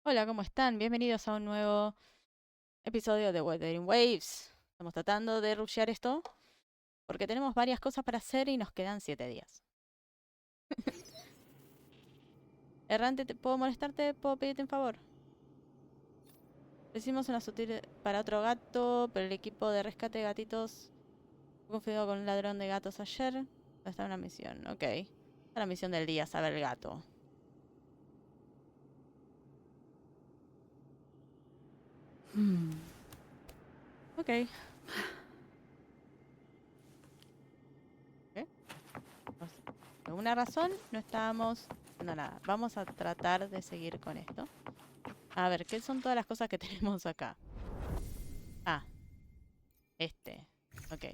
Hola, ¿cómo están? Bienvenidos a un nuevo episodio de Wuthering Waves. Estamos tratando de rushear esto porque tenemos varias cosas para hacer y nos quedan 7 días. Errante, ¿puedo molestarte? ¿Puedo pedirte un favor? Hicimos una sutil para otro gato, pero el equipo de rescate de gatitos fue confundido con un ladrón de gatos ayer. Está en una misión, ok. Está la misión del día, saber el gato. Ok. ¿Eh? Por alguna razón no estábamos haciendo nada. Vamos a tratar de seguir con esto. A ver, ¿qué son todas las cosas que tenemos acá? Ah, este. Ok.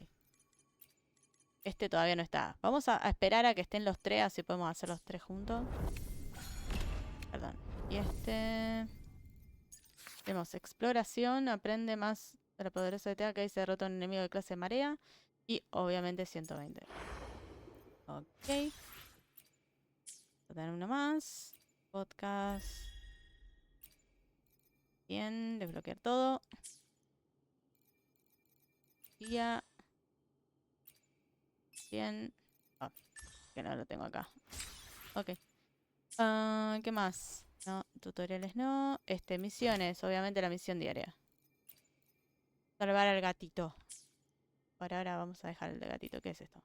Este todavía no está. Vamos a esperar a que estén los tres, así podemos hacer los tres juntos. Perdón. Y este... Tenemos exploración, aprende más de la poderosa de Tea, que ahí se derrota un enemigo de clase marea. Y obviamente 120. Ok. Voy a tener uno más. Podcast. Bien, desbloquear todo. Día. Bien. Ah, que no lo tengo acá. Ok. ¿Qué más? No, tutoriales no. Misiones, obviamente la misión diaria. Salvar al gatito. Por ahora vamos a dejar el de gatito. ¿Qué es esto?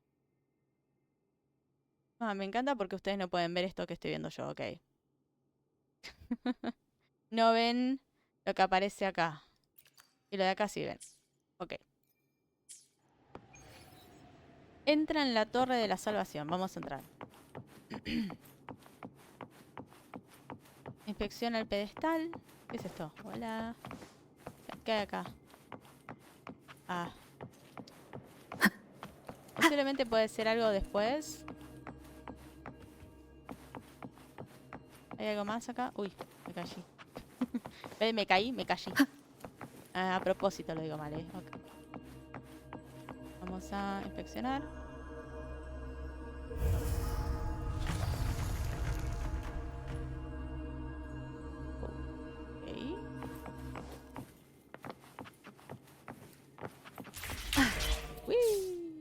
Ah, me encanta porque ustedes no pueden ver esto que estoy viendo yo, ok. No ven lo que aparece acá. Y lo de acá sí ven. Ok. Entra en la torre de la salvación. Vamos a entrar. Inspecciona el pedestal. ¿Qué es esto? Hola. ¿Qué hay acá? Ah. Posiblemente puede ser algo después. ¿Hay algo más acá? Uy, me caí. Me caí, me caí. Ah, a propósito lo digo mal, Ok. Vamos a inspeccionar. Ok. ¡Wii!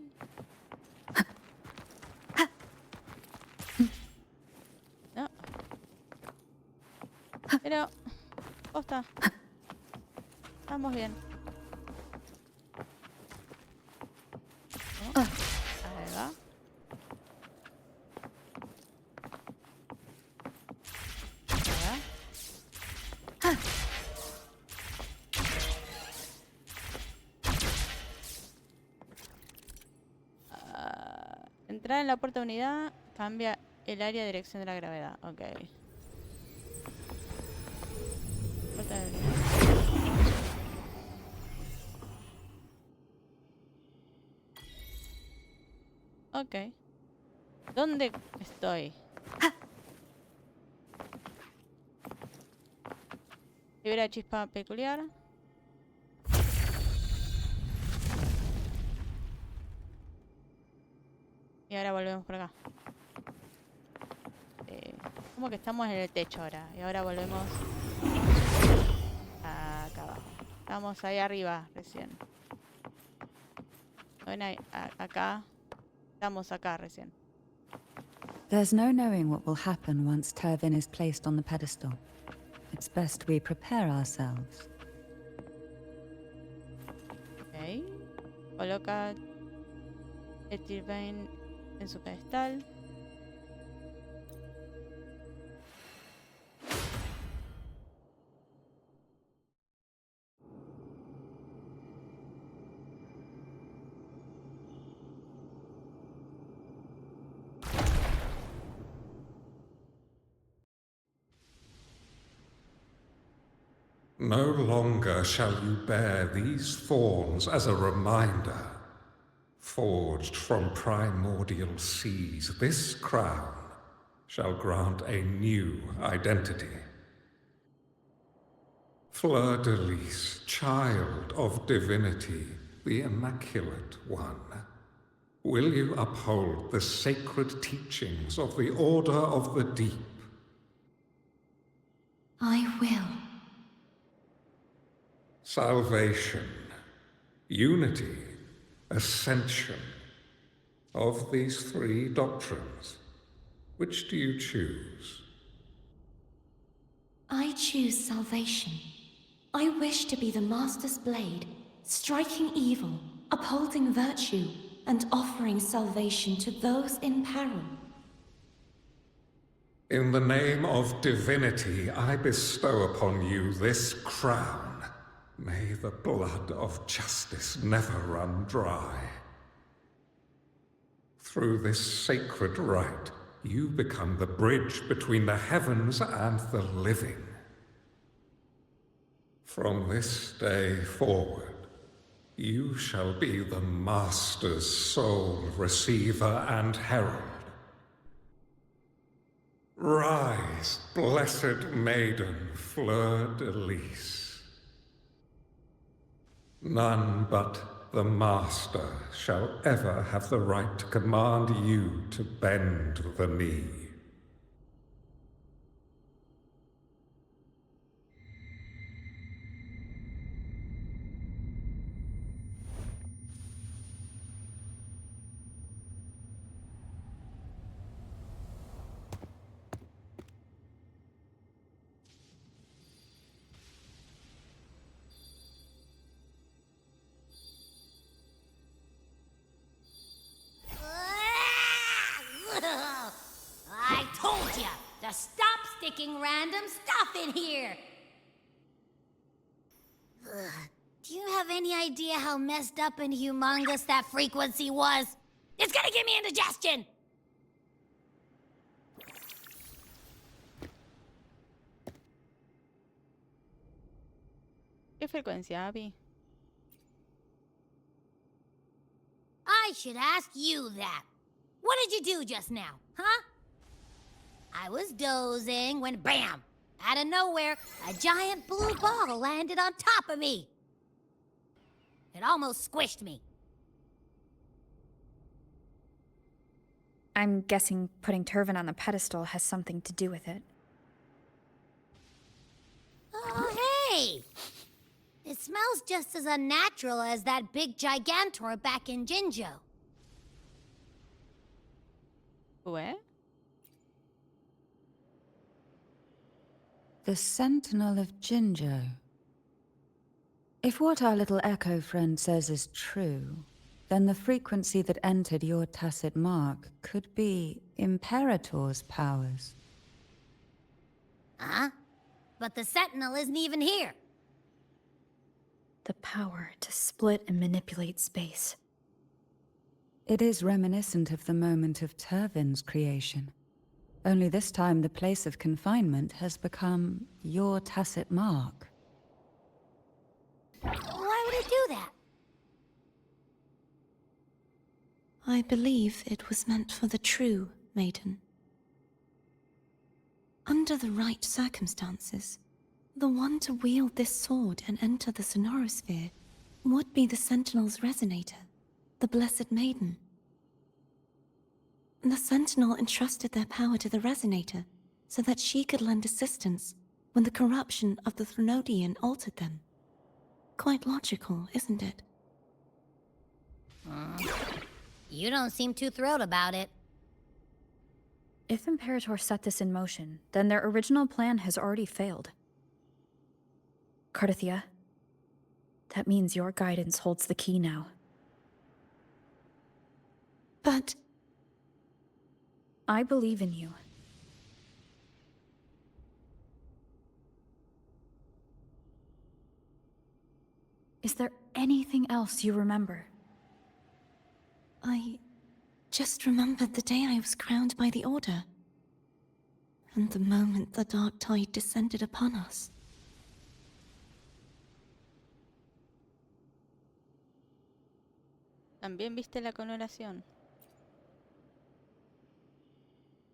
No. Pero, posta. Estamos bien. ¿No? Ahí va. Ahí va. Entrar en la puerta de unidad cambia el área de dirección de la gravedad. Ok. Puerta de unidad. Ok. ¿Dónde estoy? Libera chispa peculiar. Y ahora volvemos por acá. Como que estamos en el techo ahora. Y ahora volvemos acá abajo. Estamos ahí arriba recién. ¿Ven ahí? Acá. Estamos acá recién. There's no knowing what will happen once Turvin is placed on the pedestal. It's best we prepare ourselves. Ok. Coloca el Tirvain en su pedestal. No longer shall you bear these thorns as a reminder. Forged from primordial seas, this crown shall grant a new identity. Fleur-de-lis, child of divinity, the Immaculate One, will you uphold the sacred teachings of the Order of the Deep? I will. Salvation, unity, ascension. Of these three doctrines, which do you choose? I choose salvation. I wish to be the Master's blade, striking evil, upholding virtue, and offering salvation to those in peril. In the name of divinity, I bestow upon you this crown. May the blood of justice never run dry. Through this sacred rite, you become the bridge between the heavens and the living. From this day forward, you shall be the Master's sole receiver and herald. Rise, blessed maiden, fleur-de-lis. None but the Master shall ever have the right to command you to bend the knee. I told you to stop sticking random stuff in here! Ugh. Do you have any idea how messed up and humongous that frequency was? It's gonna give me indigestion! ¿Qué frecuencia, Abby? I should ask you that. What did you do just now, huh? I was dozing when BAM! Out of nowhere, a giant blue ball landed on top of me. It almost squished me. I'm guessing putting Turvin on the pedestal has something to do with it. Oh, hey! It smells just as unnatural as that big gigantor back in Jinjo. ¿Tuve? The Sentinel of Jinjo. If what our little echo friend says is true, then the frequency that entered your tacit mark could be Imperator's powers. Huh? But the Sentinel isn't even here. The power to split and manipulate space. It is reminiscent of the moment of Turvin's creation. Only this time the place of confinement has become your tacit mark. Why would it do that? I believe it was meant for the true maiden. Under the right circumstances, the one to wield this sword and enter the sonorosphere would be the Sentinel's resonator, the Blessed Maiden. The Sentinel entrusted their power to the resonator so that she could lend assistance when the corruption of the Threnodian altered them. Quite logical, isn't it? You don't seem too thrilled about it. If Imperator set this in motion, then their original plan has already failed. Cardathia, that means your guidance holds the key now. But I believe in you. Is there anything else you remember? I just remembered the day I was crowned by the Order. And the moment the dark tide descended upon us. ¿También viste la coronación?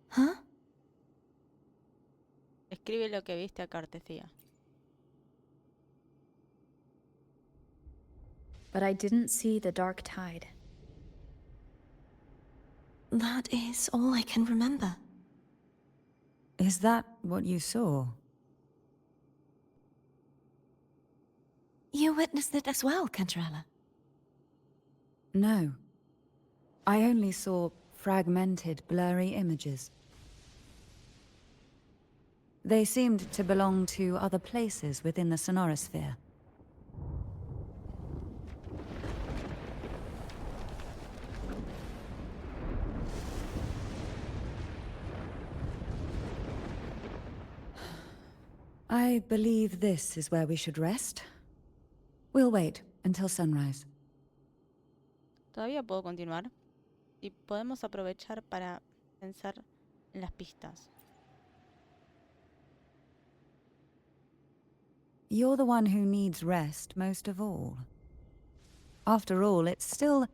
Huh? Escribe lo que viste a Cartesía. But I didn't see the dark tide. That is all I can remember. Is that what you saw? You witnessed it as well, Cantarella. No. I only saw fragmented, blurry images. They seemed to belong to other places within the sonorosphere. I believe this is where we should rest. We'll wait until sunrise. Todavía puedo continuar. Y podemos aprovechar para pensar en las pistas. You're the one who needs rest most of all. After all, it's still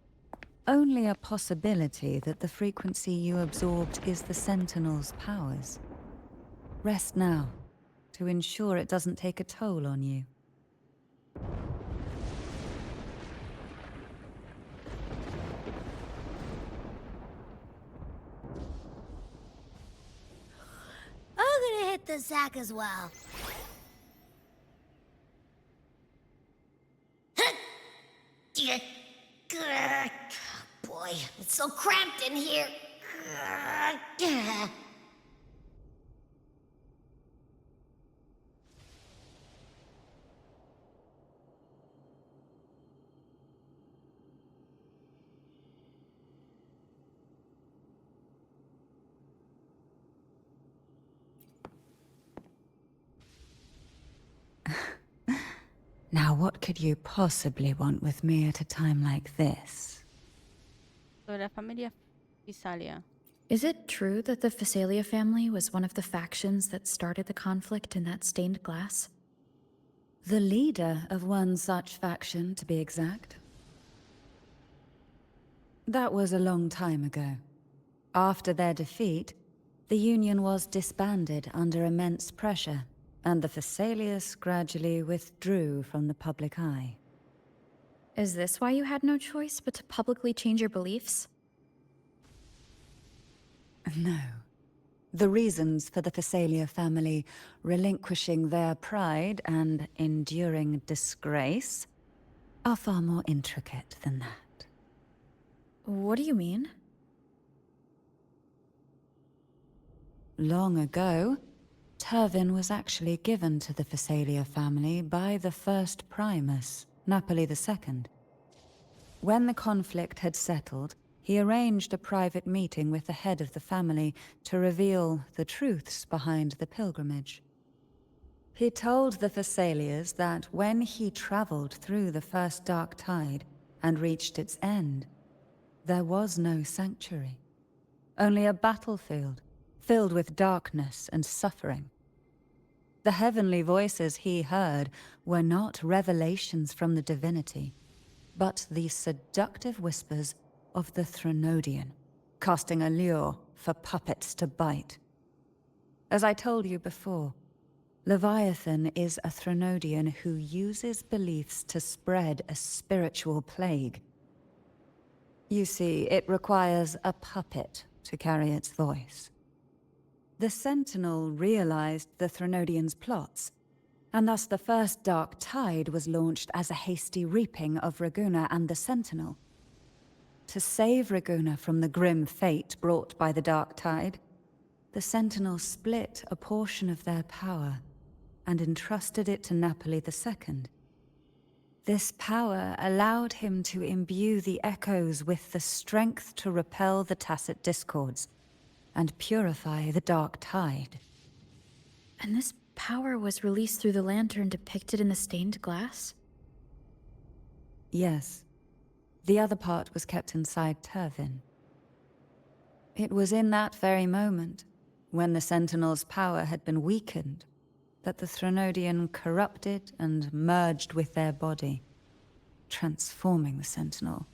only a possibility that the frequency you absorbed is the Sentinel's powers. Rest now, to ensure it doesn't take a toll on you. I'm gonna hit the sack as well. Boy, it's so cramped in here. Now what could you possibly want with me at a time like this? Sobre la familia Fisalia. Is it true that the Phasalia family was one of the factions that started the conflict in that stained glass? The leader of one such faction, to be exact. That was a long time ago. After their defeat, the Union was disbanded under immense pressure, and the Phasalius gradually withdrew from the public eye. Is this why you had no choice but to publicly change your beliefs? No. The reasons for the Phasalia family relinquishing their pride and enduring disgrace are far more intricate than that. What do you mean? Long ago, Turvin was actually given to the Phasalia family by the first Primus, Napoli II. When the conflict had settled, he arranged a private meeting with the head of the family to reveal the truths behind the pilgrimage. He told the Phasalias that when he traveled through the first dark tide and reached its end, there was no sanctuary, only a battlefield filled with darkness and suffering. The heavenly voices he heard were not revelations from the divinity, but the seductive whispers of the Threnodian, casting a lure for puppets to bite. As I told you before, Leviathan is a Threnodian who uses beliefs to spread a spiritual plague. You see, it requires a puppet to carry its voice. The Sentinel realized the Threnodian's plots, and thus the first Dark Tide was launched as a hasty reaping of Raguna and the Sentinel. To save Raguna from the grim fate brought by the Dark Tide, the Sentinel split a portion of their power and entrusted it to Napoli II. This power allowed him to imbue the echoes with the strength to repel the tacit discords and purify the Dark Tide. And this power was released through the lantern depicted in the stained glass? Yes. The other part was kept inside Turvin. It was in that very moment, when the Sentinel's power had been weakened, that the Threnodian corrupted and merged with their body, transforming the Sentinel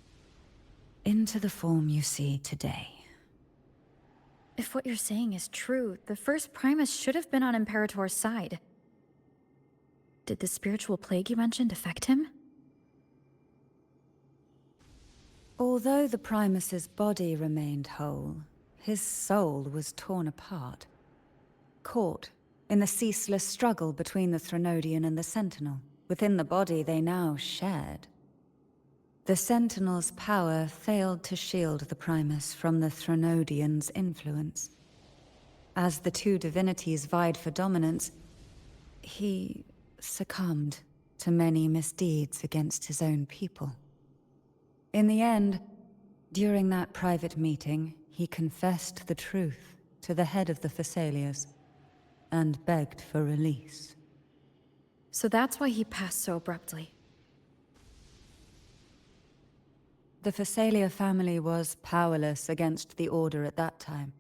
into the form you see today. If what you're saying is true, the first Primus should have been on Imperator's side. Did the spiritual plague you mentioned affect him? Although the Primus's body remained whole, his soul was torn apart, caught in the ceaseless struggle between the Threnodian and the Sentinel. within the body they now shared. The Sentinel's power failed to shield the Primus from the Threnodian's influence. As the two divinities vied for dominance, he succumbed to many misdeeds against his own people. In the end, during that private meeting, he confessed the truth to the head of the Thessalias and begged for release. So that's why he passed so abruptly. The Thessalia family was powerless against the Order at that time.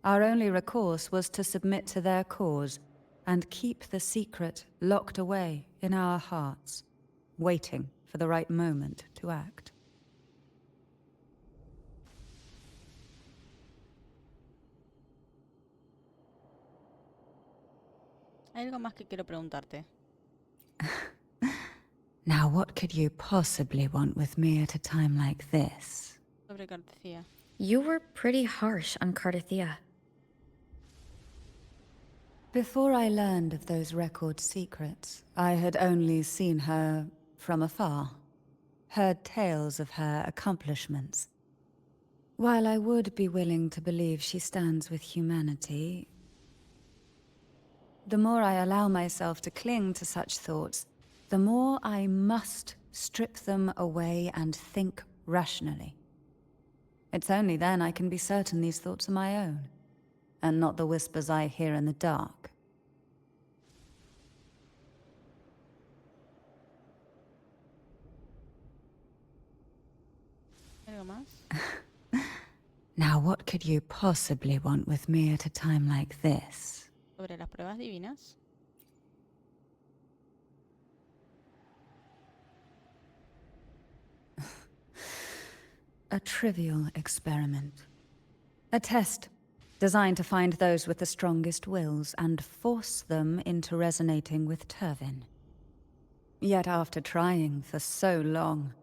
Our only recourse was to submit to their cause and keep the secret locked away in our hearts, waiting for the right moment to act. Hay algo más que quiero preguntarte. Now what could you possibly want with me at a time like this? Sobre Cartesía. You were pretty harsh on Cartethia. Before I learned of those record secrets, I had only seen her from afar, heard tales of her accomplishments. While I would be willing to believe she stands with humanity, the more I allow myself to cling to such thoughts, the more I must strip them away and think rationally. It's only then I can be certain these thoughts are my own, and not the whispers I hear in the dark. ¿Algo más? Now what could you possibly want with me at a time like this? Sobre las pruebas divinas. A trivial experiment. A test designed to find those with the strongest wills and force them into resonating with Turvin. Yet after trying for so long,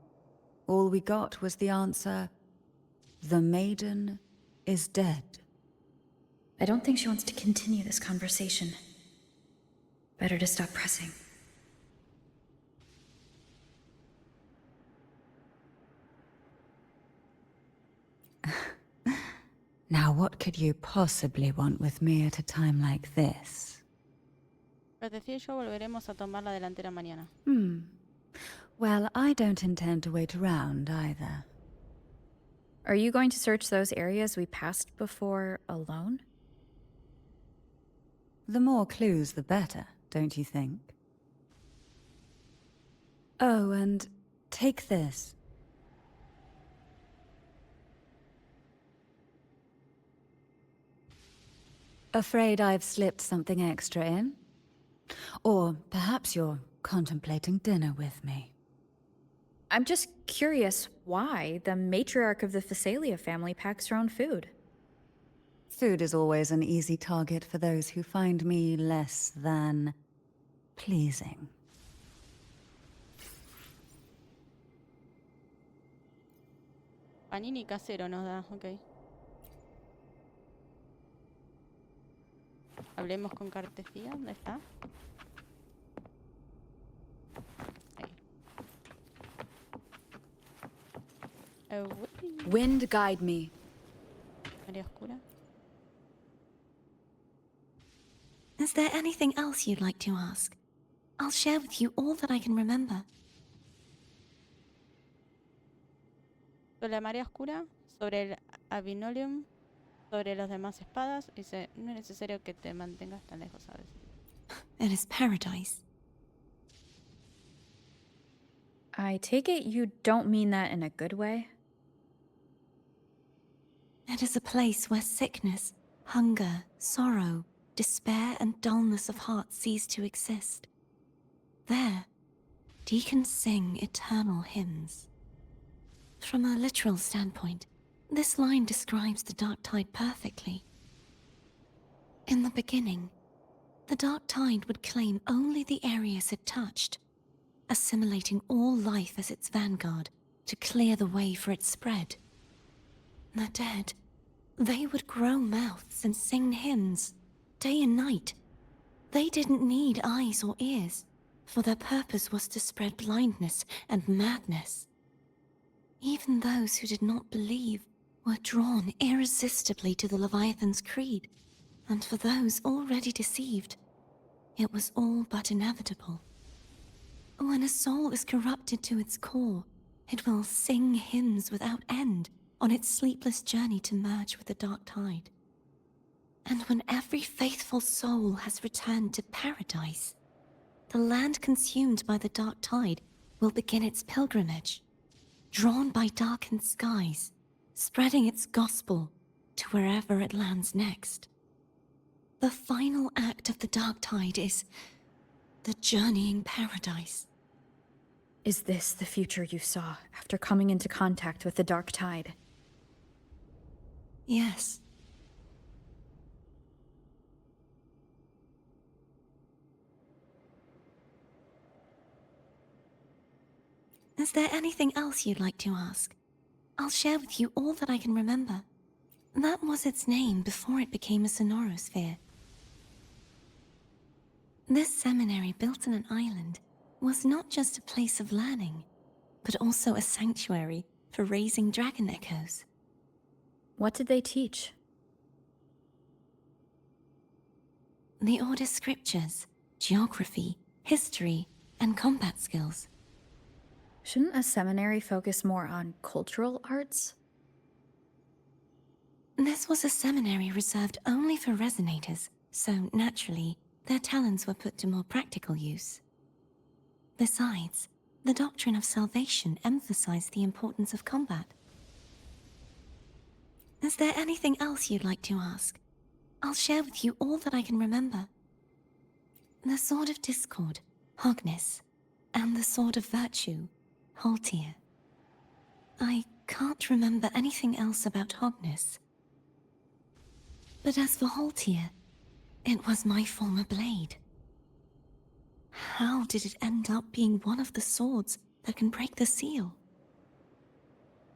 all we got was the answer, "The maiden is dead." I don't think she wants to continue this conversation. Better to stop pressing. Now what could you possibly want with me at a time like this? Cartesía y yo volveremos a tomar la delantera mañana. Well, I don't intend to wait around either. Are you going to search those areas we passed before alone? The more clues, the better, don't you think? Oh, and take this. Afraid I've slipped something extra in? Or perhaps you're contemplating dinner with me. I'm just curious why the matriarch of the Thessalia family packs her own food. Food is always an easy target for those who find me less than pleasing. Panini casero nos da, ok. Hablemos con Cartesía, ¿dónde está? Ahí. Wind guide me. María Oscura. Is there anything else you'd like to ask? I'll share with you all that I can remember. Sobre la María Oscura, sobre el Avinolium, sobre las demás espadas, dice, no es necesario que te mantengas tan lejos, ¿sabes? It is paradise. I take it you don't mean that in a good way? It is a place where sickness, hunger, sorrow, despair, and dullness of heart cease to exist. There, deacons sing eternal hymns. From a literal standpoint, this line describes the dark tide perfectly. In the beginning, the dark tide would claim only the areas it touched, assimilating all life as its vanguard to clear the way for its spread. The dead, they would grow mouths and sing hymns, day and night. They didn't need eyes or ears. for their purpose was to spread blindness and madness. Even those who did not believe were drawn irresistibly to the Leviathan's creed, and for those already deceived, it was all but inevitable. When a soul is corrupted to its core, it will sing hymns without end on its sleepless journey to merge with the dark tide. And when every faithful soul has returned to paradise, the land consumed by the dark tide will begin its pilgrimage, drawn by darkened skies, spreading its gospel to wherever it lands next. The final act of the dark tide is the journeying paradise. Is this the future you saw after coming into contact with the dark tide? Yes. Is there anything else you'd like to ask? I'll share with you all that I can remember. That was its name before it became a sonorosphere. This seminary, built on an island, was not just a place of learning, but also a sanctuary for raising dragon echoes. What did they teach? The Order scriptures, geography, history, and combat skills. Shouldn't a seminary focus more on cultural arts? This was a seminary reserved only for resonators, so naturally, their talents were put to more practical use. Besides, the doctrine of salvation emphasized the importance of combat. Is there anything else you'd like to ask? I'll share with you all that I can remember. The Sword of Discord, Hogness, and the Sword of Virtue, Haltier. I can't remember anything else about Hogness. But as for Haltier, it was my former blade. How did it end up being one of the swords that can break the seal?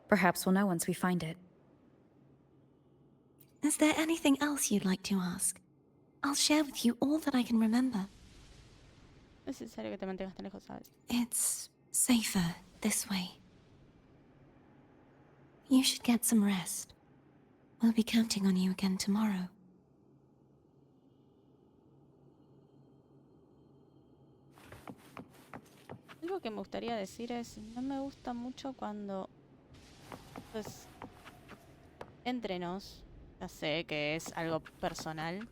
Perhaps we'll know once we find it. Is there anything else you'd like to ask? I'll share with you all that I can remember. Es necesario que te mantengas tan lejos, ¿sabes? It's safer this way. You should get some rest. We'll be counting on you again tomorrow. Algo que me gustaría decir es, no me gusta mucho cuando, pues, entre nos, ya sé que es algo personal,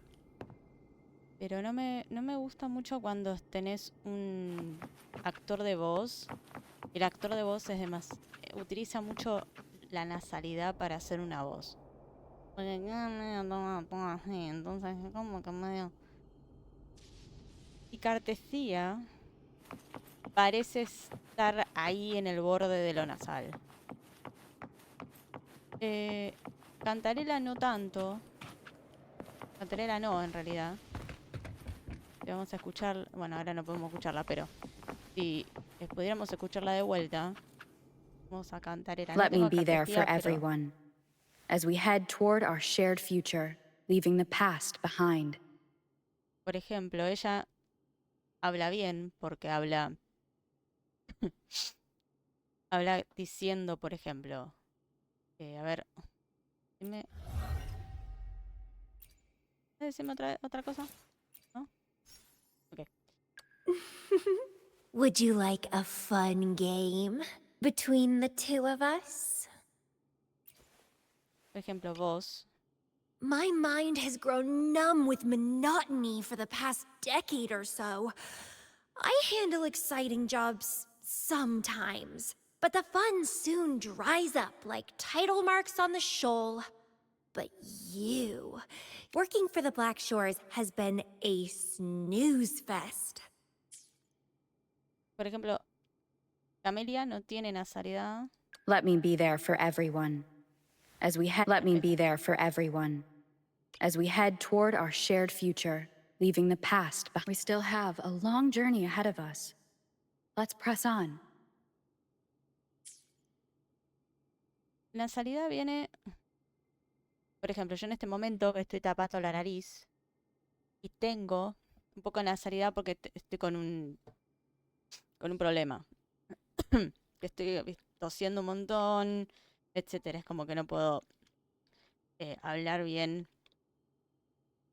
pero no me gusta mucho cuando tenés un actor de voz. El actor de voz utiliza mucho la nasalidad para hacer una voz. Entonces, como que medio... Y Cartesía parece estar ahí en el borde de lo nasal. Cantarela no tanto. Cantarela no, en realidad. Vamos a escuchar... Bueno, ahora no podemos escucharla, pero... Si pudiéramos escucharla de vuelta... Vamos a Cantarela. Let me be there for everyone, as we head toward our shared future, leaving the past behind. Por ejemplo, ella habla bien porque habla... habla diciendo, por ejemplo... a ver... Decime otra cosa. ¿No? Ok. Would you like a fun game between the two of us? Por ejemplo, vos... My mind has grown numb with monotony for the past decade or so. I handle exciting jobs sometimes, but the fun soon dries up like tidal marks on the shoal. But you, working for the Black Shores has been a snooze fest. Por ejemplo, Camelia no tiene nasalidad. Let me be there for everyone, as we head. Let me be there for everyone, as we head toward our shared future, leaving the past behind. We still have a long journey ahead of us. Let's press on. La nasalidad viene... Por ejemplo, yo en este momento me estoy tapando la nariz y tengo un poco de nasalidad porque estoy con un con un problema. Que estoy tosiendo un montón, etcétera. Es como que no puedo hablar bien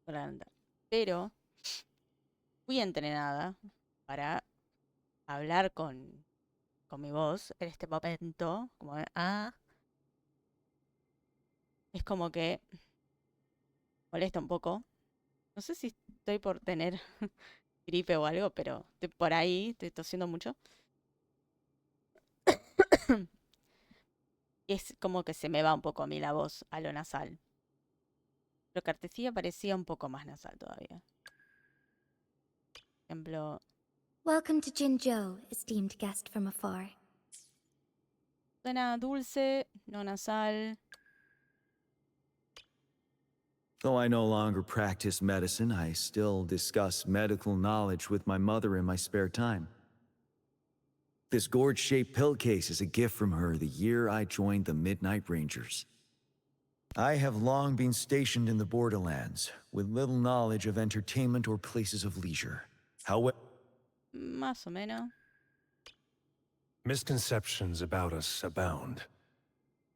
con la garganta. Pero fui entrenada para hablar con mi voz en este momento. Como, es como que molesta un poco. No sé si estoy por tener gripe o algo, pero estoy por ahí, estoy tosiendo mucho. Y es como que se me va un poco a mí la voz a lo nasal. Pero Cartesía parecía un poco más nasal todavía. Por ejemplo, Welcome to Jinzhou, esteemed guest from afar. suena dulce, no nasal. Though I no longer practice medicine, I still discuss medical knowledge with my mother in my spare time. This gourd-shaped pill case is a gift from her the year I joined the Midnight Rangers. I have long been stationed in the borderlands, with little knowledge of entertainment or places of leisure. However, Más o menos. Misconceptions about us abound.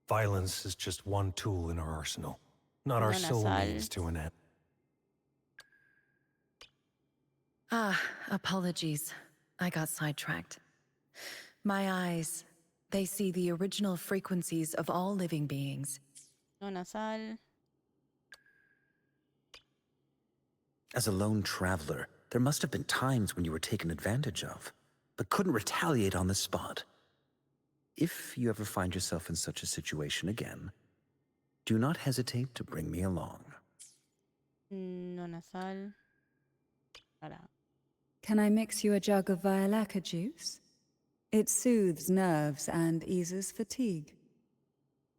Violence is just one tool in our arsenal, not our No sole nasal. means to an end. Apologies. I got sidetracked. My eyes, they see the original frequencies of all living beings. No nasal. As a lone traveler, there must have been times when you were taken advantage of, but couldn't retaliate on the spot. If you ever find yourself in such a situation again, do not hesitate to bring me along. No nasal. Ahora. Can I mix you a jug of violaca juice? It soothes nerves and eases fatigue.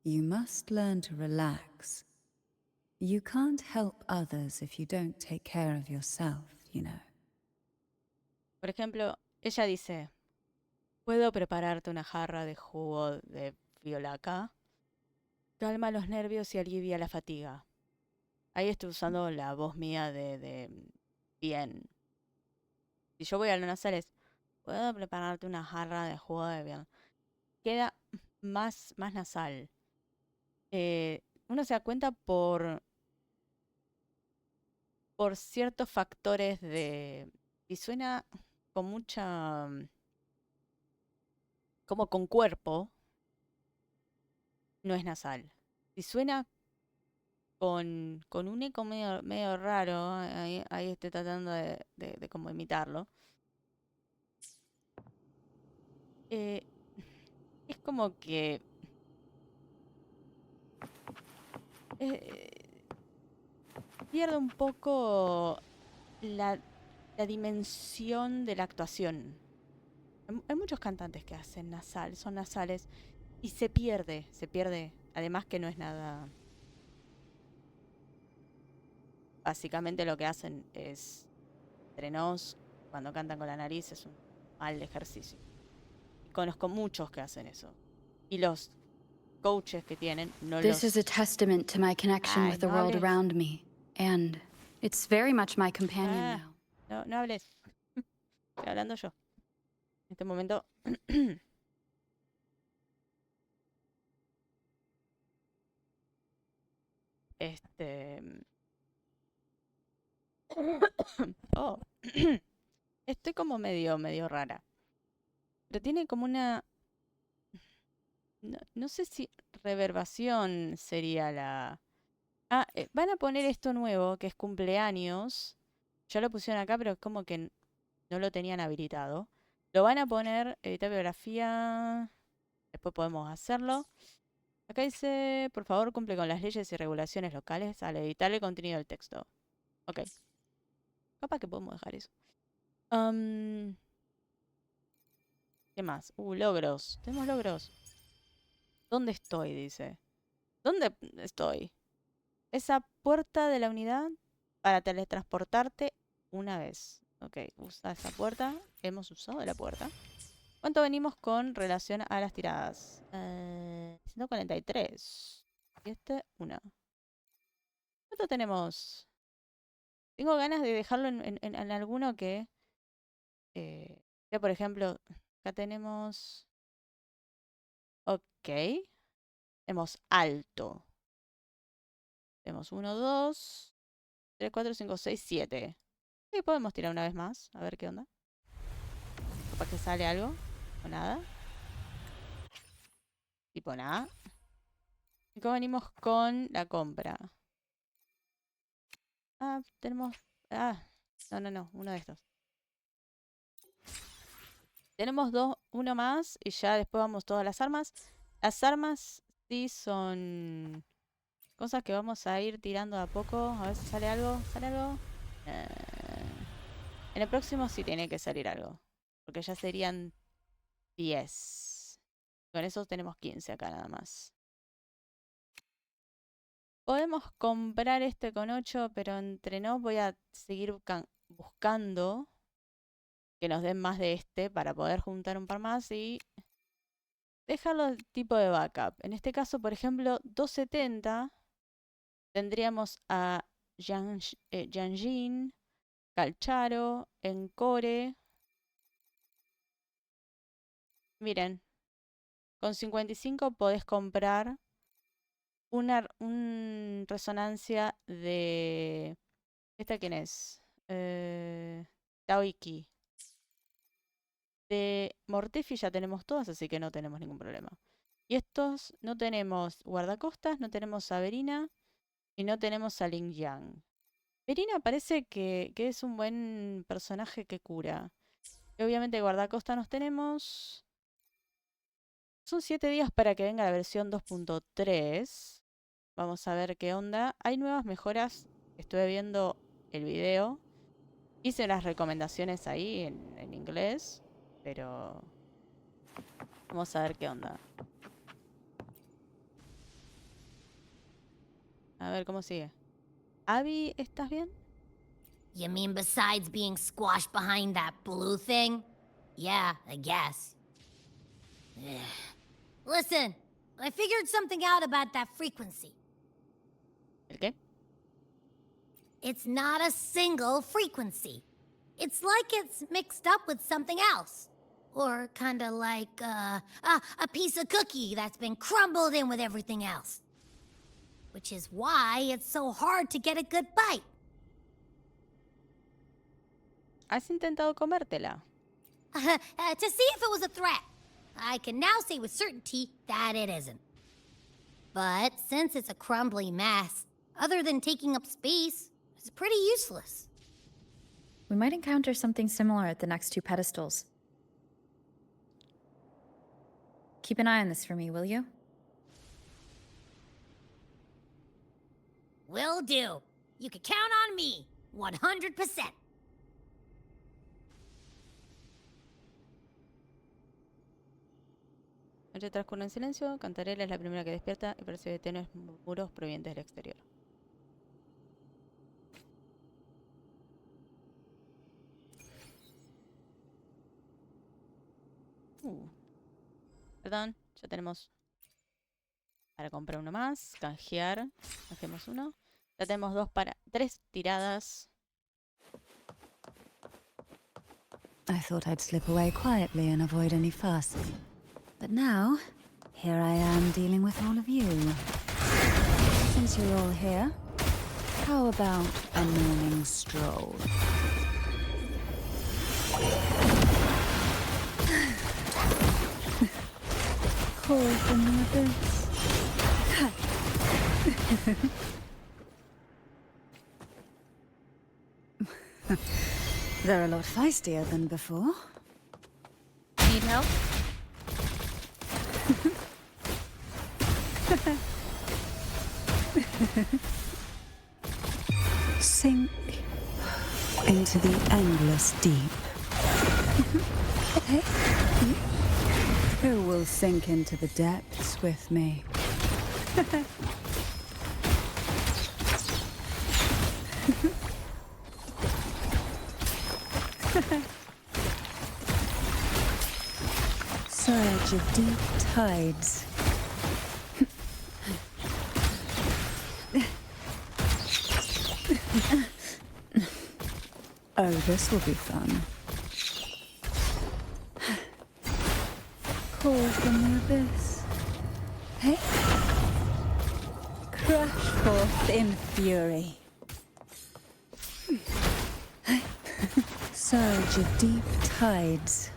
You must learn to relax. You can't help others if you don't take care of yourself, you know. Por ejemplo, ella dice, ¿puedo prepararte una jarra de jugo de violaca? Calma los nervios y alivia la fatiga. Ahí estoy usando la voz mía de bien. Si yo voy a lo nasal es, ¿puedo prepararte una jarra de jugo de bien? Queda más nasal. Uno se da cuenta por ciertos factores de... Y suena con mucha... como con cuerpo, no es nasal. Si suena con un eco medio raro, ahí estoy tratando de como imitarlo. Es como que... pierde un poco la dimensión de la actuación. Hay muchos cantantes que hacen nasal, son nasales, y se pierde. Además que no es nada... Básicamente lo que hacen es, entre nos, cuando cantan con la nariz, es un mal ejercicio. Y conozco muchos que hacen eso. Y los coaches que tienen no This los... is a testament to my connection Ay, with the no world hables. around me, and it's very much my companion now. No hables. Estoy hablando yo. En este momento... Oh. Estoy como medio rara. Pero tiene como una... No sé si reverbación sería la... van a poner esto nuevo, que es cumpleaños. Ya lo pusieron acá, pero es como que no lo tenían habilitado. Lo van a poner, editar biografía. Después podemos hacerlo. Acá dice, por favor, cumple con las leyes y regulaciones locales al editar el contenido del texto. Ok. Capaz que podemos dejar eso. ¿Qué más? Logros. Tenemos logros. ¿Dónde estoy? Dice. ¿Dónde estoy? Esa puerta de la unidad para teletransportarte una vez. Ok, usa esa puerta. Hemos usado la puerta. ¿Cuánto venimos con relación a las tiradas? 143. Y una. ¿Cuánto tenemos? Tengo ganas de dejarlo en alguno que... por ejemplo, Acá tenemos... Ok. Tenemos alto. Tenemos 1, 2, 3, 4, 5, 6, 7. Y podemos tirar una vez más. A ver qué onda. Capaz que sale algo. O nada. Tipo nada. Y acá venimos con la compra. Ah, tenemos... Ah, no. Uno de estos. Tenemos uno más y ya después vamos todas las armas. Las armas sí son cosas que vamos a ir tirando a poco. A ver si sale algo. ¿Sale algo? En el próximo sí tiene que salir algo. Porque ya serían 10. Con eso tenemos 15 acá nada más. Podemos comprar este con 8, pero entre nos voy a seguir buscando que nos den más de este para poder juntar un par más y dejarlo de tipo de backup. En este caso, por ejemplo, 270 tendríamos a Yanjin, Calcharo, Encore. Miren, con 55 podés comprar una resonancia de... ¿Esta quién es? Taoiki. De Mortefi ya tenemos todas, así que no tenemos ningún problema. Y estos no tenemos guardacostas, no tenemos a Verina y no tenemos a Ling Yang. Verina parece que es un buen personaje que cura. Y obviamente guardacostas nos tenemos. Son 7 días para que venga la versión 2.3. Vamos a ver qué onda. Hay nuevas mejoras. Estuve viendo el video. Hice las recomendaciones ahí en inglés. Pero vamos a ver qué onda. A ver cómo sigue. Abby, ¿estás bien? You mean besides being squashed behind that blue thing? Yeah, I guess. Listen, I figured something out about that frequency. ¿El qué? It's not a single frequency. It's like it's mixed up with something else. Or kinda like, a piece of cookie that's been crumbled in with everything else. Which is why it's so hard to get a good bite. ¿Has intentado comértela? To see if it was a threat. I can now say with certainty that it isn't. But since it's a crumbly mess, other than taking up space, it's pretty useless. We might encounter something similar at the next 2 pedestals. Keep an eye on this for me, will you? Will do. You can count on me, 100%. Noche transcurre en silencio. Cantarela es la primera que despierta y percibe tenues murmuros provenientes del exterior. Perdón, ya tenemos para comprar uno más, canjear, canjeemos uno. Ya tenemos 3 tiradas. I thought I'd slip away quietly and avoid any fuss. But now, here I am dealing with all of you. Since you're all here, how about a morning stroll? Call from the abyss. They're a lot feistier than before. Need help? Sink into the endless deep. Okay. Who will sink into the depths with me? Surge of deep tides. Oh, this will be fun. call from the abyss. Hey? Crash forth in fury. Surge of deep tides.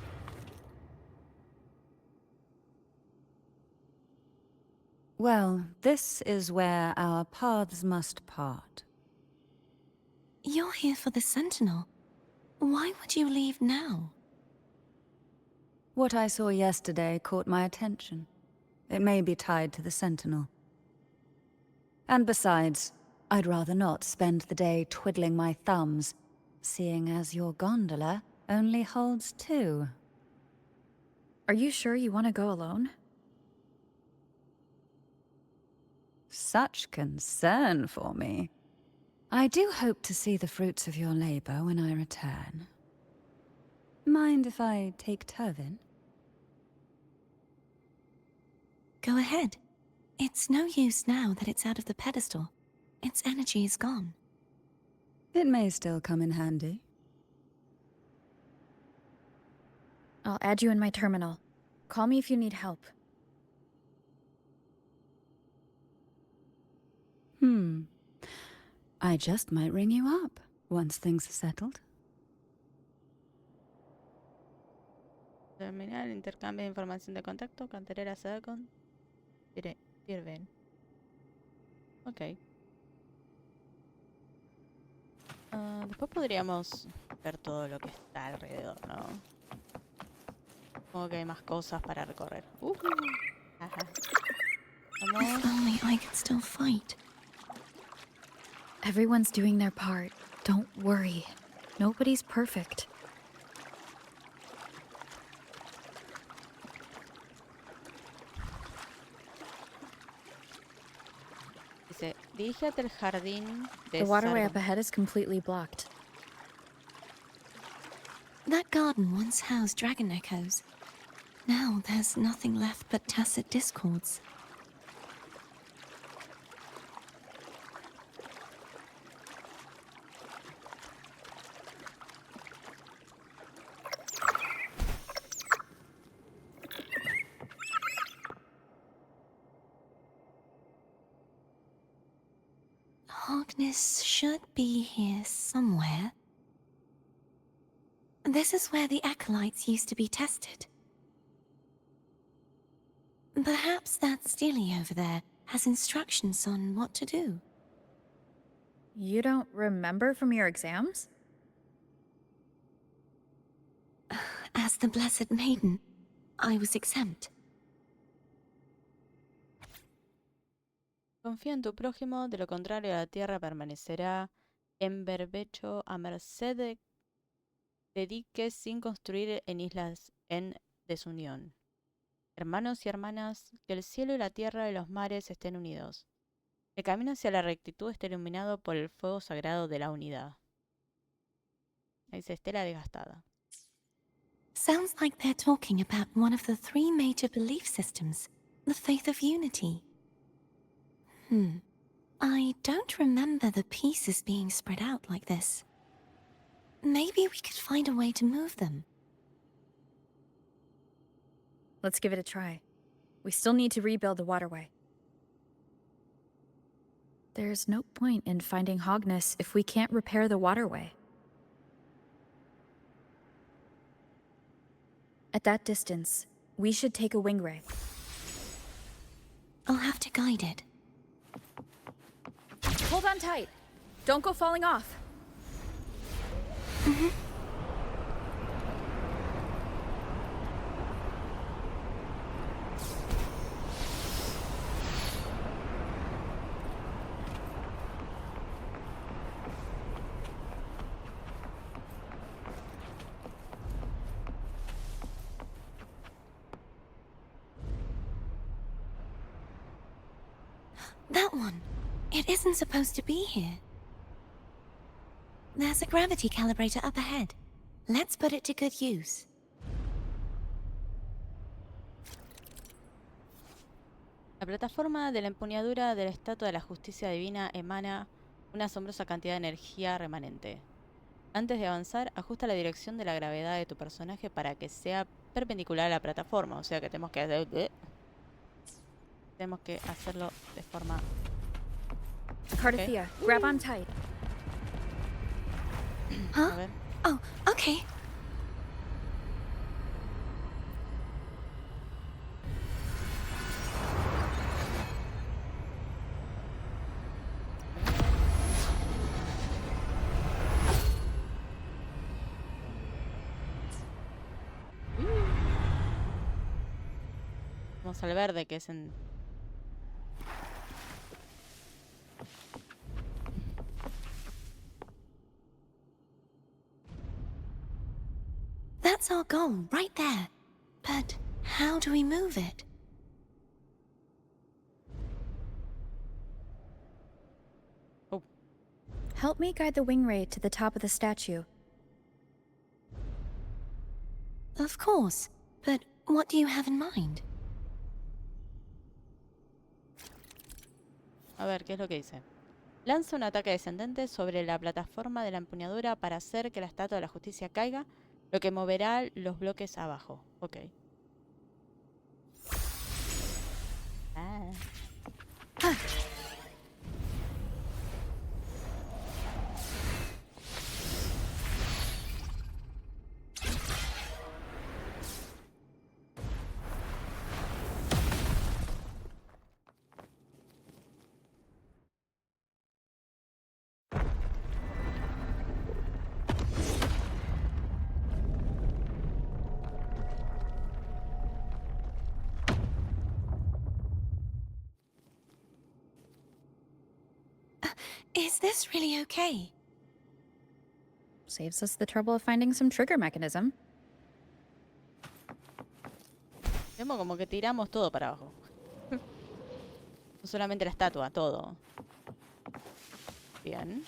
Well, this is where our paths must part. You're here for the Sentinel. Why would you leave now? What I saw yesterday caught my attention. It may be tied to the Sentinel. And besides, I'd rather not spend the day twiddling my thumbs, seeing as your gondola only holds 2. Are you sure you want to go alone? Such concern for me. I do hope to see the fruits of your labor when I return. Mind if I take Turvin? Go ahead. It's no use now that it's out of the pedestal. Its energy is gone. It may still come in handy. I'll add you in my terminal. Call me if you need help. I just might ring you up once things are settled. Terminar el intercambio de información de contacto. Canterera se da con Tirven. Ok. Después podríamos ver todo lo que está alrededor, ¿no? Supongo que hay más cosas para recorrer. Ajá. If only I could still fight. Everyone's doing their part. Don't worry. Nobody's perfect. Dice, dirígete al jardín de The waterway Sargon. up ahead is completely blocked. That garden once housed dragon echoes. Now there's nothing left but tacit discords. Hogness should be here somewhere. This is where the acolytes used to be tested. Perhaps that Steely over there has instructions on what to do. You don't remember from your exams? As the Blessed Maiden, I was exempt. Confía en tu prójimo, de lo contrario la tierra permanecerá en berbecho a merced de diques sin construir en islas en desunión. Hermanos y hermanas, que el cielo y la tierra y los mares estén unidos. El camino hacia la rectitud esté iluminado por el fuego sagrado de la unidad. Ahí dice estela desgastada. Sounds like they're talking about one of the 3 major belief systems, the faith of unity. I don't remember the pieces being spread out like this. Maybe we could find a way to move them. Let's give it a try. We still need to rebuild the waterway. There's no point in finding Hogness if we can't repair the waterway. At that distance, we should take a wing ray. I'll have to guide it. Hold on tight. Don't go falling off. That one. It isn't supposed to be here. There's a gravity calibrator up ahead. Let's put it to good use. La plataforma de la empuñadura de la estatua de la justicia divina emana una asombrosa cantidad de energía remanente. Antes de avanzar, ajusta la dirección de la gravedad de tu personaje para que sea perpendicular a la plataforma. O sea que tenemos que hacerlo de forma... Cardothea, grab on tight. A Huh? ver. Oh, okay. Vamos al verde, que es en... That's our goal, right there. But how do we move it? Oh, Help me guide the wing ray to the top of the statue. Of course. But what do you have in mind? a ver, ¿qué es lo que dice? Lanza un ataque descendente sobre la plataforma de la empuñadura para hacer que la estatua de la justicia caiga, lo que moverá los bloques abajo. Ok. Ah. Is this really okay? Saves us the trouble of finding some trigger mechanism. Vemos como que tiramos todo para abajo. No solamente la estatua, todo. Bien.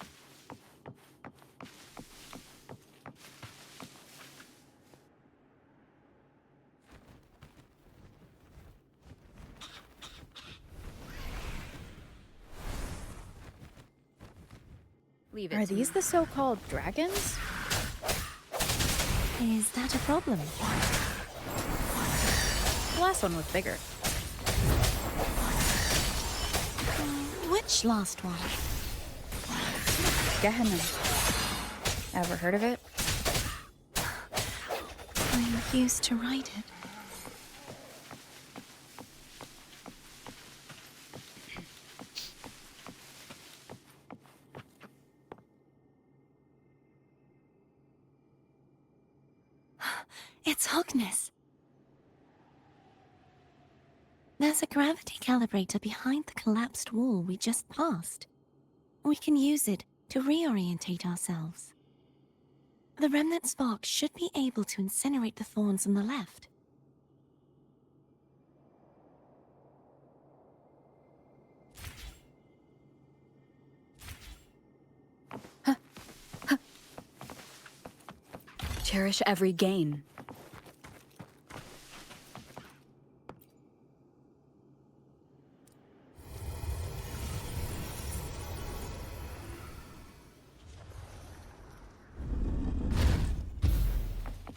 Are these the so-called dragons? Is that a problem? The last one was bigger. Which last one? Gehenna. Ever heard of it? I used to write it. It's Hogness. There's a gravity calibrator behind the collapsed wall we just passed. We can use it to reorientate ourselves. The remnant spark should be able to incinerate the thorns on the left. Cherish every gain.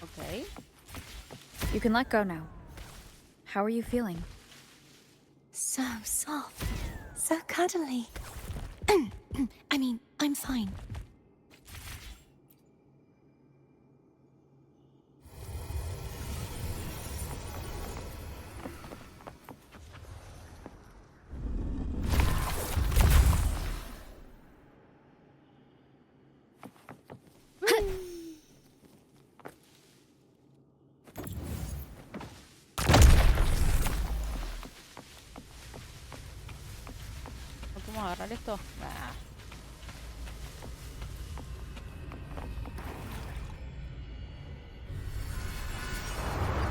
Ok. You can let go now. How are you feeling? So soft, so cuddly. I mean, I'm fine. ¿No podemos agarrar esto? Ah.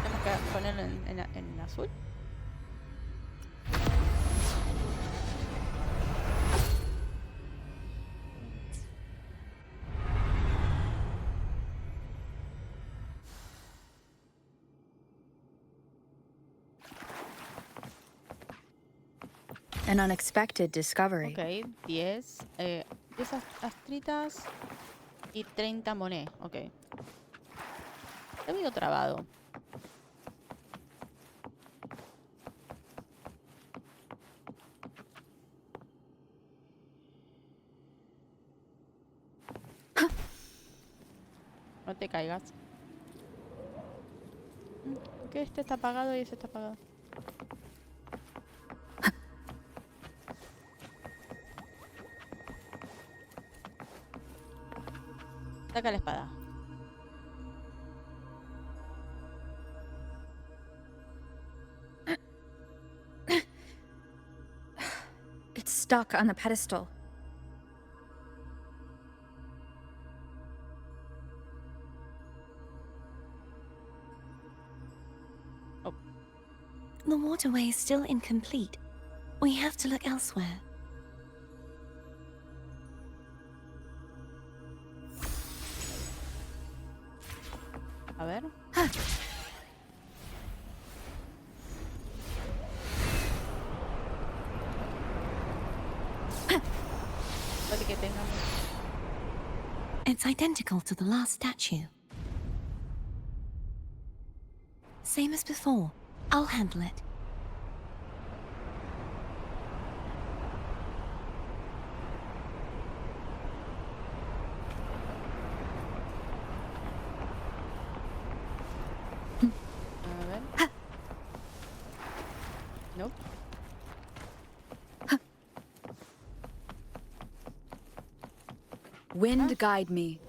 Tenemos que ponerlo en azul. An unexpected discovery. Ok, 10. 10 astritas y 30 moné. Ok. Está medio trabado. No te caigas. ¿Por qué este está apagado y ese está apagado? Saca la espada. It's stuck on the pedestal. Oh. The waterway is still incomplete. We have to look elsewhere. A ver. Puede que tengamos. It's identical to the last statue. Same as before. I'll handle it. A ver. Nope. Wind guide me.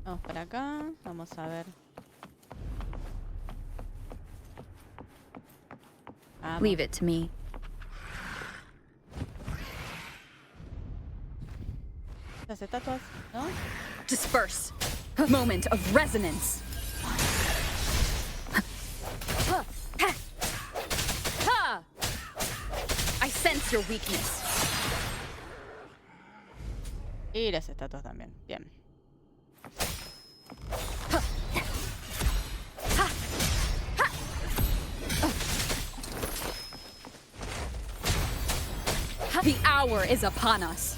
Vamos para acá. Vamos a ver. Vamos. Leave it to me. Las estatuas, ¿no? Disperse. A moment of resonance. I sense your weakness. Y las estatuas también. Bien. The hour is upon us.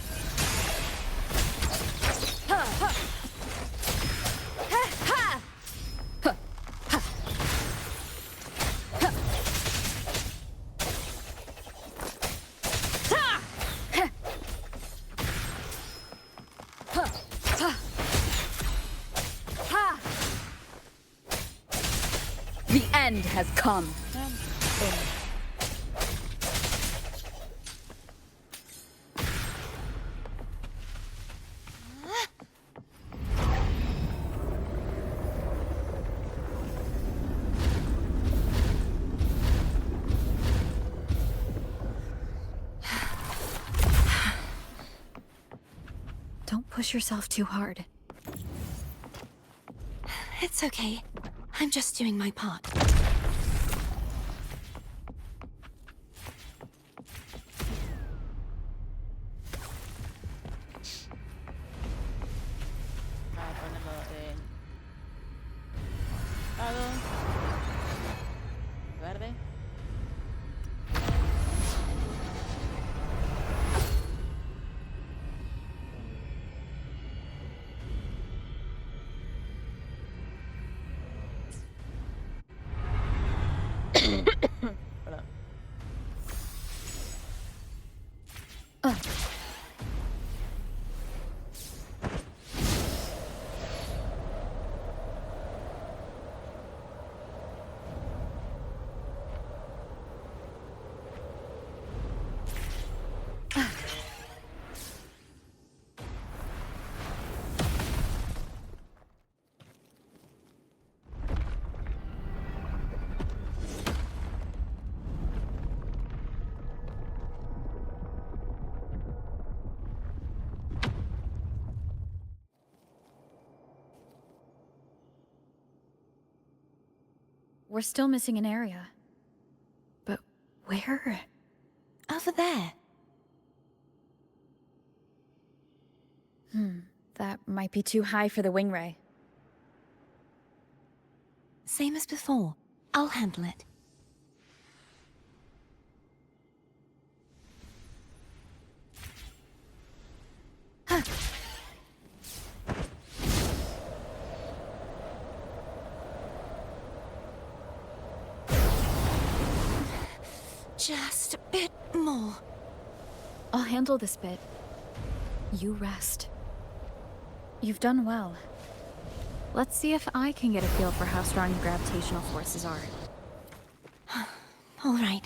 The end has come. Don't push yourself too hard. It's okay. I'm just doing my part. Vamos a ponerlo en lado. Verde. Perdón. We're still missing an area. But where? Over there. That might be too high for the wing ray. Same as before. I'll handle it. Just a bit more. I'll handle this bit. You rest. You've done well. Let's see if I can get a feel for how strong your gravitational forces are. All right.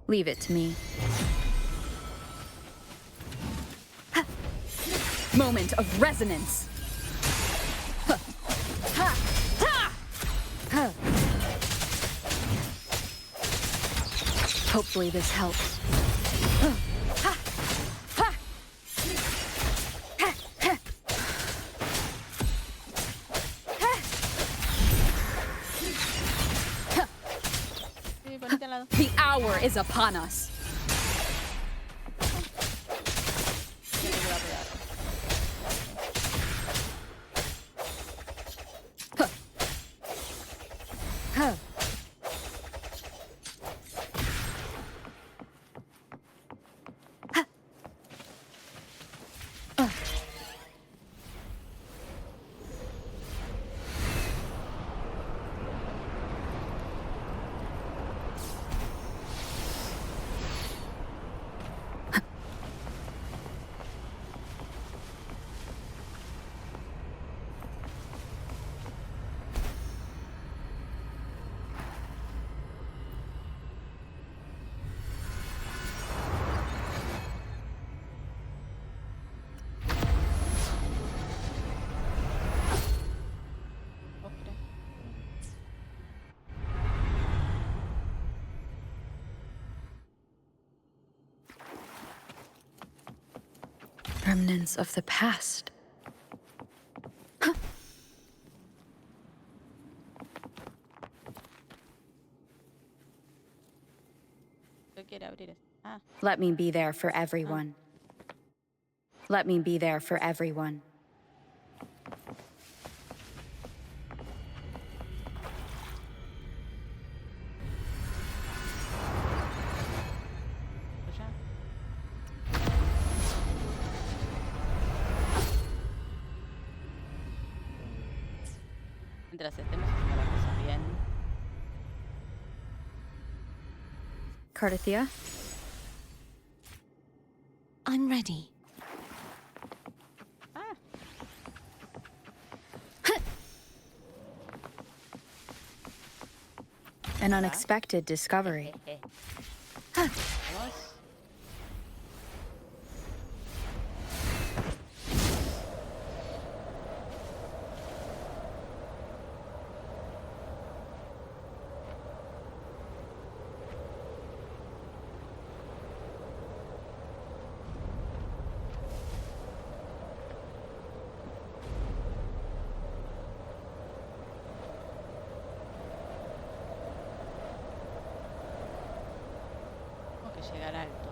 Leave it to me. Moment of resonance. Hopefully this helps. The hour is upon us. Remnants of the past. Let me be there for everyone. Let me be there for everyone. Mientras estemos haciendo las cosas bien. Cardathia? I'm ready. An unexpected discovery. Llegar alto.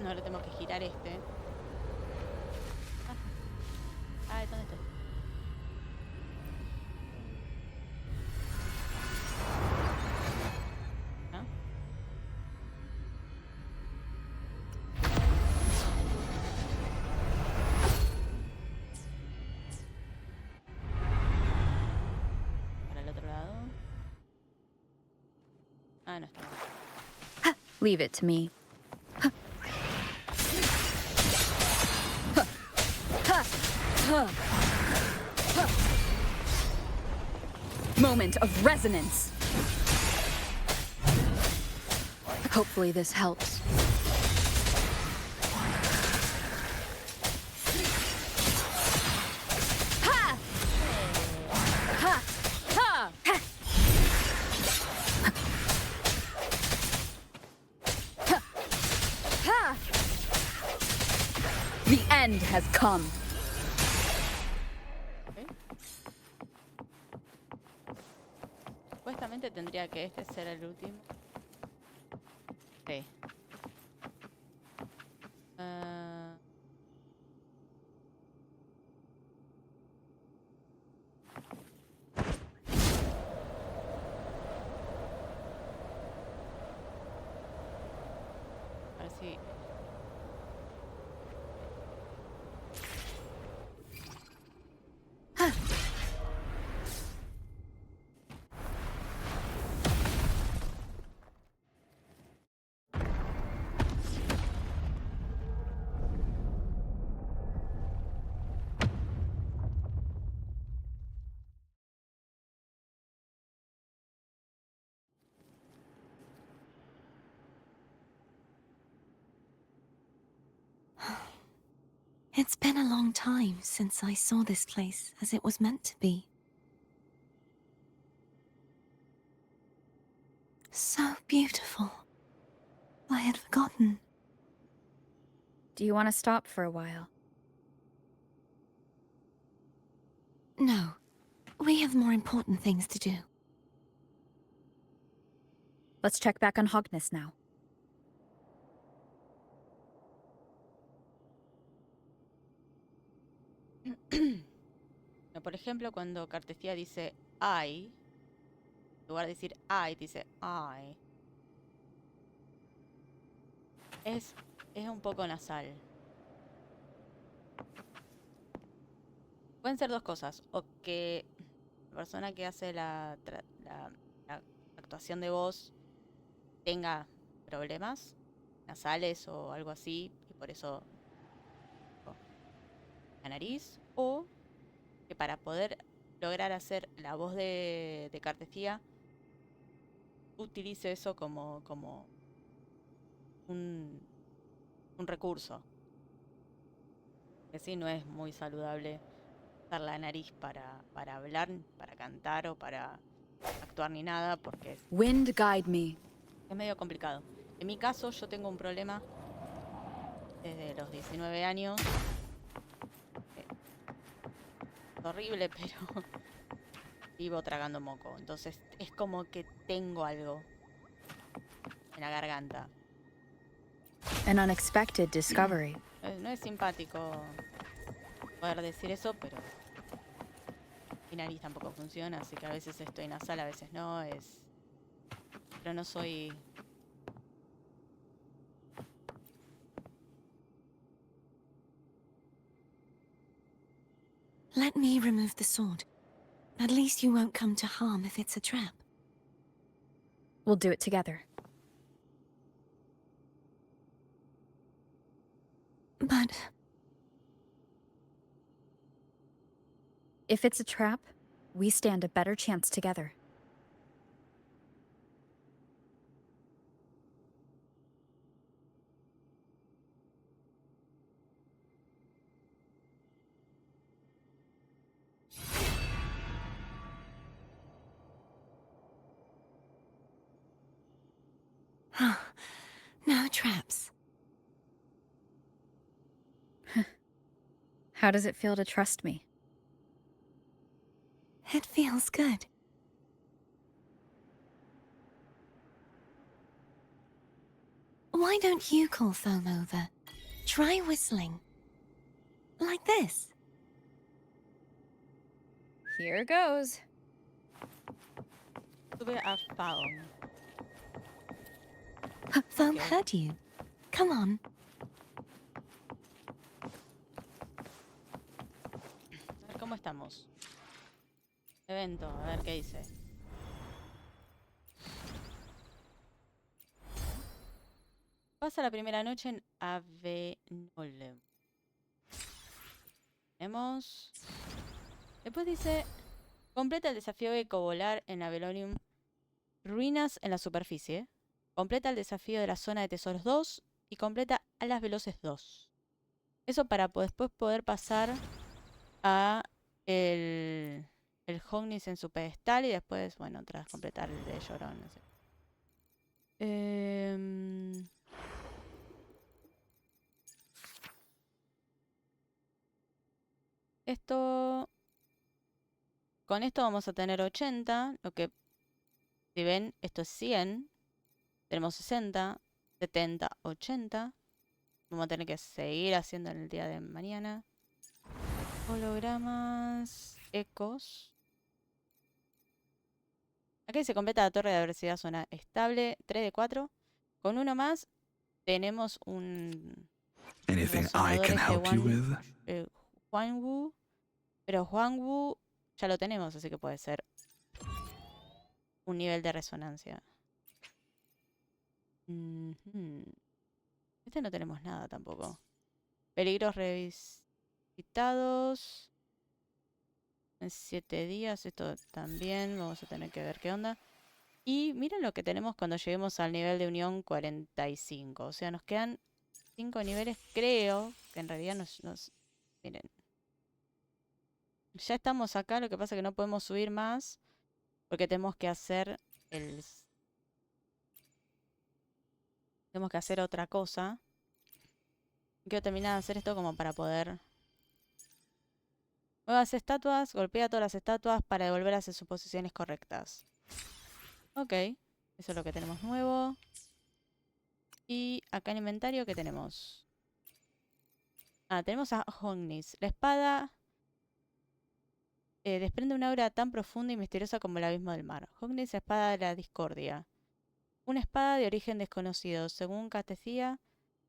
Ahora tenemos que girar este. ¿Dónde estoy? ¿No? Para el otro lado. No está. Leave it to me. Moment of resonance. Hopefully this helps. The end has come. Supuestamente tendría que este ser el último. Sí. A ver si... It's been a long time since I saw this place as it was meant to be. So beautiful. I had forgotten. Do you want to stop for a while? No. We have more important things to do. Let's check back on Hogness now. No, por ejemplo, cuando Cartesía dice I, en lugar de decir I, dice I. Es un poco nasal. Pueden ser dos cosas. O que la persona que hace la actuación de voz tenga problemas nasales o algo así, y por eso la nariz. O que para poder lograr hacer la voz de Cartesía, utilice eso como un recurso. Que sí, no es muy saludable usar la nariz para hablar, para cantar o para actuar ni nada, porque Wind guide me. es medio complicado. En mi caso, yo tengo un problema desde los 19 años. Es horrible, pero vivo tragando moco. Entonces es como que tengo algo en la garganta. An unexpected discovery. No es simpático poder decir eso, pero mi nariz tampoco funciona, así que a veces estoy nasal, a veces no. Pero no soy... Let me remove the sword. At least you won't come to harm if it's a trap. We'll do it together. But... If it's a trap, we stand a better chance together. No traps. How does it feel to trust me? It feels good. Why don't you call Foam over? Try whistling. Like this. Here goes. Subirá Foam. Foam Okay. heard you. Come on. A ver cómo estamos. Evento, a ver qué dice. Pasa la primera noche en Avanzando. Tenemos... Después dice... Completa el desafío de ecovolar en Avelonium. Ruinas en la superficie. Completa el desafío de la zona de tesoros 2. Y completa a las veloces 2. Eso para después poder pasar a el Hogness en su pedestal. Y después, bueno, tras completar el de Llorón. No sé. Esto... Con esto vamos a tener 80. Lo que, si ven, esto es 100. Tenemos 60, 70, 80. Vamos a tener que seguir haciendo en el día de mañana. Hologramas, ecos. Aquí se completa la torre de adversidad zona estable, 3 de 4. Con uno más tenemos un... Anything I can help you with? Huangwu. Pero Huangwu ya lo tenemos, así que puede ser un nivel de resonancia. Este no tenemos nada tampoco. Peligros revisitados. En 7 días. Esto también. Vamos a tener que ver qué onda. Y miren lo que tenemos cuando lleguemos al nivel de unión 45. O sea, nos quedan 5 niveles. Creo que en realidad nos Miren. Ya estamos acá, lo que pasa es que no podemos subir más porque tenemos que hacer tenemos que hacer otra cosa. Quiero terminar de hacer esto como para poder... Nuevas estatuas, golpea todas las estatuas para devolverlas en sus posiciones correctas. Ok, eso es lo que tenemos nuevo. Y acá en inventario, ¿qué tenemos? Ah, tenemos a Ognis. La espada desprende una aura tan profunda y misteriosa como el abismo del mar. Ognis, la espada de la discordia. Una espada de origen desconocido. Según Catecía,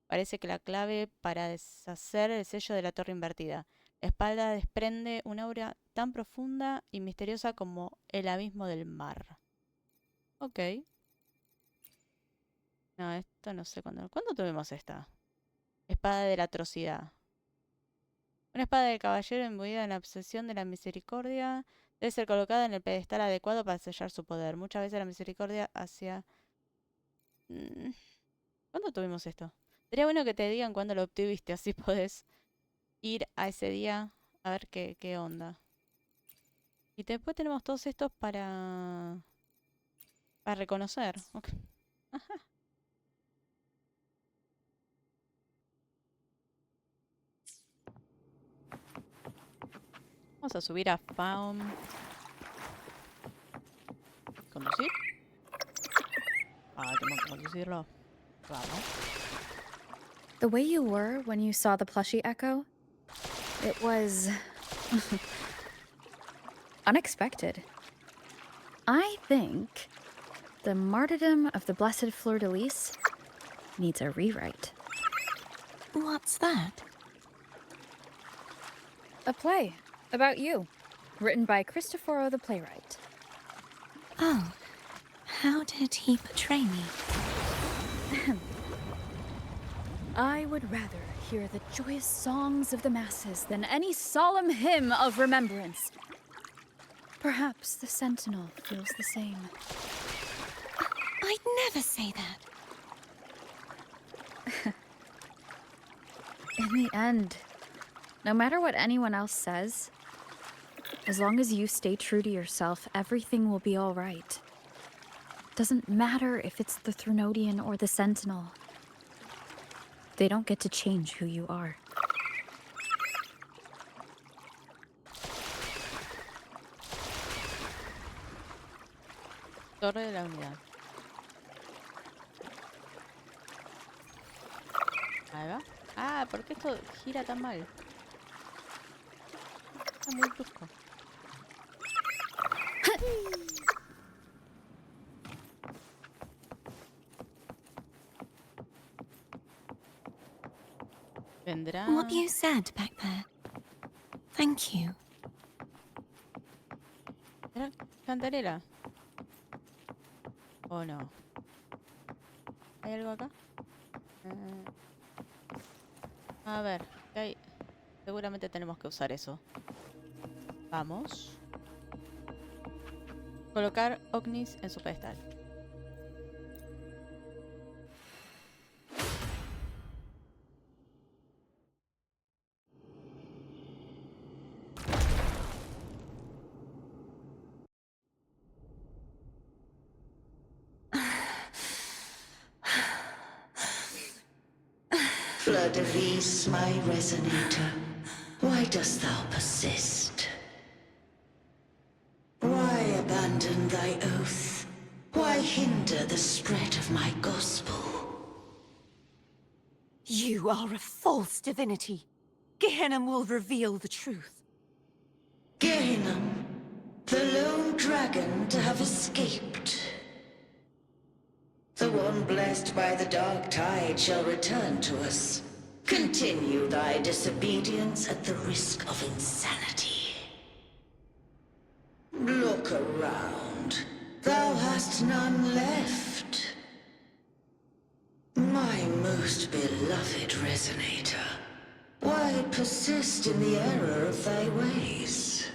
parece que la clave para deshacer el sello de la torre invertida. La espada desprende una aura tan profunda y misteriosa como el abismo del mar. Ok. No, esto no sé cuándo. ¿Cuándo tuvimos esta? Espada de la atrocidad. Una espada del caballero imbuida en la obsesión de la misericordia debe ser colocada en el pedestal adecuado para sellar su poder. Muchas veces la misericordia hacia... ¿Cuándo tuvimos esto? Sería bueno que te digan cuándo lo obtuviste, así podés ir a ese día a ver qué onda. Y después tenemos todos estos para reconocer. Okay. Ajá. Vamos a subir a Faun. ¿Conducir? Ah, tengo que conducirlo. Vamos. The way you were when you saw the plushie Echo, it was unexpected. I think the martyrdom of the Blessed Fleur-de-Lis needs a rewrite. What's that? A play about you, written by Cristoforo the playwright. Oh, how did he portray me? I would rather hear the joyous songs of the masses than any solemn hymn of remembrance. Perhaps the Sentinel feels the same. I'd never say that. In the end, no matter what anyone else says, as long as you stay true to yourself, everything will be all right. Doesn't matter if it's the Threnodian or the Sentinel. They don't get to change who you are. Torre de la unidad. Ahí va. Ah, ¿por qué esto gira tan mal? Está muy brusco. Vendrá. What you said back there. Thank you. ¿Era cantarela? ¿O no? ¿Hay algo acá? A ver, ¿qué hay? Seguramente tenemos que usar eso. Vamos. Colocar Ognis en su pedestal. Fleur-de-Lis, my resonator, why dost thou persist? Why abandon thy oath? Why hinder the spread of my gospel? You are a false divinity. Gehenna will reveal the truth. Gehenna, the lone dragon to have escaped. The one blessed by the dark tide shall return to us. Continue thy disobedience at the risk of insanity. Look around. Thou hast none left. My most beloved resonator, why persist in the error of thy ways?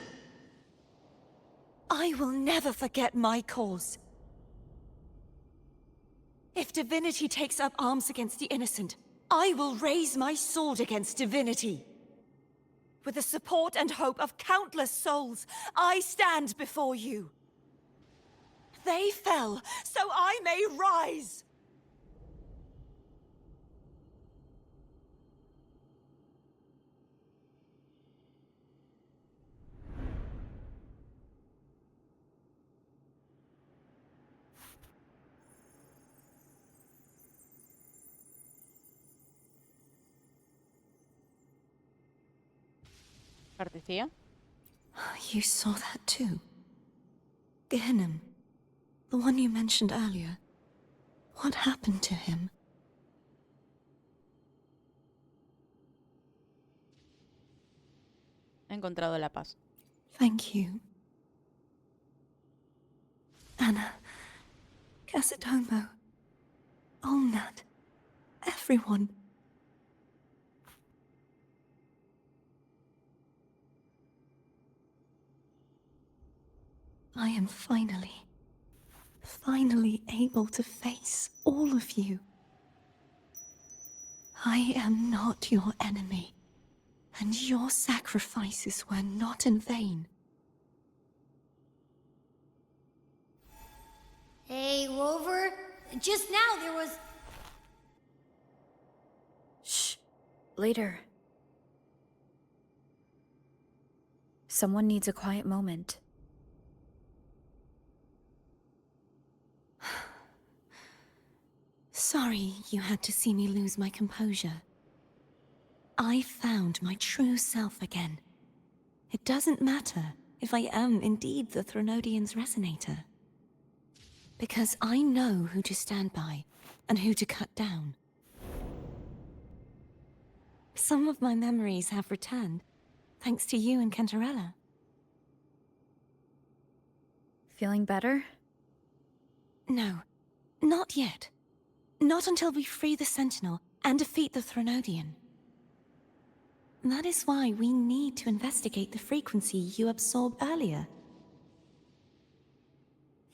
I will never forget my cause. If divinity takes up arms against the innocent, I will raise my sword against divinity. With the support and hope of countless souls, I stand before you. They fell, so I may rise! ¿Partecía? You saw that too? Gehenna, the one you mentioned earlier. What happened to him? He encontrado la paz. Thank you. Anna, Casatomo, Olnat, everyone. I am finally able to face all of you. I am not your enemy, and your sacrifices were not in vain. Hey, Rover, just now there was... Shh. Later. Someone needs a quiet moment. Sorry you had to see me lose my composure. I found my true self again. It doesn't matter if I am indeed the Threnodian's resonator. Because I know who to stand by and who to cut down. Some of my memories have returned, thanks to you and Cantarella. Feeling better? No, not yet. Not until we free the Sentinel and defeat the Threnodian. That is why we need to investigate the frequency you absorbed earlier.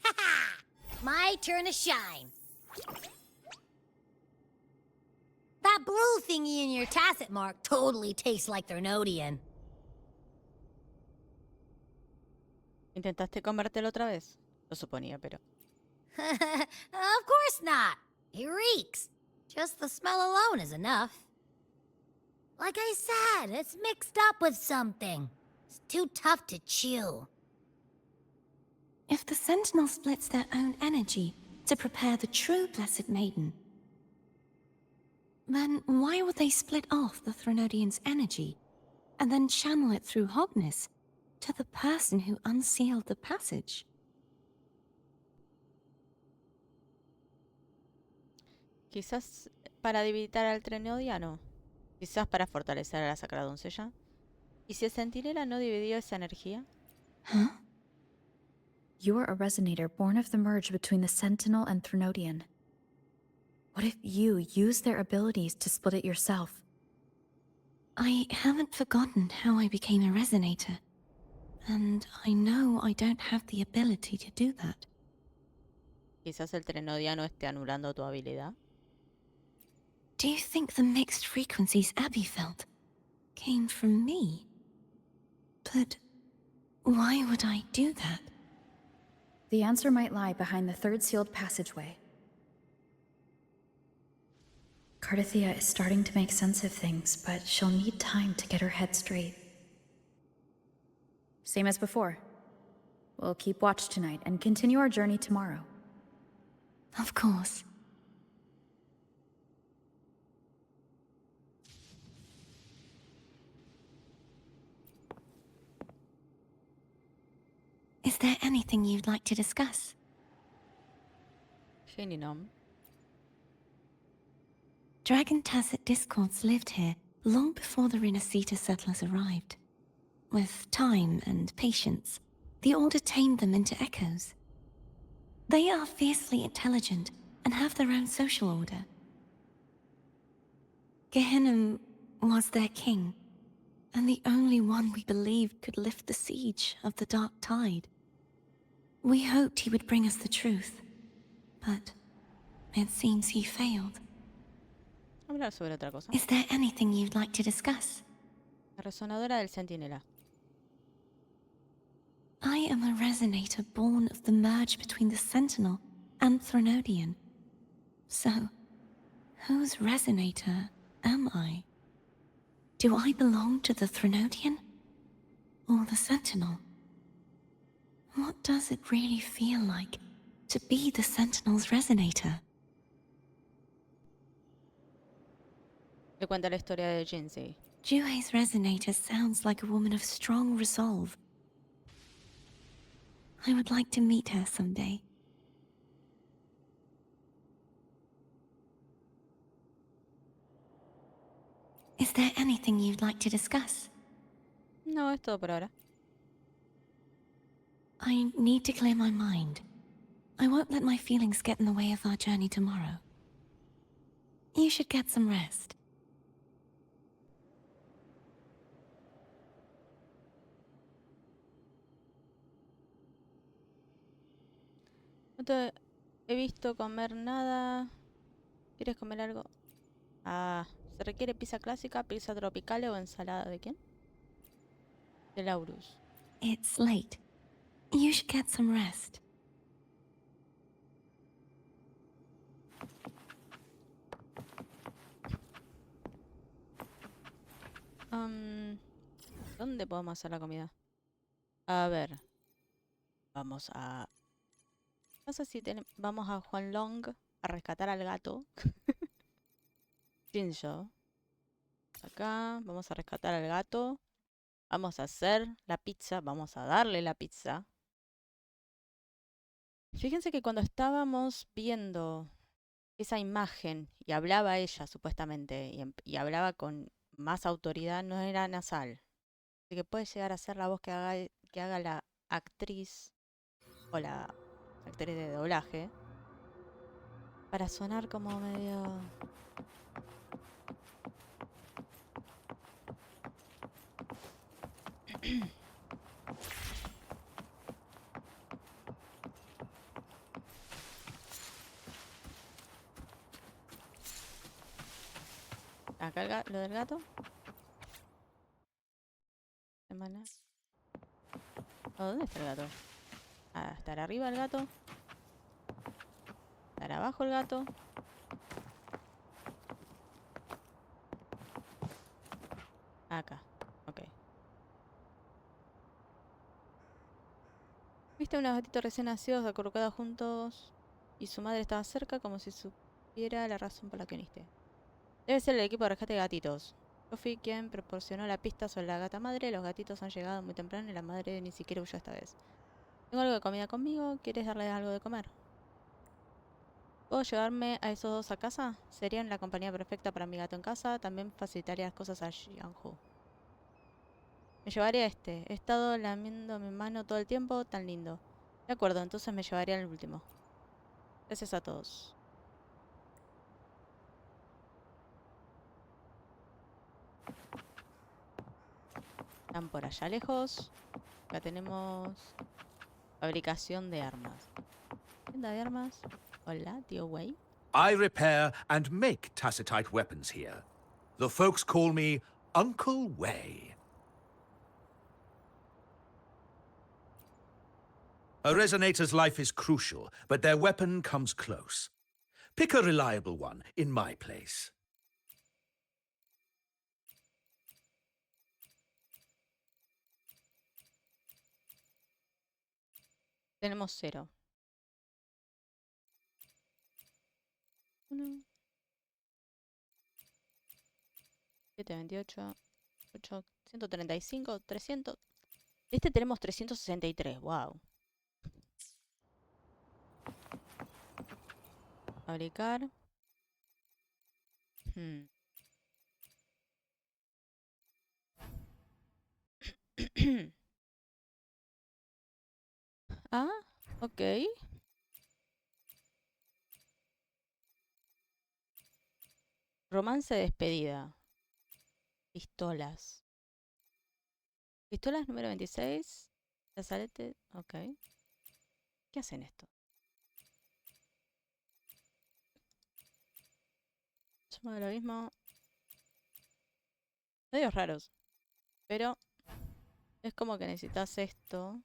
Ha-ha! My turn to shine. That blue thingy in your tacit mark totally tastes like Threnodian. ¿Intentaste comértelo otra vez? Lo suponía, pero... Of course not. It reeks. Just the smell alone is enough. Like I said, it's mixed up with something. It's too tough to chew. If the Sentinel splits their own energy to prepare the true Blessed Maiden, then why would they split off the Threnodian's energy and then channel it through Hognis to the person who unsealed the passage? Quizás para debilitar al Threnodiano. Quizás para fortalecer a la Sacra Doncella. ¿Y si el Centinela no dividió esa energía? Huh? You are a resonator born of the merge between the Sentinel and Threnodian. What if you use their abilities to split it yourself? I haven't forgotten how I became a resonator. And I know I don't have the ability to do that. Quizás el Threnodiano esté anulando tu habilidad. Do you think the mixed frequencies Abby felt came from me? But why would I do that? The answer might lie behind the third sealed passageway. Cardathia is starting to make sense of things, but she'll need time to get her head straight. Same as before. We'll keep watch tonight and continue our journey tomorrow. Of course. Is there anything you'd like to discuss? Geninom. Dragon Tacit discords lived here long before the Renacita settlers arrived. With time and patience, the Order tamed them into echoes. They are fiercely intelligent and have their own social order. Gehenna was their king, and the only one we believed could lift the siege of the Dark Tide. We hoped he would bring us the truth, but it seems he failed. Hablar sobre otra cosa. Is there anything you'd like to discuss? La resonadora del centinela. I am a resonator born of the merge between the Sentinel and Threnodian. So, whose resonator am I? Do I belong to the Threnodian? Or the Sentinel? What does it really feel like to be the Sentinel's resonator? Le cuenta la historia de Jinsei. Jue's resonator sounds like a woman of strong resolve. I would like to meet her someday. Is there anything you'd like to discuss? No, es todo por ahora. I need to clear my mind. I won't let my feelings get in the way of our journey tomorrow. You should get some rest. No te he visto comer nada. ¿Quieres comer algo? Ah, ¿se requiere pizza clásica, pizza tropical o ensalada de quién? De Laurus. It's late. You should get some rest. ¿Dónde podemos hacer la comida? A ver. Vamos a... No sé si vamos a Juan Long a rescatar al gato. Shinjo. Acá. Vamos a rescatar al gato. Vamos a hacer la pizza. Vamos a darle la pizza. Fíjense que cuando estábamos viendo esa imagen y hablaba ella supuestamente y hablaba con más autoridad, no era nasal. Así que puede llegar a ser la voz que haga la actriz o la actriz de doblaje para sonar como medio... Acá lo del gato. Semana. Oh, ¿dónde está el gato? Ah, ¿estará arriba el gato? ¿Estará abajo el gato? Acá, ok. Viste unos gatitos recién nacidos acurrucados juntos y su madre estaba cerca como si supiera la razón por la que viniste. Debe ser el equipo de rescate de gatitos. Yo fui quien proporcionó la pista sobre la gata madre. Los gatitos han llegado muy temprano y la madre ni siquiera huyó esta vez. Tengo algo de comida conmigo. ¿Quieres darles algo de comer? ¿Puedo llevarme a esos dos a casa? Serían la compañía perfecta para mi gato en casa. También facilitaría las cosas a Jianhu. Me llevaré a este. He estado lamiendo mi mano todo el tiempo. Tan lindo. De acuerdo, entonces me llevaré al último. Gracias a todos. Están por allá lejos. Acá tenemos fabricación de armas. Tienda de armas. Hola, tío Wei. I repair and make tacitite weapons here. The folks call me Uncle Wei. A resonator's life is crucial, but their weapon comes close. Pick a reliable one in my place. Tenemos 0. 1, 7, 28, 8, 135, 300. Este tenemos 363, wow. Fabricar. Ah, ok. Romance de despedida. Pistolas. Pistolas número 26. Brazalete. Ok. ¿Qué hacen esto? Somos de lo mismo. Medios raros. Pero es como que necesitas esto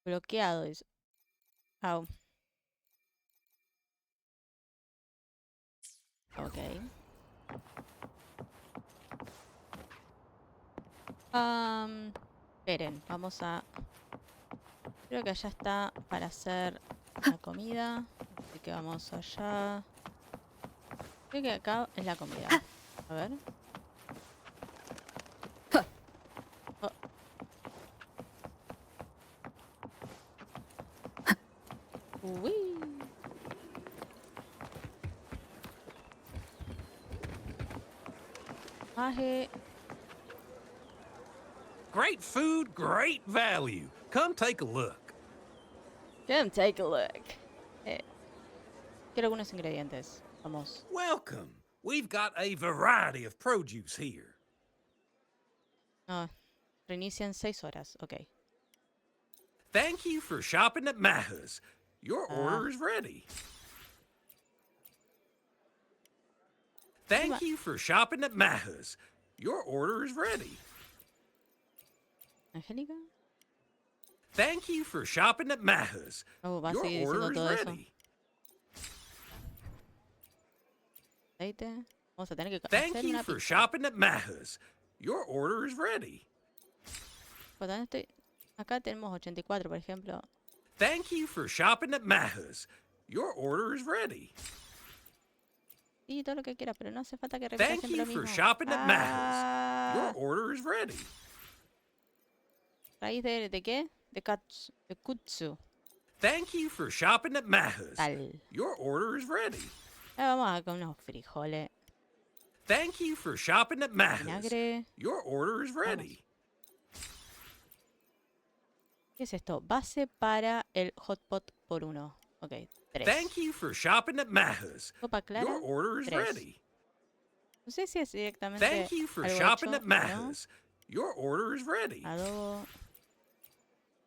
bloqueado. Au. Ok. Esperen, vamos a... Creo que allá está para hacer la comida. Así que vamos allá. Creo que acá es la comida. A ver. Oh. Uy. Maje. Great food, great value. Come take a look. Come take a look. Quiero algunos ingredientes. Vamos. Welcome. We've got a variety of produce here. No, reinicia en 6 horas. Ok. Thank you for shopping at Maha's. Your order is ready. Thank you for shopping at Maha's. Your order is ready. Angélica. Thank you for shopping at Maha's. Oh, va a Your seguir diciendo order is todo eso. ready. Aceite. Vamos a tener que Thank hacer you una for pizza. shopping at Maha's. Your order is ready. Pues también estoy... Acá tenemos 84, por ejemplo. Thank you for shopping at Maha's. Your order is ready. Y todo lo que quiera, pero no hace falta que repita Thank siempre you lo for mismo. shopping at Maha's. Your order is ready. ¿Raíz de qué? De kutsu. Thank you for shopping at Maha's. Tal. Your order is ready. Ahora vamos a con unos frijoles. Thank you for shopping at Maha's. Vinagre. Your order is ready. ¿Qué es esto? Base para el hot pot por 1. Ok, 3. Thank you for shopping at Maha's. Copa clara. Your order is 3. ready. No sé si es directamente Thank you for algo shopping hecho, at Maha's. Your order is ready. Adobo.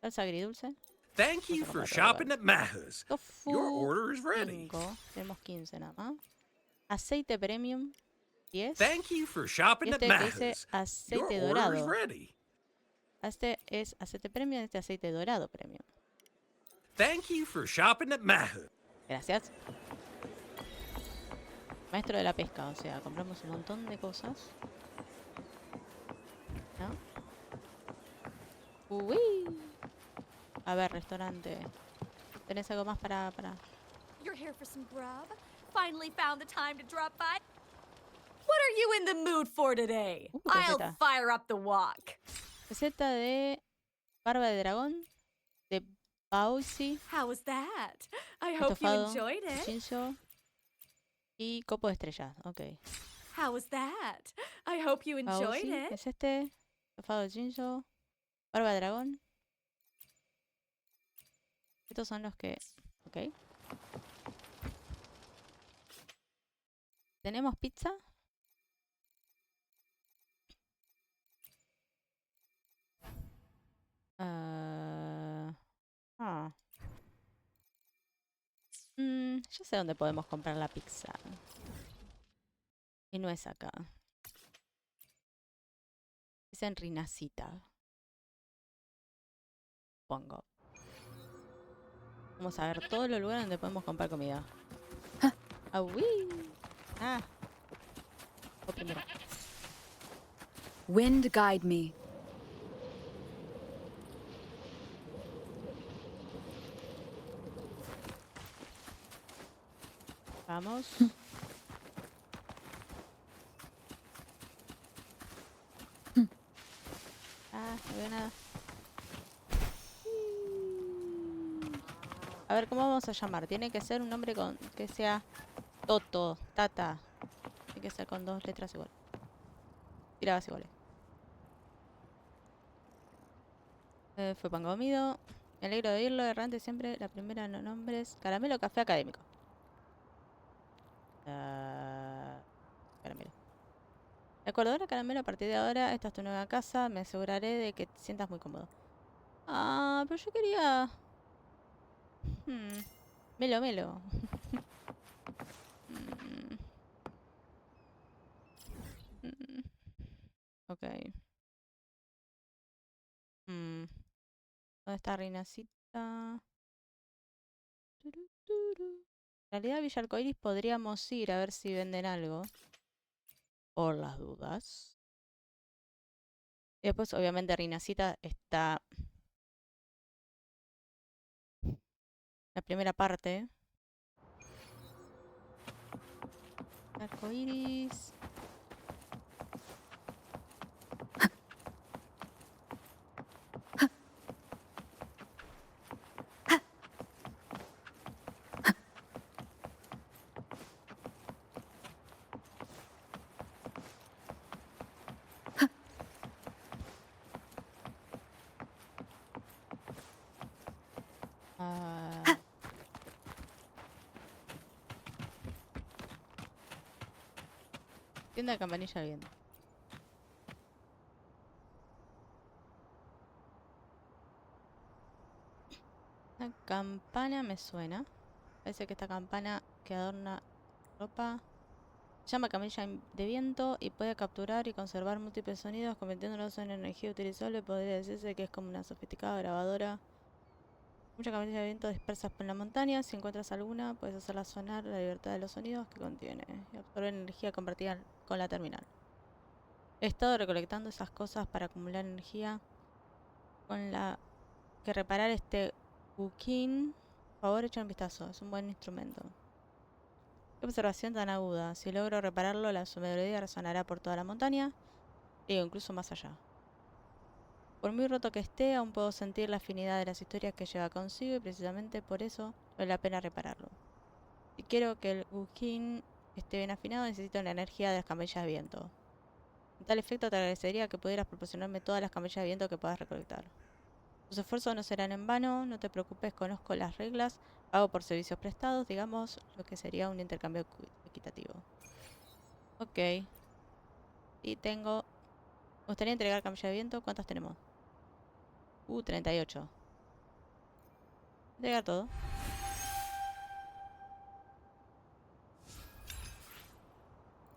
Salsa agridulce. Thank you for shopping at Maha's. Tofu. Your order is ready. 5. Tenemos 15 nada más. Aceite premium. 10. Thank you for shopping Y at este que dice Maha's. Your aceite order is dorado. ready. Este es aceite premium, este aceite dorado premium. Thank you for shopping at Maha's. Gracias. Maestro de la pesca, o sea, compramos un montón de cosas. ¿No? Uy. A ver, restaurante. ¿Tenés algo más para...? You're here for some grub? Finally found the time to drop by? What are you in the mood for today? I'll receta. fire up the wok. Receta de barba de dragón, de pausi, How was that? I hope you estofado, enjoyed it. chincho y copo de estrella. Ok. How was that? I hope you enjoyed Pausi, it. es este, estofado de chincho, barba de dragón. Estos son los que... Ok. ¿Tenemos pizza? Ya sé dónde podemos comprar la pizza. Y no es acá. Es en Rinacita. Pongo. Vamos a ver todos los lugares donde podemos comprar comida. ¡Ah, uy! ¡Ah! O primero. Wind guide me. Vamos. No veo nada. A ver, ¿cómo vamos a llamar? Tiene que ser un nombre con que sea Toto, Tata. Tiene que ser con 2 letras iguales. Tiradas iguales. Fue pan comido. Me alegro de oírlo. Errante siempre. La primera no nombres. Caramelo, café académico. Caramelo. De acuerdo, ahora caramelo, a partir de ahora, esta es tu nueva casa. Me aseguraré de que te sientas muy cómodo. Ah, pero yo quería... Melo, melo. Ok. ¿Dónde está Reinacita? En realidad, Villa Arcoiris podríamos ir a ver si venden algo. Por las dudas. Y después, obviamente, Reinacita está la primera parte. Arcoiris. Tienda de campanilla bien. Una campana me suena. Parece que esta campana que adorna ropa se llama campanilla de viento y puede capturar y conservar múltiples sonidos convirtiéndolos en energía utilizable. Podría decirse que es como una sofisticada grabadora. Muchas campanillas de viento dispersas por la montaña. Si encuentras alguna, puedes hacerla sonar la libertad de los sonidos que contiene y absorber energía compartida con la terminal. He estado recolectando esas cosas para acumular energía con la que reparar este buquín. Por favor, echa un vistazo. Es un buen instrumento. Qué observación tan aguda. Si logro repararlo, la su melodía resonará por toda la montaña. Digo, incluso más allá. Por muy roto que esté, aún puedo sentir la afinidad de las historias que lleva consigo y precisamente por eso vale la pena repararlo. Si quiero que el buquín esté bien afinado, necesito la energía de las campanillas de viento. En tal efecto, te agradecería que pudieras proporcionarme todas las campanillas de viento que puedas recolectar. Tus esfuerzos no serán en vano, no te preocupes, conozco las reglas, pago por servicios prestados, digamos lo que sería un intercambio equitativo. Ok. Y tengo... Me gustaría entregar campanillas de viento, ¿cuántas tenemos? 38. Entregar todo.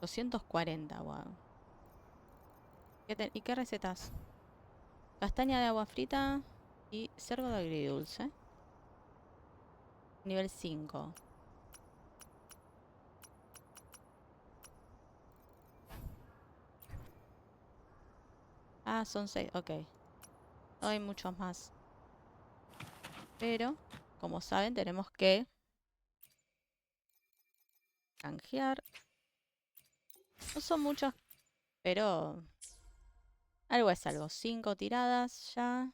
$240, wow. ¿Y qué recetas? Castaña de agua frita y cerdo de agridulce. Nivel 5. Ah, son 6, ok. No hay muchos más. Pero, como saben, tenemos que canjear. No son muchos, pero algo es algo. 5 tiradas ya.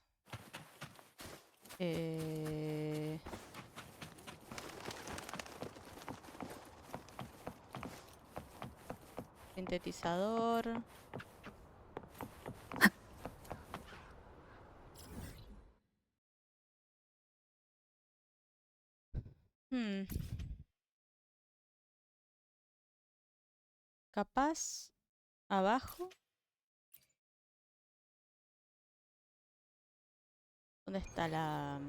Sintetizador. Capaz abajo. ¿Dónde está la...?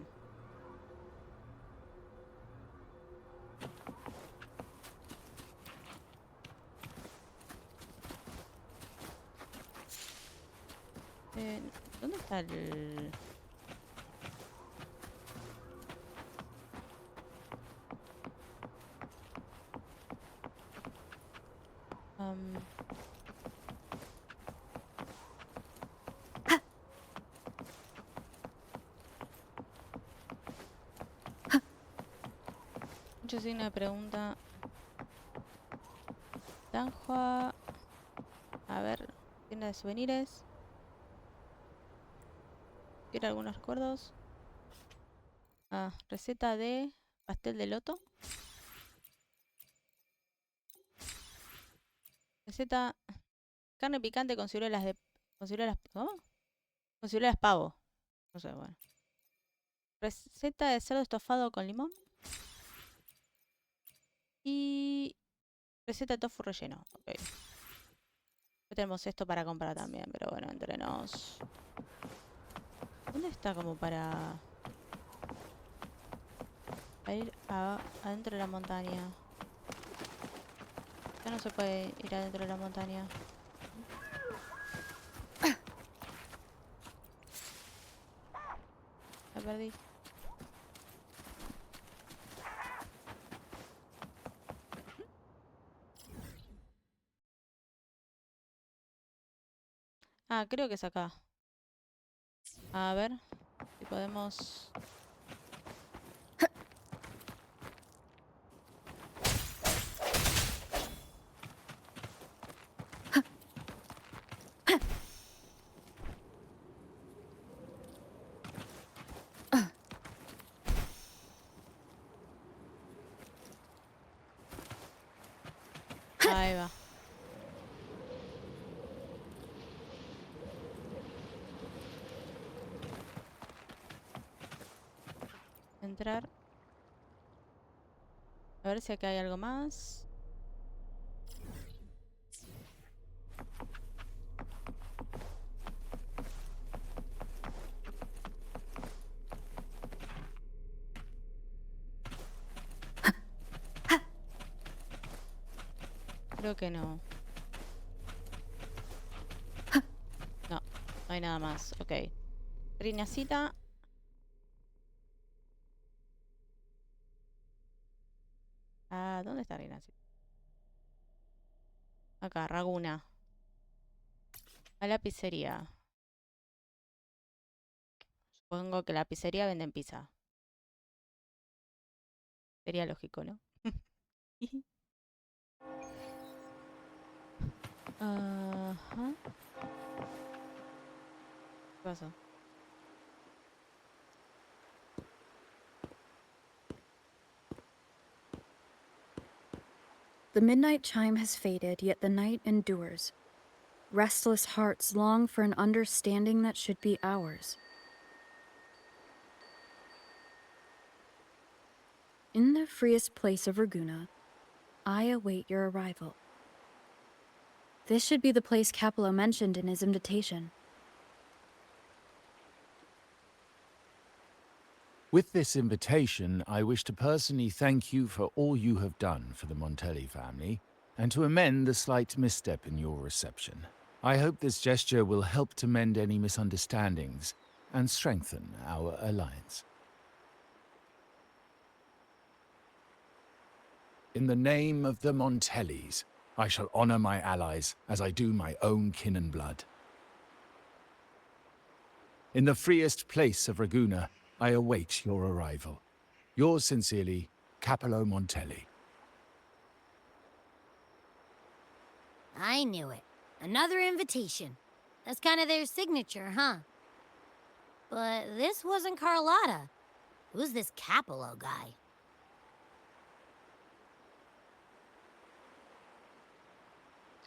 ¿Dónde está el...? Mucho signo de pregunta. Tanjua. A ver, tienda de souvenirs. ¿Tiene algunos recuerdos? Ah, receta de pastel de loto. Receta carne picante con ciruelas de... ¿Con ciruelas? ¿Cómo? Con ciruelas pavo. No sé, bueno. Receta de cerdo estofado con limón. Y... receta de tofu relleno. Ok. Tenemos esto para comprar también, pero bueno, entre nos... ¿Dónde está como para ir adentro de la montaña? Ya no se puede ir adentro de la montaña. Ya perdí. Ah, creo que es acá. A ver si podemos... Ahí va. Entrar. A ver si acá hay algo más. Creo que no. No, no hay nada más. Ok. Rinacita. Ah, ¿dónde está Rinacita? Acá, Raguna. A la pizzería. Supongo que la pizzería venden pizza. Sería lógico, ¿no? Ajá. ¿Qué pasó? The midnight chime has faded, yet the night endures. Restless hearts long for an understanding that should be ours. In the freest place of Raguna, I await your arrival. This should be the place Capello mentioned in his invitation. With this invitation, I wish to personally thank you for all you have done for the Montelli family, and to amend the slight misstep in your reception. I hope this gesture will help to mend any misunderstandings and strengthen our alliance. In the name of the Montellis, I shall honor my allies as I do my own kin and blood. In the freest place of Raguna, I await your arrival. Yours sincerely, Capello Montelli. I knew it. Another invitation. That's kind of their signature, huh? But this wasn't Carlotta. Who's this Capello guy?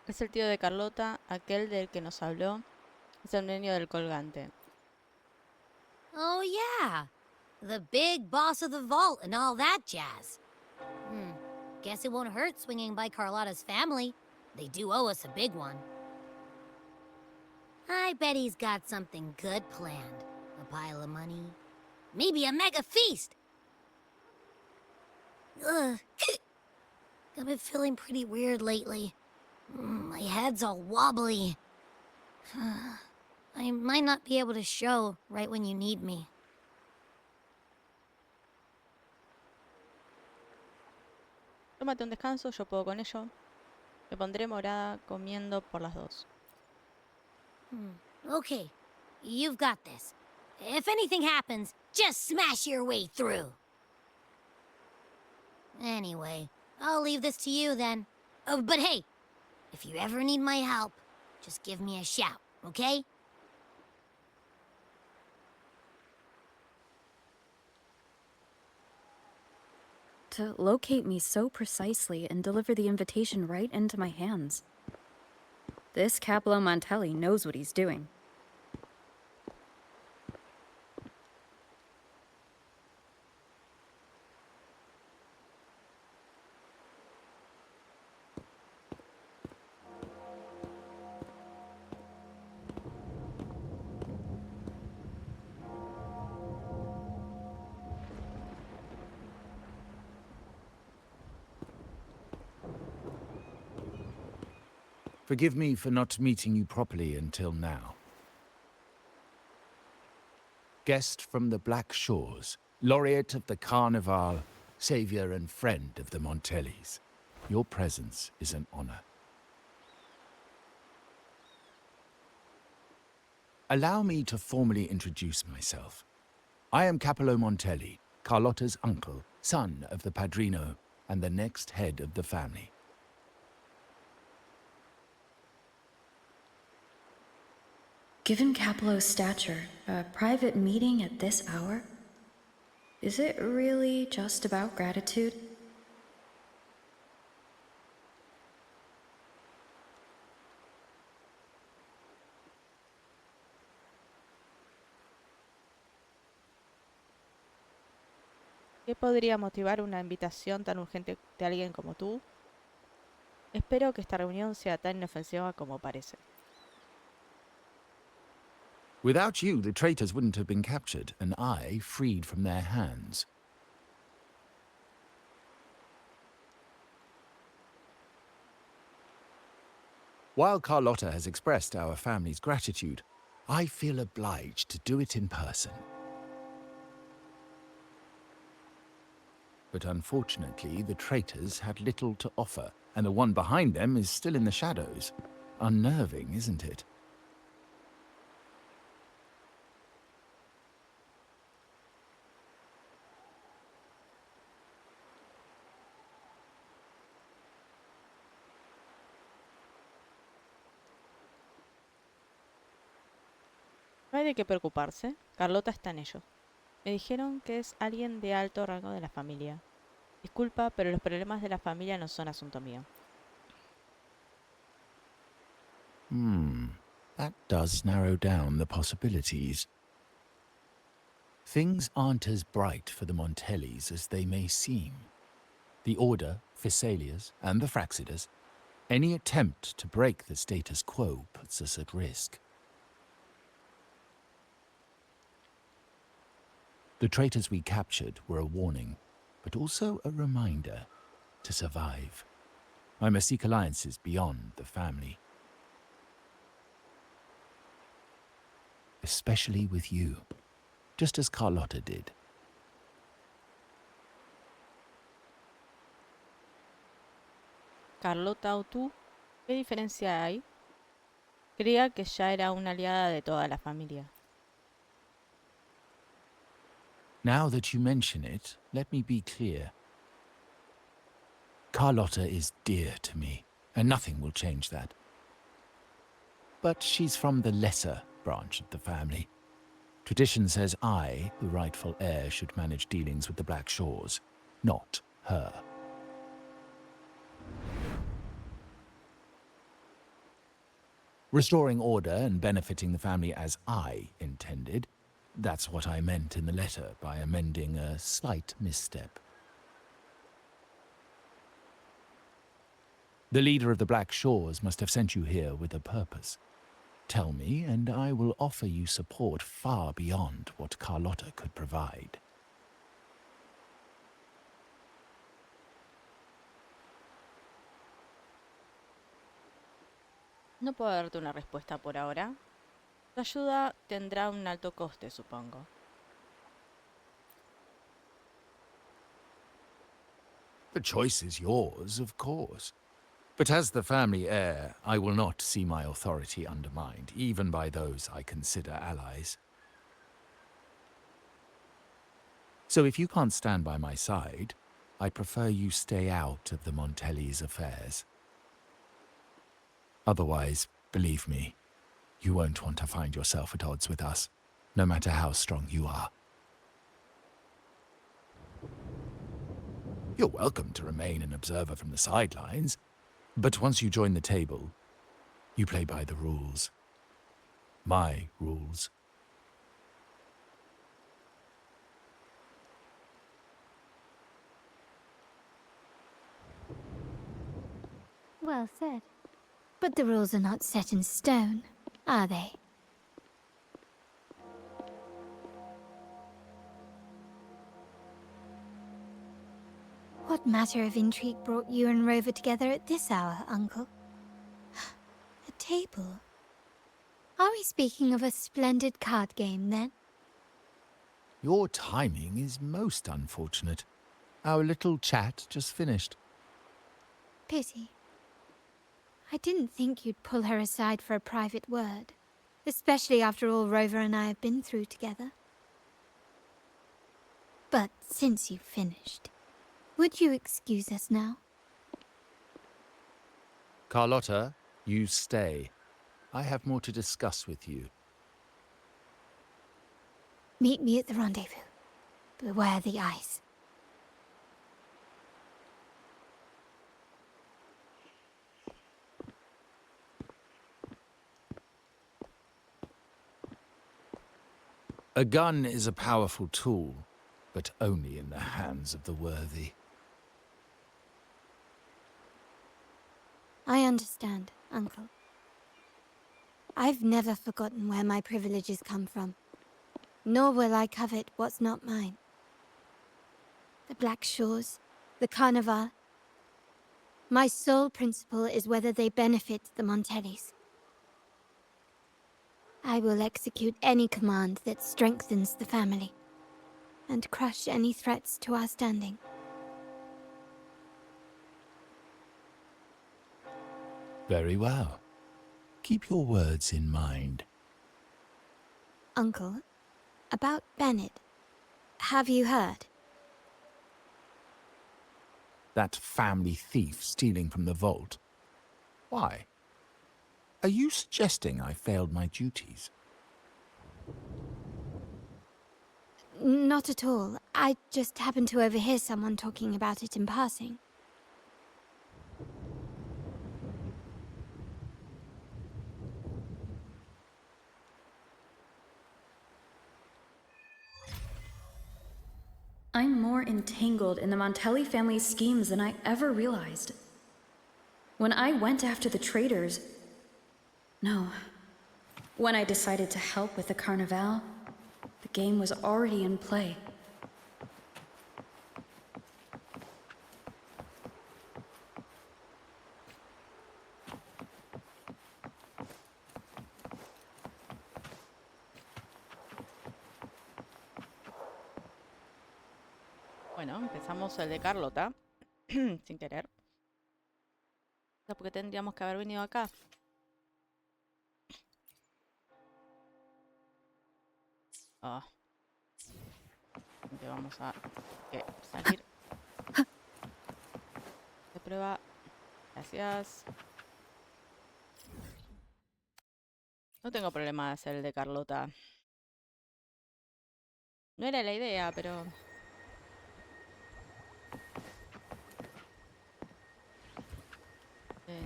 Es el tío de Carlota, aquel del que nos habló. Es el dueño del colgante. Oh, yeah. The big boss of the vault and all that jazz. Guess it won't hurt swinging by Carlotta's family. They do owe us a big one. I bet he's got something good planned. A pile of money. Maybe a mega feast! Ugh. I've been feeling pretty weird lately. My head's all wobbly. I might not be able to show right when you need me. Tómate un descanso, yo puedo con ello. Me pondré morada comiendo por las dos. Okay, you've got this. If anything happens, just smash your way through. Anyway, I'll leave this to you then. Oh, but hey, if you ever need my help, just give me a shout, okay? To locate me so precisely and deliver the invitation right into my hands. This Capello Montelli knows what he's doing. Forgive me for not meeting you properly until now. guest from the Black Shores, laureate of the Carnival, savior and friend of the Montellis. Your presence is an honor. Allow me to formally introduce myself. I am Capello Montelli, Carlotta's uncle, son of the Padrino, and the next head of the family. Given Capello's stature, a private meeting at this hour? Is it really just about gratitude? ¿Qué podría motivar una invitación tan urgente de alguien como tú? Espero que esta reunión sea tan inofensiva como parece. Without you, the traitors wouldn't have been captured, and I freed from their hands. While Carlotta has expressed our family's gratitude, I feel obliged to do it in person. But unfortunately, the traitors had little to offer, and the one behind them is still in the shadows. Unnerving, isn't it? No hay de qué preocuparse, Carlota está en ello. Me dijeron que es alguien de alto rango de la familia. Disculpa, pero los problemas de la familia no son asunto mío. That does narrow down the possibilities. Things aren't as bright for the Montellis as they may seem. The Order, Physaelias, and the Fraxidas, any attempt to break the status quo puts us at risk. The traitors we captured were a warning, but also a reminder to survive. I must seek alliances beyond the family. Especially with you, just as Carlotta did. Carlota o tú, ¿qué diferencia hay? Creía que ya era una aliada de toda la familia. Now that you mention it, let me be clear. Carlotta is dear to me, and nothing will change that. But she's from the lesser branch of the family. Tradition says I, the rightful heir, should manage dealings with the Black Shores, not her. Restoring order and benefiting the family as I intended, that's what I meant in the letter by amending a slight misstep. The leader of the Black Shores must have sent you here with a purpose. Tell me, and I will offer you support far beyond what Carlotta could provide. No puedo darte una respuesta por ahora. Tu ayuda tendrá un alto coste, supongo. The choice is yours, of course. But as the family heir, I will not see my authority undermined, even by those I consider allies. So if you can't stand by my side, I prefer you stay out of the Montellis' affairs. Otherwise, believe me, you won't want to find yourself at odds with us, no matter how strong you are. You're welcome to remain an observer from the sidelines, but once you join the table, you play by the rules. My rules. Well said. But the rules are not set in stone, are they? What matter of intrigue brought you and Rover together at this hour, Uncle? A table? Are we speaking of a splendid card game, then? Your timing is most unfortunate. Our little chat just finished. Pity. I didn't think you'd pull her aside for a private word, especially after all Rover and I have been through together. But since you've finished, would you excuse us now? Carlotta, you stay. I have more to discuss with you. Meet me at the rendezvous. Beware the ice. A gun is a powerful tool, but only in the hands of the worthy. I understand, Uncle. I've never forgotten where my privileges come from, nor will I covet what's not mine. The Black Shores, the Carnival. My sole principle is whether they benefit the Montellis. I will execute any command that strengthens the family, and crush any threats to our standing. Very well. Keep your words in mind. Uncle, about Bennett, have you heard? That family thief stealing from the vault. Why? Are you suggesting I failed my duties? Not at all. I just happened to overhear someone talking about it in passing. I'm more entangled in the Montelli family's schemes than I ever realized. When I went after the traitors... No. When I decided to help with the Carnival, the game was already in play. Bueno, empezamos el de Carlota, sin querer. ¿Por qué tendríamos que haber venido acá? Ah. Vamos a salir de prueba. Gracias. No tengo problema de hacer el de Carlota. No era la idea, pero...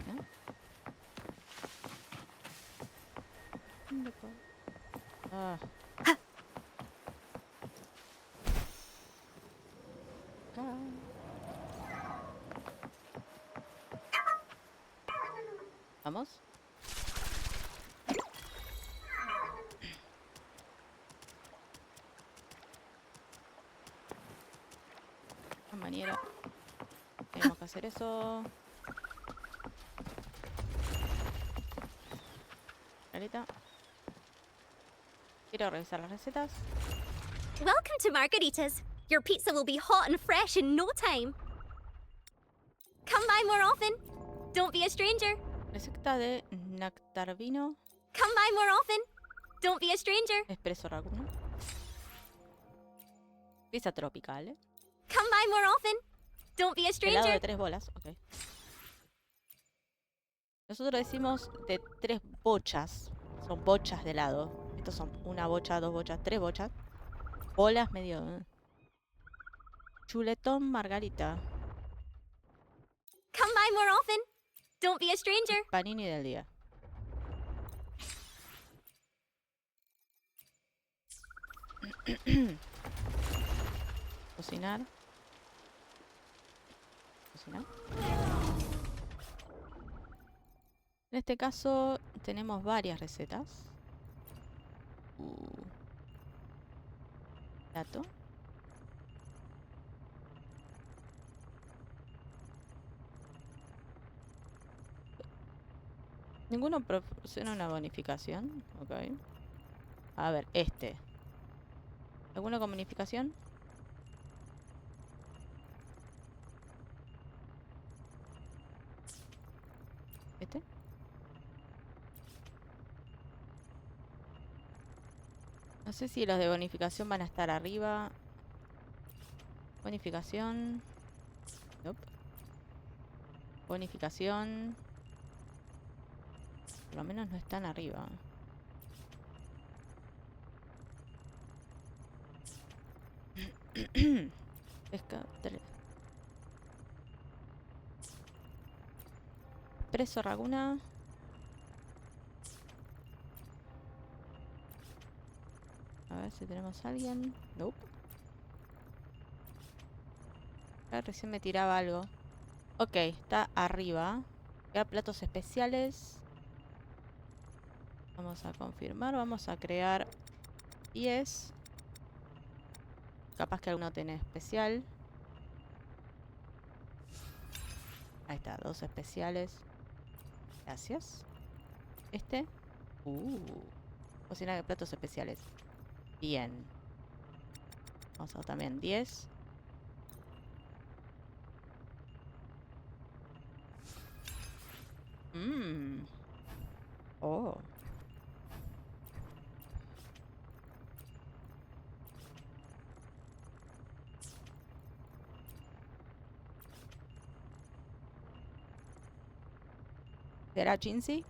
¿no? Ah. Vamos. Compañera. Tenemos que hacer eso. Ahorita. Quiero revisar las recetas. Welcome to Margarita's. Your pizza will be hot and fresh in no time. Come by more often. Don't be a stranger. Receta de nectarvino. Come by more often. Don't be a stranger. Espresso raguno. Pizza tropical. Come by more often. Don't be a stranger. Helado de 3 bolas, ok. Nosotros decimos de 3 bochas. Son bochas de helado. Estos son una bocha, 2 bochas, 3 bochas. Bolas medio... Chuletón margarita. Come by more often. Don't be a stranger. Panini del día. Cocinar. Cocinar. En este caso tenemos varias recetas. Plato. Ninguno proporciona una bonificación. Ok. A ver, este. ¿Alguna con bonificación? ¿Este? No sé si los de bonificación van a estar arriba. Bonificación. Nope. Bonificación. Por lo menos no están arriba. Preso Raguna. A ver si tenemos a alguien. Nope. Recién me tiraba algo. Ok, está arriba. Queda platos especiales. Vamos a confirmar. Vamos a crear 10. Capaz que alguno tiene especial. Ahí está, 2 especiales. Gracias. Este. Cocina de platos especiales. Bien. Vamos a también 10. Oh. ¿Será Jinsi?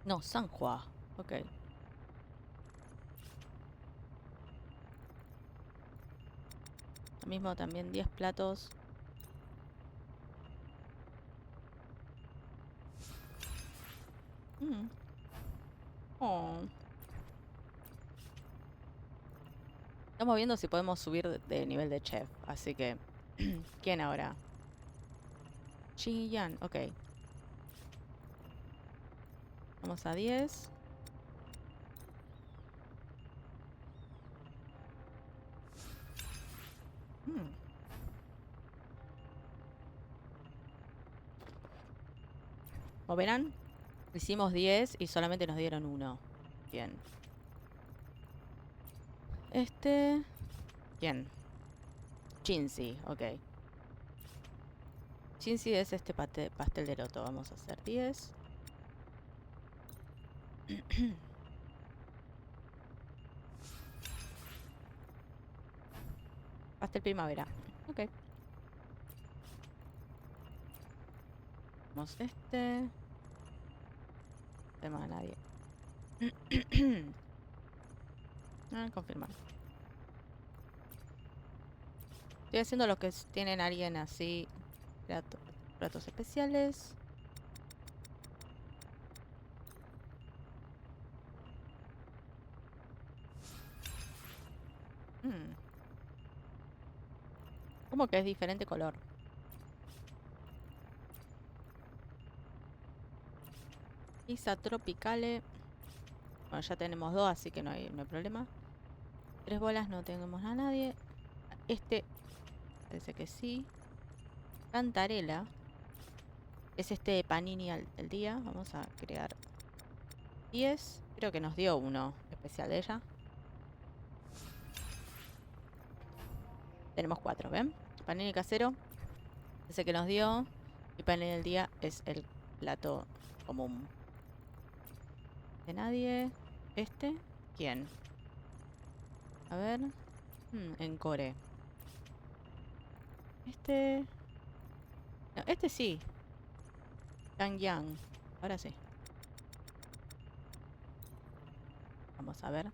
No, Sanhua. Ok. Lo mismo también 10 platos. Oh. Estamos viendo si podemos subir de nivel de chef. Así que... ¿Quién ahora? Yan. Ok. Vamos a 10. Como verán, hicimos 10 y solamente nos dieron 1. Bien. Este... ¿Quién? Jinsi, ok. Jinsi es este pastel de loto. Vamos a hacer 10. Pastel primavera. Ok. Vamos este. Tema a nadie. Confirmar. Estoy haciendo lo que tienen alguien así. Platos especiales. Como que es diferente color. Pizza tropicale. Bueno, ya tenemos 2, así que no hay problema. 3 bolas, no tenemos a nadie. Este, parece que sí. Cantarela. Es este panini del día. Vamos a crear 10. Creo que nos dio uno especial de ella. Tenemos 4, ¿ven? Panini casero. Ese que nos dio. Y panini del día es el plato común. De nadie. Este. ¿Quién? A ver. En core. Este. No, este sí. Yang. Ahora sí. Vamos a ver.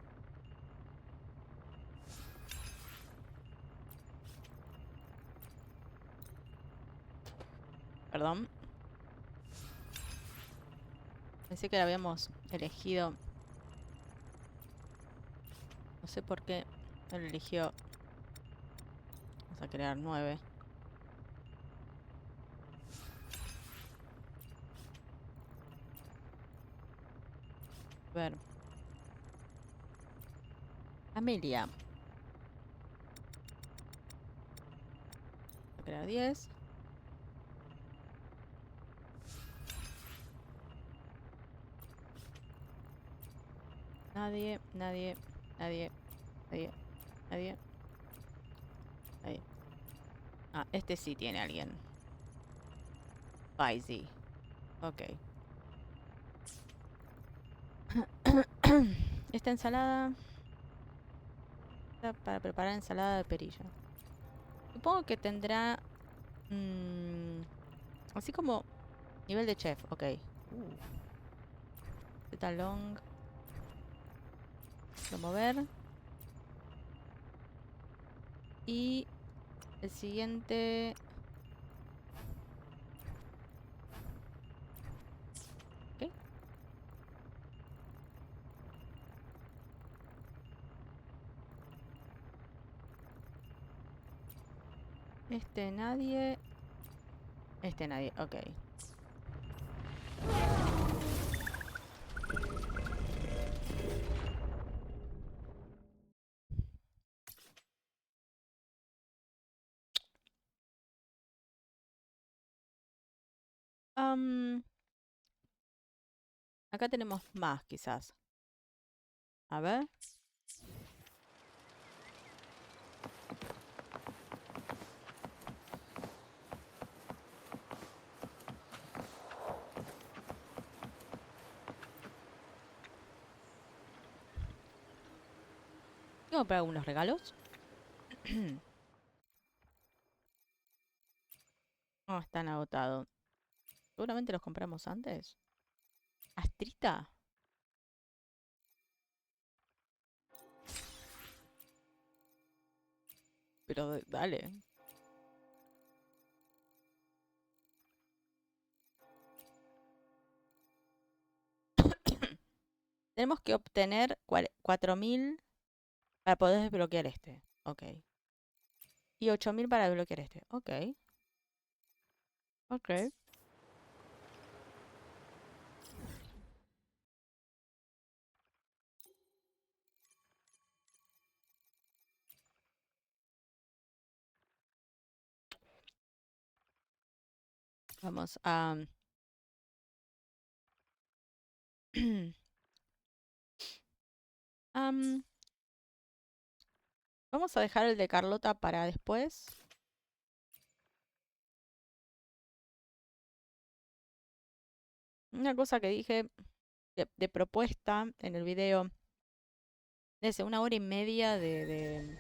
Perdón. Pensé que la habíamos elegido. No sé por qué no lo eligió. Vamos a crear 9. A ver. Amelia. Voy a crear 10. Nadie, nadie, nadie. Nadie. Nadie. Ahí. Ah, este sí tiene alguien. Spicy. Ok. Esta ensalada... Está para preparar ensalada de perilla. Supongo que tendrá... así como... Nivel de chef. Ok. Zeta long. Promover. Y... El siguiente... ¿Qué? Este nadie. Este nadie, ok. Acá tenemos más, quizás. A ver. Tengo que comprar algunos regalos. No, están agotados. Seguramente los compramos antes. ¿Astrita? Pero dale. Tenemos que obtener 4000 para poder desbloquear este. Ok. Y 8000 para desbloquear este. Ok. Ok. Vamos a... vamos a dejar el de Carlota para después. Una cosa que dije de propuesta en el video. Desde 1 hora y media de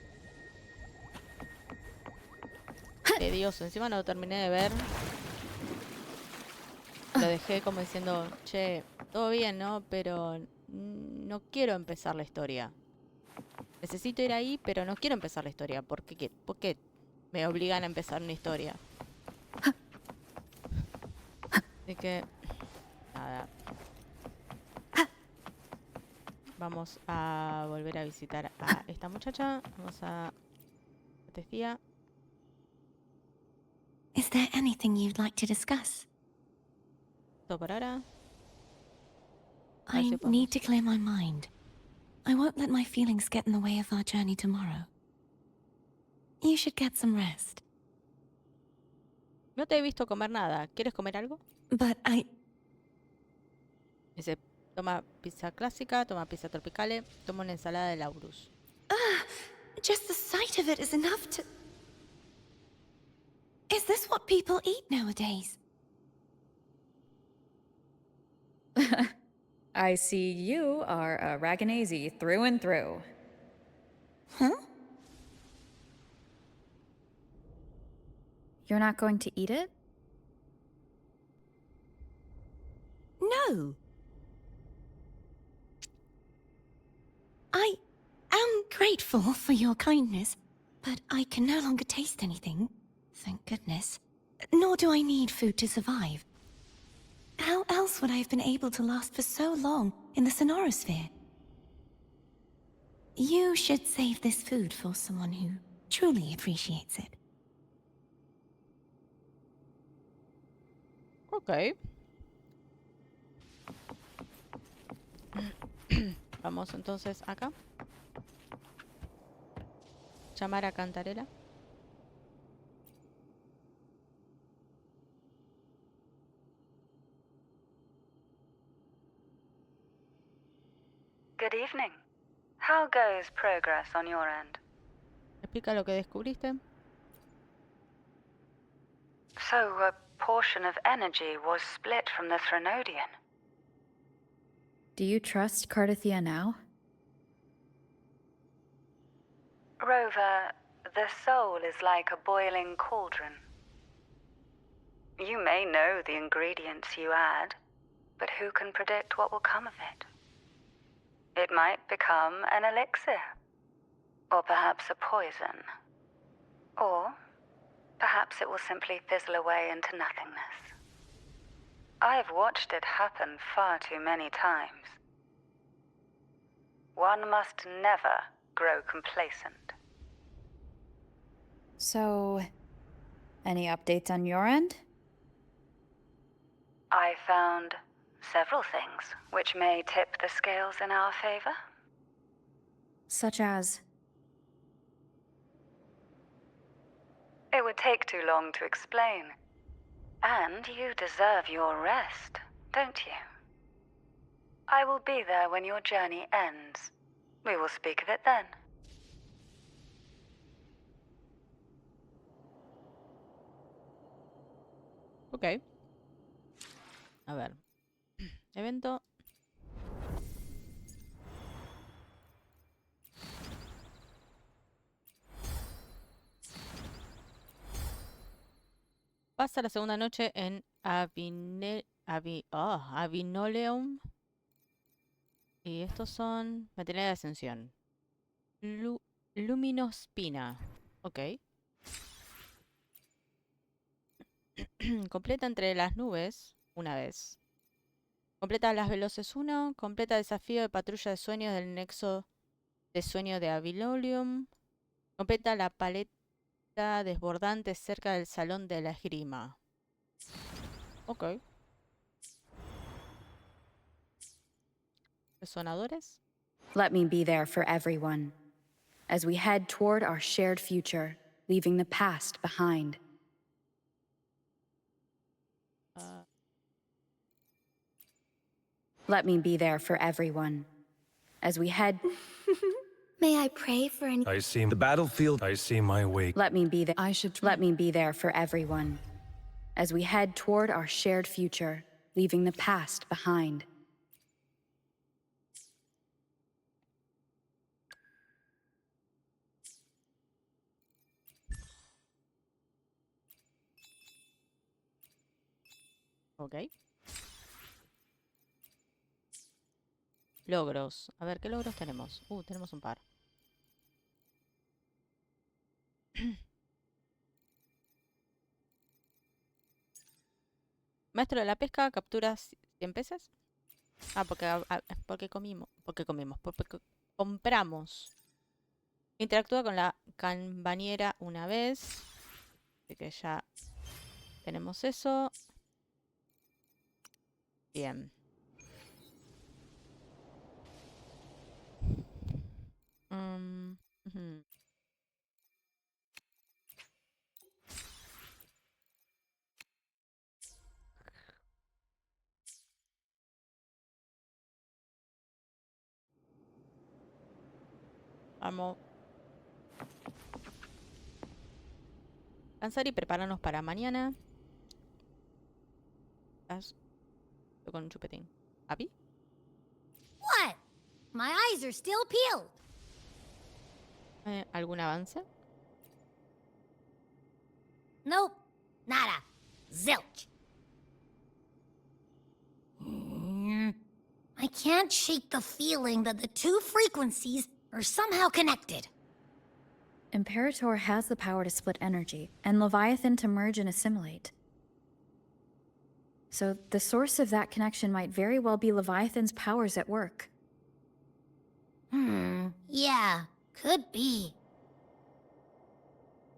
tedioso. Encima no lo terminé de ver. Lo dejé como diciendo, che, todo bien, ¿no? Pero no quiero empezar la historia. Necesito ir ahí, pero no quiero empezar la historia. ¿Por qué me obligan a empezar una historia? Así que, nada. Vamos a volver a visitar a esta muchacha. Vamos a... Testía. Is there anything you'd like to discuss? Todo por ahora. I need to clear my mind. I won't let my feelings get in the way of our journey tomorrow. You should get some rest. No te he visto comer nada. ¿Quieres comer algo? But Dice, toma pizza clásica, toma pizza tropicale, toma una ensalada de laurus. Just the sight of it is enough to... Is this what people eat nowadays? I see you are a Raganazi through and through. Huh? You're not going to eat it? No. I am grateful for your kindness, but I can no longer taste anything. Thank goodness. Nor do I need food to survive. How else would I have been able to last for so long in the Sonorosphere? You should save this food for someone who truly appreciates it. Ok. Vamos entonces acá. Llamar a Cantarela. Good evening. How goes progress on your end? Explica lo que descubriste. So, a portion of energy was split from the Threnodian. Do you trust Cardathia now? Rover, the soul is like a boiling cauldron. You may know the ingredients you add, but who can predict what will come of it? It might become an elixir, or perhaps a poison, or perhaps it will simply fizzle away into nothingness. I've watched it happen far too many times. One must never grow complacent. So, any updates on your end? I found several things which may tip the scales in our favor. Such as? It would take too long to explain. And you deserve your rest, don't you? I will be there when your journey ends. We will speak of it then. Ok. A ver. Evento. Pasa la segunda noche en Avinoleum. Y estos son materiales de ascensión. Luminospina. Ok. Completa entre las nubes una vez. Completa las veloces 1. Completa desafío de patrulla de sueños del nexo de sueño de Avinoleum. Completa la paleta desbordante cerca del salón de la esgrima. Ok. ¿Resonadores? Let me be there for everyone, as we head toward our shared future, leaving the past behind. Let me be there for everyone, as we head... May I pray for any... I see the battlefield. I see my wake. Let me be there. Let me be there for everyone, as we head toward our shared future, leaving the past behind. Ok. Logros. A ver, ¿qué logros tenemos? Tenemos un par. Maestro de la pesca, captura 100 peces. Porque comimos. Porque compramos. Interactúa con la campañera una vez. Así que ya tenemos eso. Bien. Ujú. Vamos. Cansar y prepararnos para mañana. Estoy con un chupetín. ¿Api? What? My eyes are still peeled. ¿Algún avance? Nope. Nada. Zilch. I can't shake the feeling that the two frequencies are somehow connected. Imperator has the power to split energy, and Leviathan to merge and assimilate. So the source of that connection might very well be Leviathan's powers at work. Yeah, could be.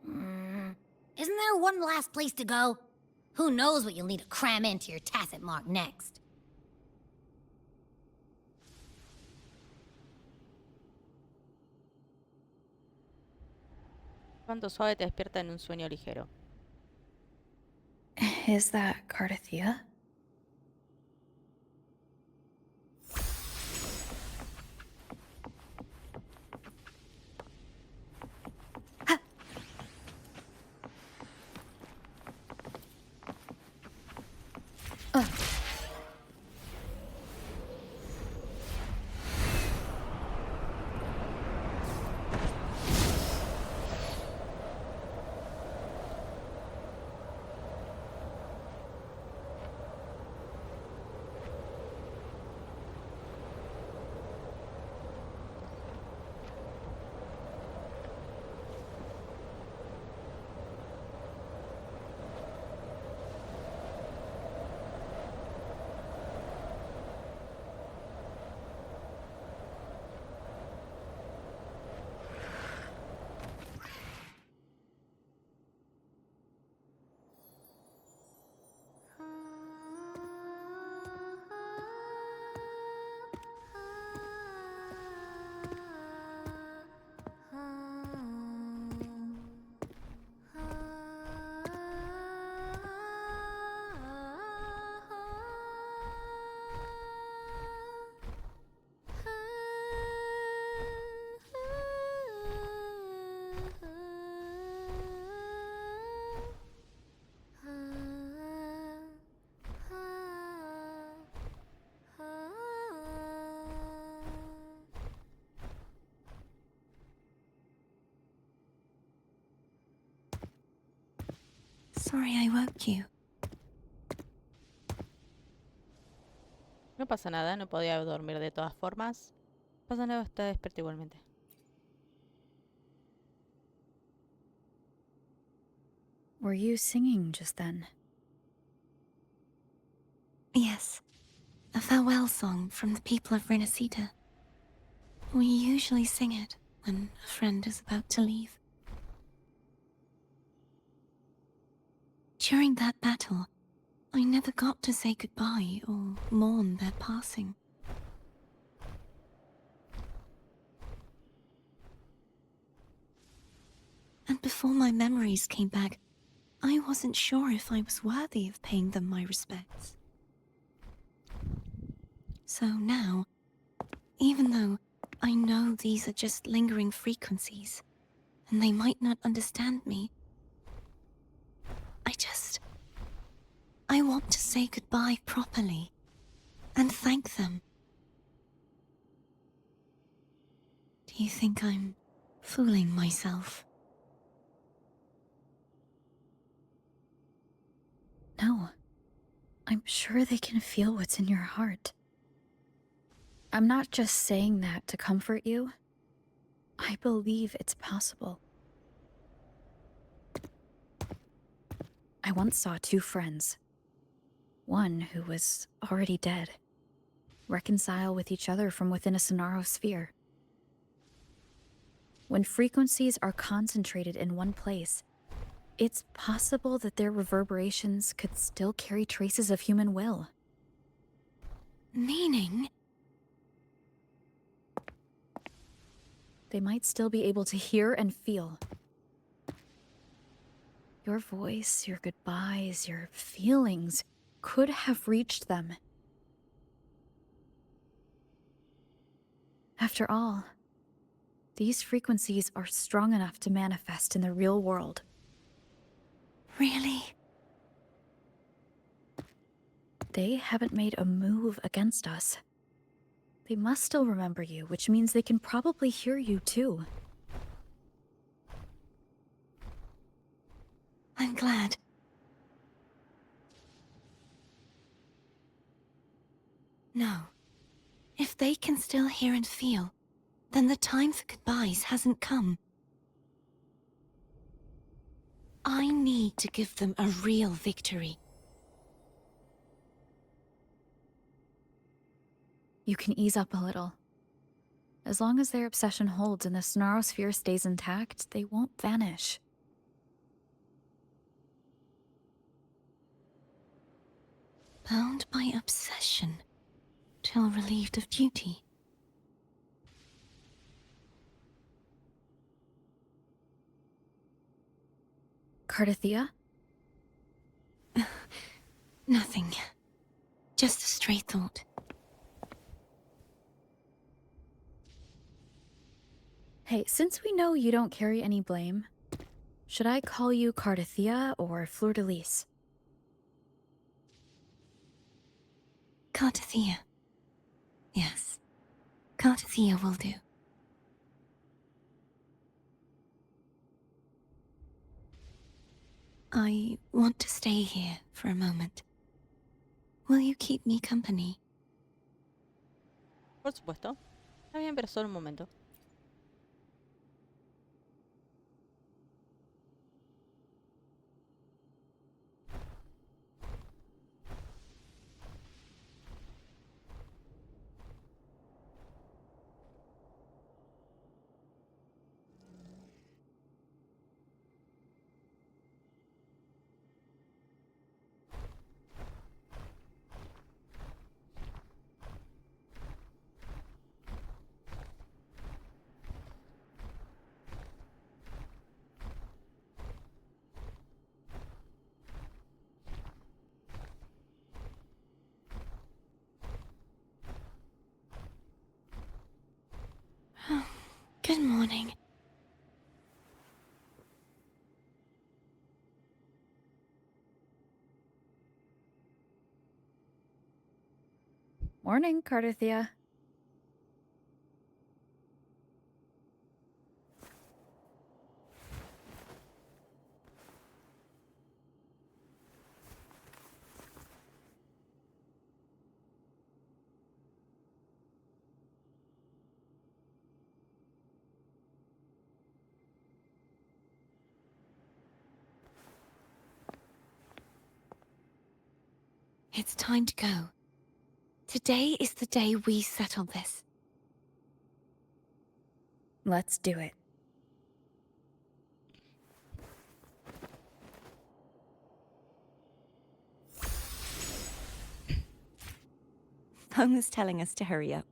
Isn't there one last place to go? Who knows what you'll need to cram into your tacit mark next? ¿Cuánto suave te despierta en un sueño ligero? Is that Cardathia? Sorry I woke you. No pasa nada, no podía dormir de todas formas. No pasa nada, está despierta igualmente. Were you singing just then? Yes, a farewell song from the people of Renacita. We usually sing it when a friend is about to leave. During that battle, I never got to say goodbye or mourn their passing. And before my memories came back, I wasn't sure if I was worthy of paying them my respects. So now, even though I know these are just lingering frequencies, and they might not understand me, I want to say goodbye properly, and thank them. Do you think I'm fooling myself? No. I'm sure they can feel what's in your heart. I'm not just saying that to comfort you. I believe it's possible. I once saw two friends. One who was already dead. Reconcile with each other from within a Sonaro sphere. When frequencies are concentrated in one place, it's possible that their reverberations could still carry traces of human will. Meaning? They might still be able to hear and feel. Your voice, your goodbyes, your feelings could have reached them. After all, these frequencies are strong enough to manifest in the real world. Really? They haven't made a move against us. They must still remember you, which means they can probably hear you too. I'm glad. No. If they can still hear and feel, then the time for goodbyes hasn't come. I need to give them a real victory. You can ease up a little. As long as their obsession holds and the Sonaro sphere stays intact, they won't vanish. Bound by obsession, till relieved of duty. Cardathia? Nothing. Just a stray thought. Hey, since we know you don't carry any blame, should I call you Cardathia or Fleur de Lis? Cartathea. Yes, Cartathea will do. I want to stay here for a moment. Will you keep me company? Por supuesto. Está bien, pero solo un momento. Good morning. Morning, Cartathea. It's time to go. Today is the day we settle this. Let's do it. Phone was telling us to hurry up.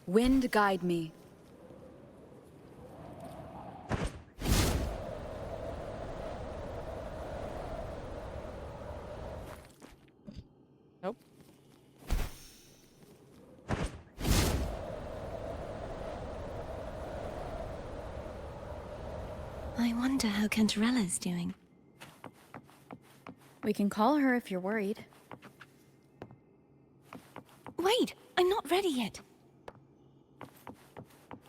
Wind guide me. Nope. I wonder how Cantarella's doing. We can call her if you're worried. Wait, I'm not ready yet.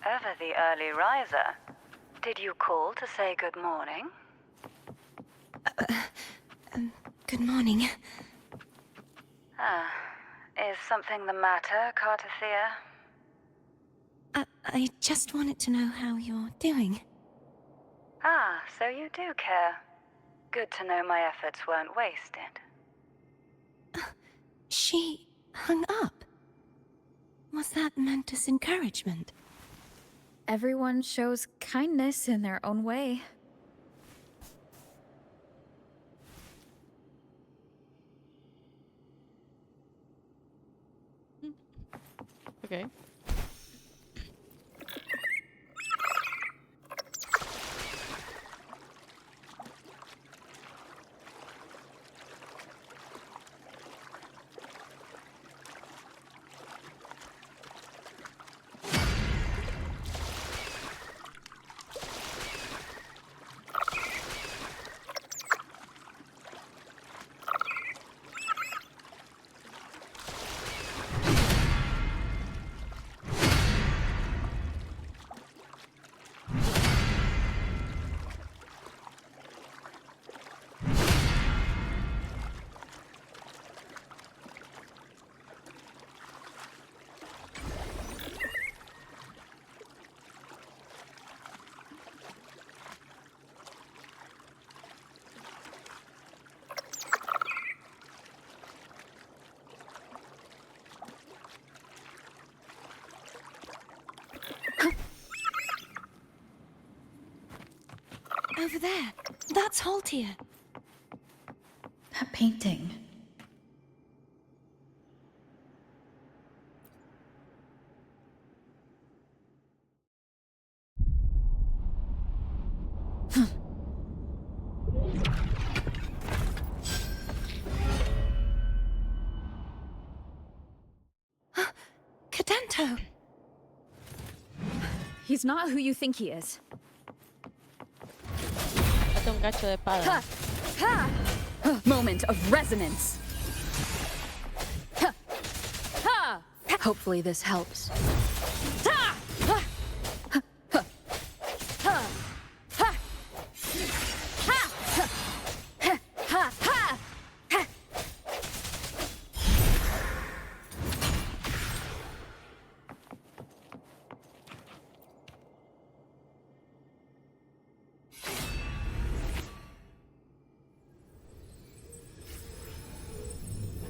Ever the early riser. Did you call to say good morning? Good morning. Is something the matter, Cartathea? I just wanted to know how you're doing. So you do care. Good to know my efforts weren't wasted. She hung up. Was that meant as encouragement? Everyone shows kindness in their own way. Okay. over there. That's Haltier. That painting. Cadento! He's not who you think he is. Date un cacho de espada. Ha! Moment of resonance. Ha! Ha! Hopefully this helps. Ha! Ha! Ha! Ha! Ha! Ha! Ha! Ha! Ha! Ha!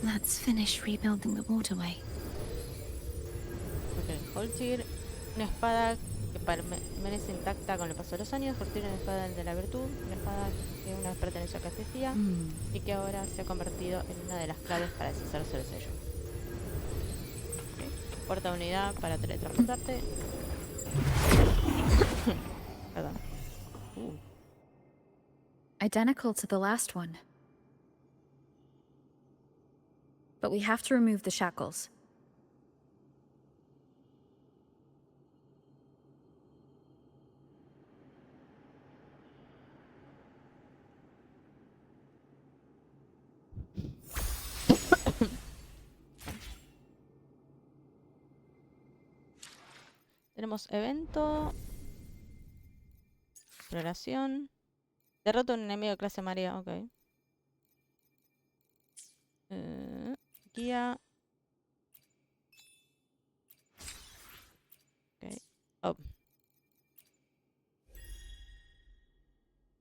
Let's finish rebuilding the waterway. Ok, Haltir, una espada que permanece intacta con el paso de los años. Haltir, una espada de la virtud, una espada que una vez perteneció a Castilla y que ahora se ha convertido en una de las claves para deshacerse del sello. Okay. Porta unidad para teletransportarte. Perdón. Identical to the last one. But we have to remove the shackles. Tenemos evento, exploración, derrota a un enemigo de clase María, ok. Guía. Ok. Oh.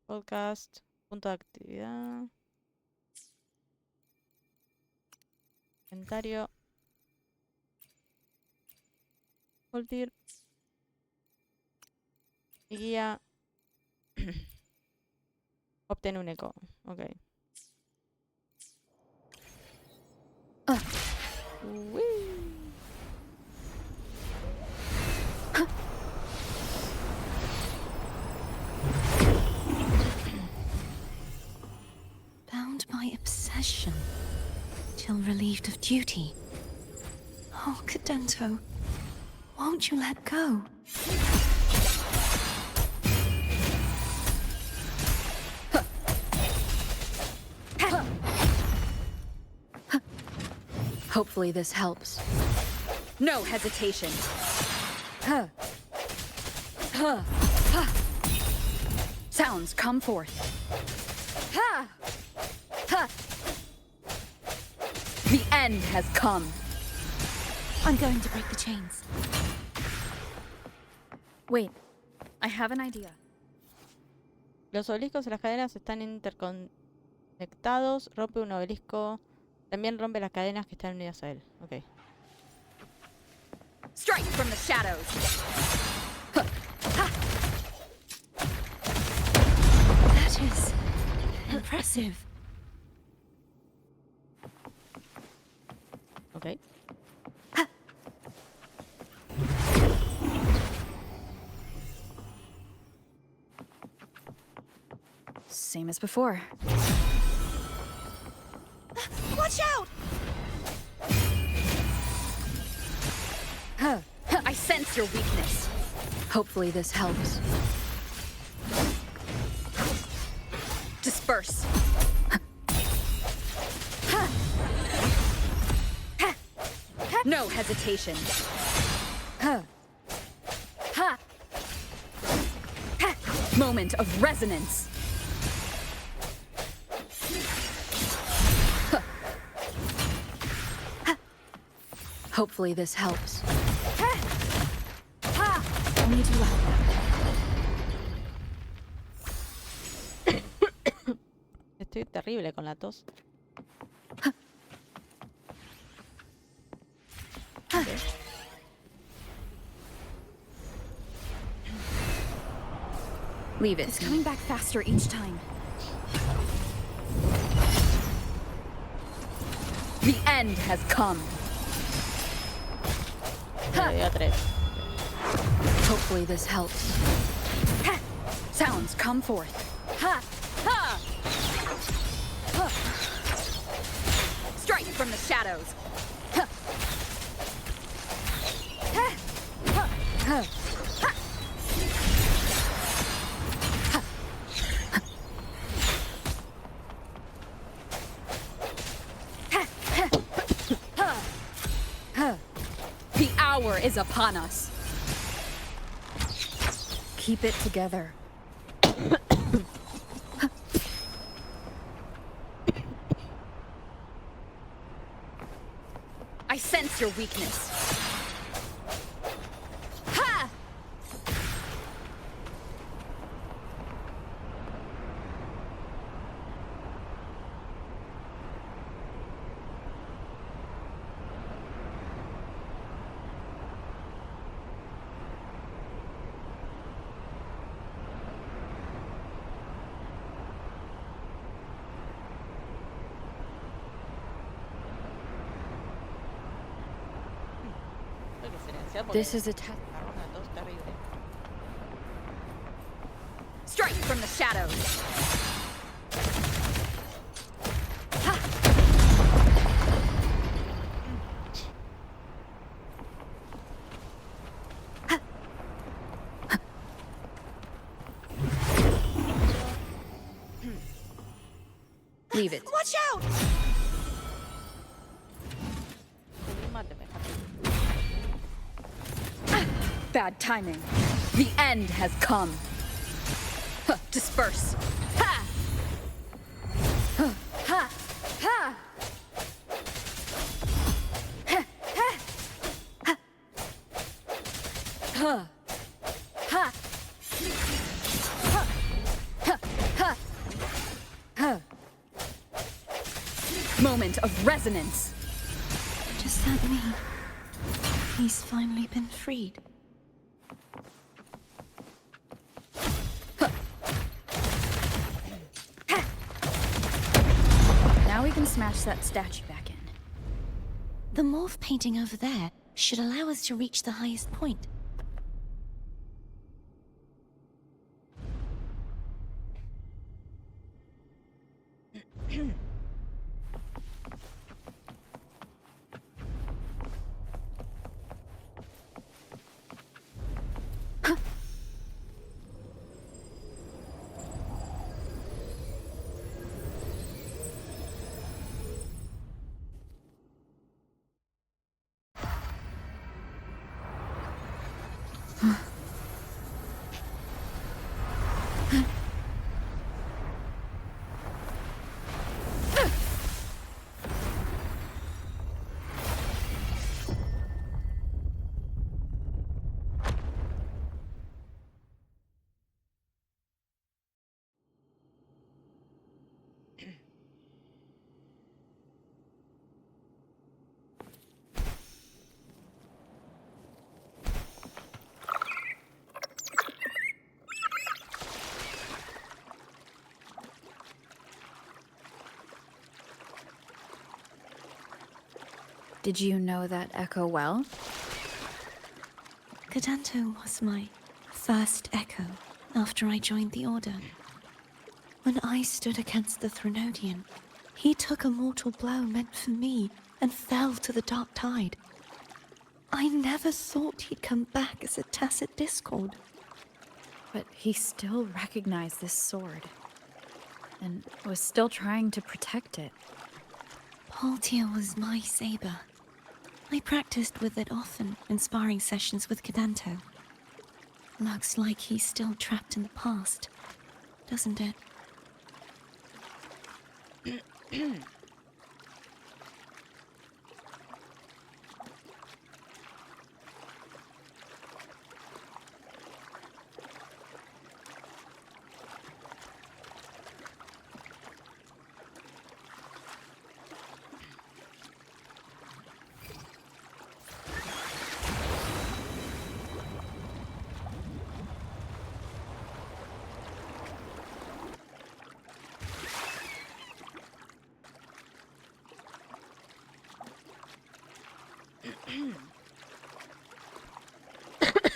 Podcast, punto de actividad. Inventario. Haltir. Y guía. Obtén un eco. Ok. Bound by obsession, till relieved of duty. Oh, Cadento, won't you let go? Hopefully this helps. No hesitation. Huh. Huh. Huh. Sounds come forth. Ha! Ha! The end has come. I'm going to break the chains. Wait, I have an idea. Los obeliscos y las cadenas están interconectados. Rompe un obelisco. También rompe las cadenas que están unidas a él. Ok. Strike from the shadows. That is impressive. Ok. Same as before. Watch out! Huh. I sense your weakness. Hopefully this helps. Disperse. No hesitation. Moment of resonance. Hopefully this helps. Only too well. Estoy terrible con la tos. Okay. Leave it. It's coming back faster each time. The end has come. Hopefully this helps. Ha! Sounds come forth. Ha! Ha! Ha! Strike from the shadows. Ha! Ha! Ha! Ha! Ha! The hour is upon us. Keep it together. I sense your weakness. Ha! This is a test. Strike from the shadows. Ha! Ha! Ha! Leave it. Watch out! Bad timing. The end has come. Huh, disperse. Ha! Huh, ha! Ha! Ha! Ha! Ha! Huh. Ha! Ha! Ha! Ha! Huh. Moment of resonance. Does that mean he's finally been freed? Now we can smash that statue back in. The morph painting over there should allow us to reach the highest point. Did you know that echo well? Codanto was my first echo after I joined the Order. When I stood against the Threnodian, he took a mortal blow meant for me and fell to the dark tide. I never thought he'd come back as a tacit discord. But he still recognized this sword, and was still trying to protect it. Paltia was my saber. I practiced with it often in sparring sessions with Codanto. Looks like he's still trapped in the past, doesn't it?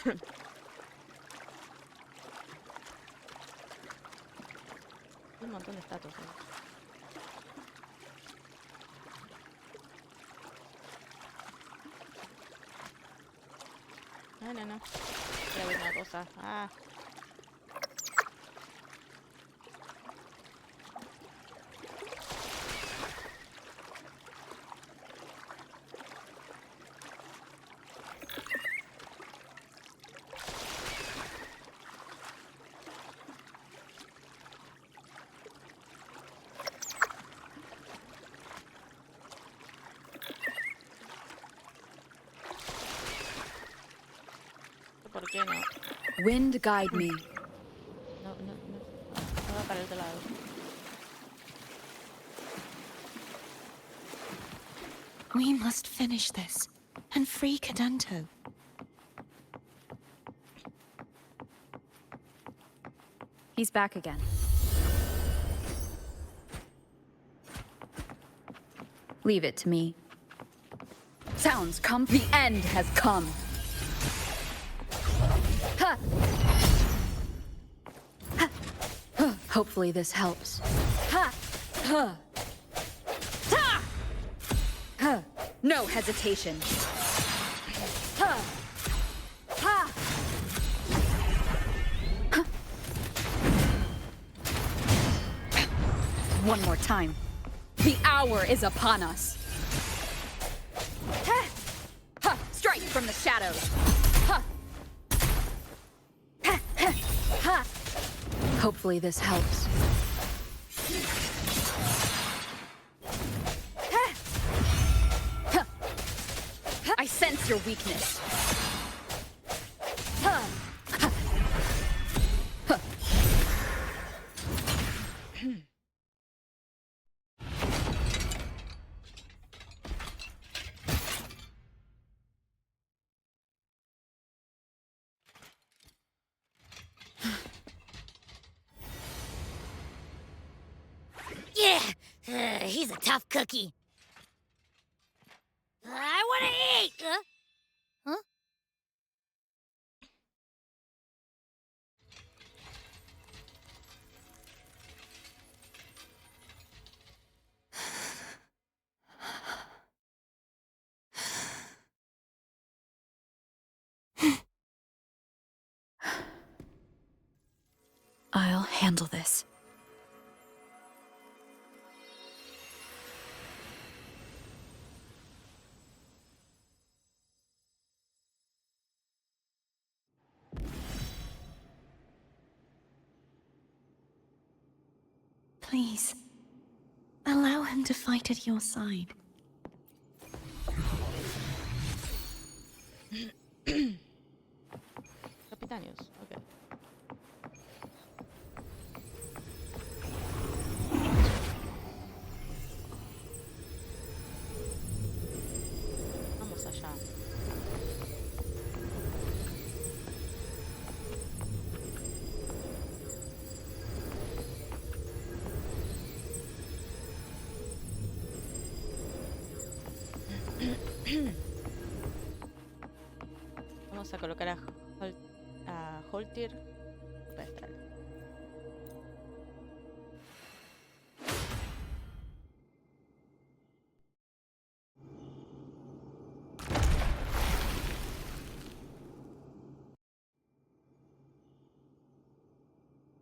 Un montón de estatuas. No, no, no. Voy a ver una cosa. Ah. ¿Por qué no? Wind guide me. No, no, no. No va para el otro lado. We must finish this and free Cadanto. He's back again. Leave it to me. Sounds come. The end has come. Ha! Ha! Huh. Hopefully this helps. Ha! Huh. Ta! Huh. No hesitation. Ha! Ha! Huh. One more time. The hour is upon us. Ha! Ha! Strike from the shadows. Ha! Ha! Ha! Ha! Hopefully this helps. Ha! Ha! I sense your weakness. Ha! Ha! Ha! Yeah, he's a tough cookie. I want to eat. Huh? I'll handle this. Please, allow him to fight at your side. Capitaneos, ok. Vamos allá. Vamos a colocar a Holtir pedestal.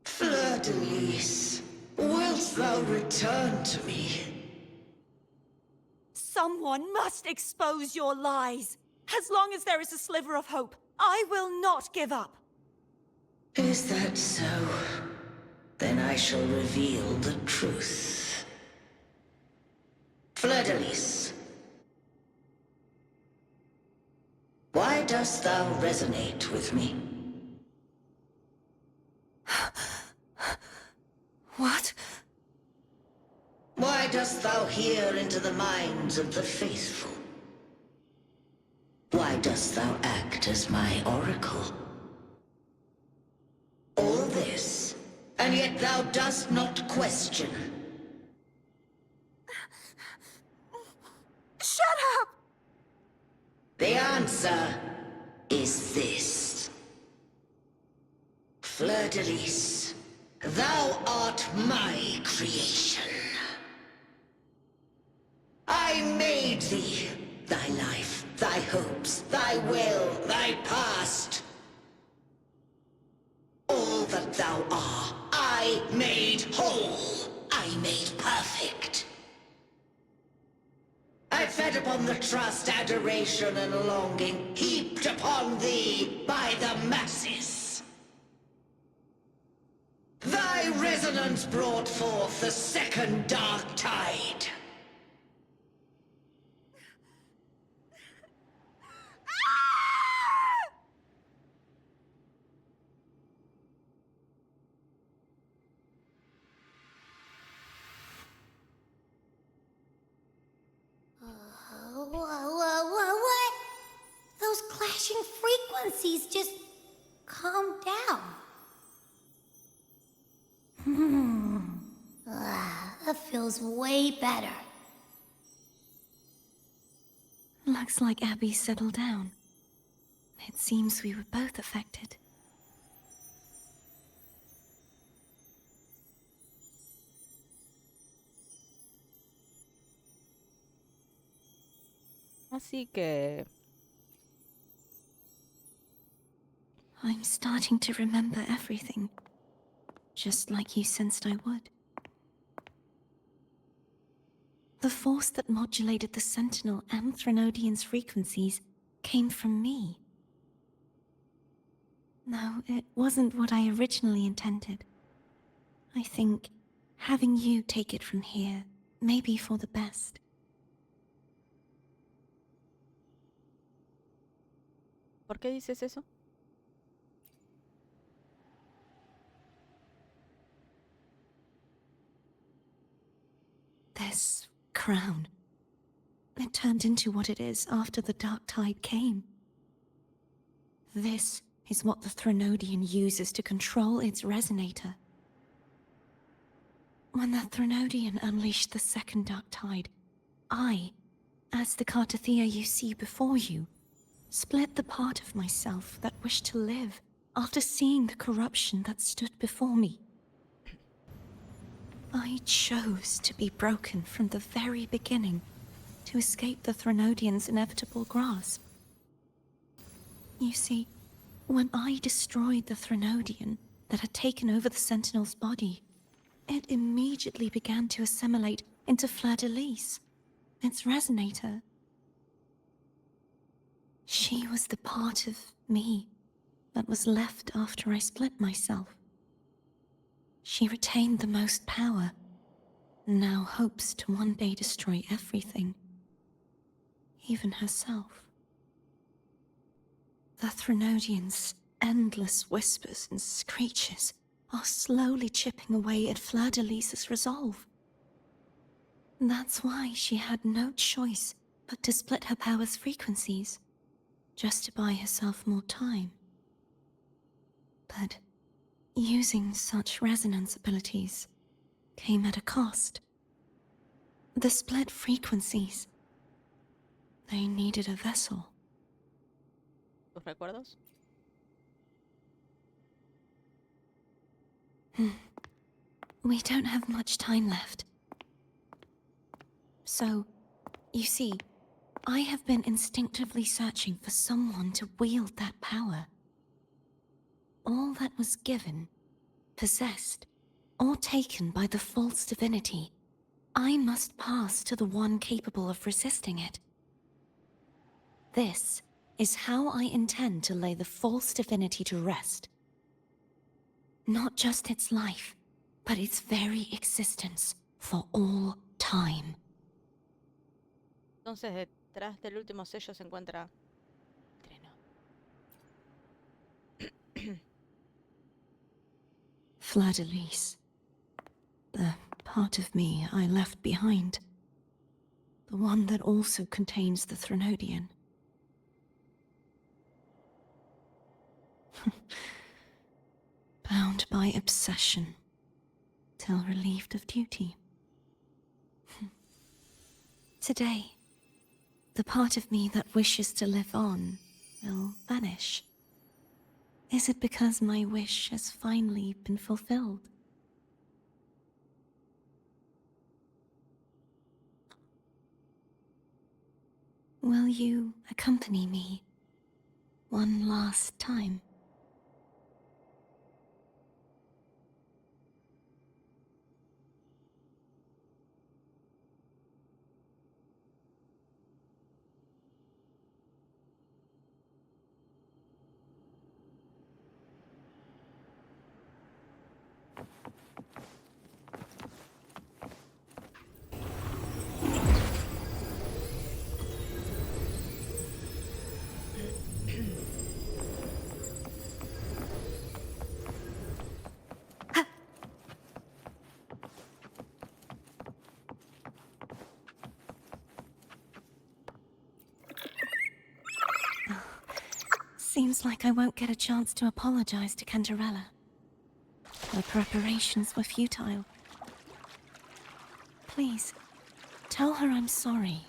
Fleur-de-lis, wilt thou return to me? Someone must expose your lies. As long as there is a sliver of hope, I will not give up. Is that so? Then I shall reveal the truth. Fleur-de-lis, why dost thou resonate with me? What? Why dost thou hear into the minds of the faithful? Why dost thou act as my oracle? All this, and yet thou dost not question. Shut up! The answer is this. Fleur-de-Lis, thou art my creation. I made thee, thy life, thy hopes, thy will, thy past. All that thou art, I made whole, I made perfect. I fed upon the trust, adoration, and longing heaped upon thee by the masses. Thy resonance brought forth the second dark tide. What? Those clashing frequencies just calm down. That feels way better. Looks like Abby settled down. It seems we were both affected. Así que... I'm starting to remember everything, just like you sensed I would. The force that modulated the Sentinel and Threnodian's frequencies came from me. No, it wasn't what I originally intended. I think having you take it from here may be for the best. ¿Por qué dices eso? This crown. It turned into what it is after the dark tide came. This is what the Threnodian uses to control its resonator. When the Threnodian unleashed the second dark tide, I, as the Cartothea you see before you, split the part of myself that wished to live after seeing the corruption that stood before me. I chose to be broken from the very beginning to escape the Threnodian's inevitable grasp. You see, when I destroyed the Threnodian that had taken over the Sentinel's body, it immediately began to assimilate into Fleur-de-Lis, its resonator. She was the part of me that was left after I split myself. She retained the most power, and now hopes to one day destroy everything, even herself. The Threnodian's endless whispers and screeches are slowly chipping away at Fleur-de-Lis's resolve. That's why she had no choice but to split her power's frequencies, just to buy herself more time. But using such resonance abilities came at a cost. The split frequencies. They needed a vessel. ¿Tus recuerdos? We don't have much time left. So, you see, I have been instinctively searching for someone to wield that power. All that was given, possessed, or taken by the false divinity, I must pass to the one capable of resisting it. This is how I intend to lay the false divinity to rest. Not just its life, but its very existence for all time. Entonces, detrás del último sello se encuentra... Fleur-de-Lis. The part of me I left behind. The one that also contains the Threnodian. Bound by obsession, till relieved of duty. Today, the part of me that wishes to live on will vanish. Is it because my wish has finally been fulfilled? Will you accompany me one last time? Seems like I won't get a chance to apologize to Cantarella. Her preparations were futile. Please, tell her I'm sorry.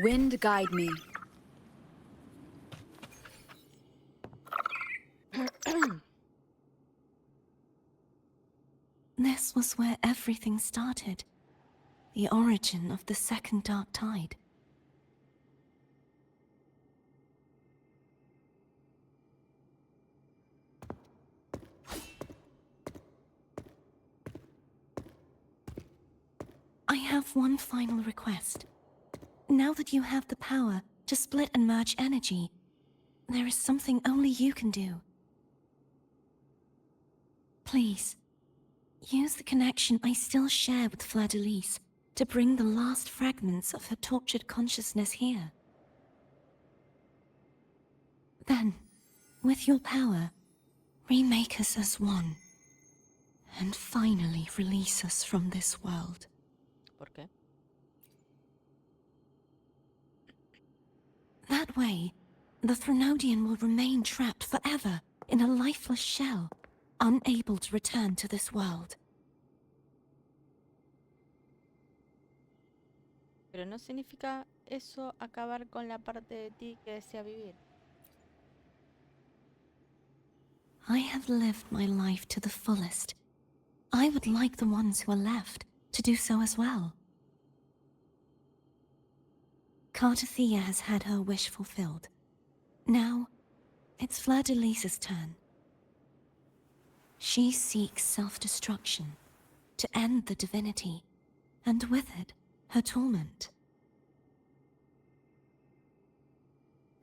Wind guide me. This was where everything started. The origin of the second dark tide. I have one final request. Now that you have the power to split and merge energy, there is something only you can do. Please, use the connection I still share with Fleur-de-Lis to bring the last fragments of her tortured consciousness here. Then, with your power, remake us as one, and finally release us from this world. ¿Por qué? That way, the Threnodian will remain trapped forever in a lifeless shell, unable to return to this world. Pero no significa eso acabar con la parte de ti que desea vivir. I have lived my life to the fullest. I would like the ones who are left to do so as well. Cartathea has had her wish fulfilled. Now, it's Fleur-de-Lis's turn. She seeks self-destruction, to end the divinity, and with it, her torment.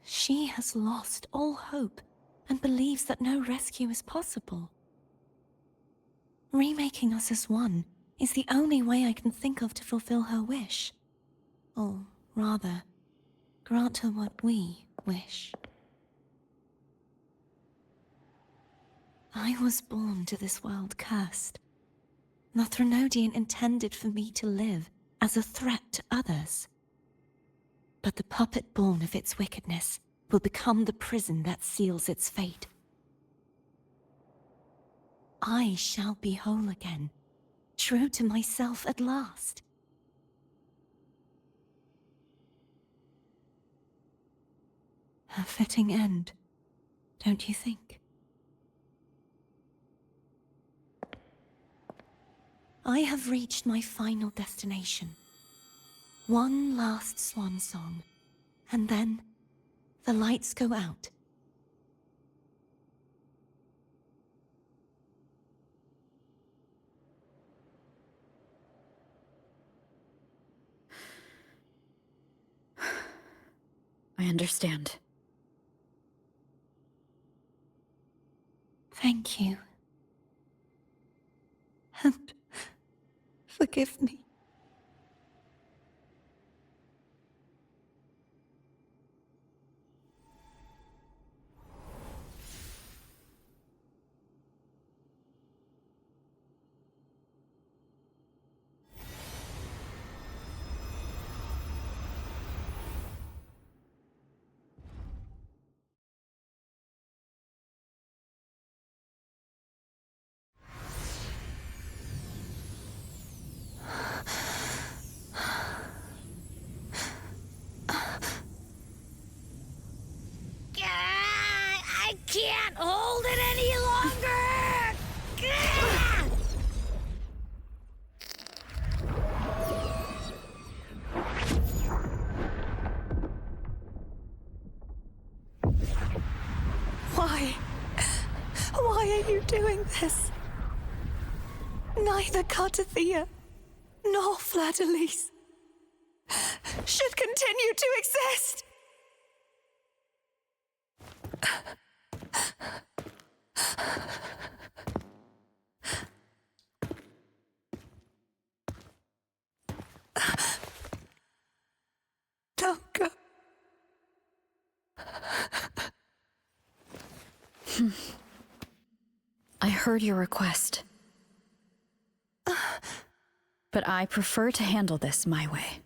She has lost all hope and believes that no rescue is possible. Remaking us as one is the only way I can think of to fulfill her wish. Or rather, grant her what we wish. I was born to this world cursed. The Threnodian intended for me to live as a threat to others. But the puppet born of its wickedness will become the prison that seals its fate. I shall be whole again, true to myself at last. A fitting end, don't you think? I have reached my final destination. One last swan song, and then the lights go out. I understand. Thank you. And forgive me. I can't hold it any longer! Gah! Why? Why are you doing this? Neither Cartathea nor Fladalise should continue to exist. Don't go. I heard your request. But I prefer to handle this my way.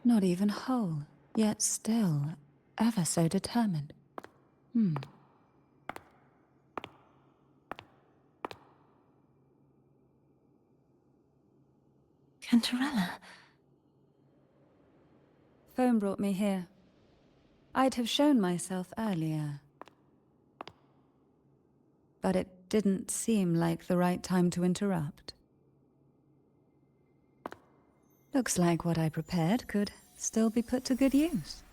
Not even whole, yet still ever so determined. Cantarella. Phone brought me here. I'd have shown myself earlier. But it didn't seem like the right time to interrupt. Looks like what I prepared could still be put to good use.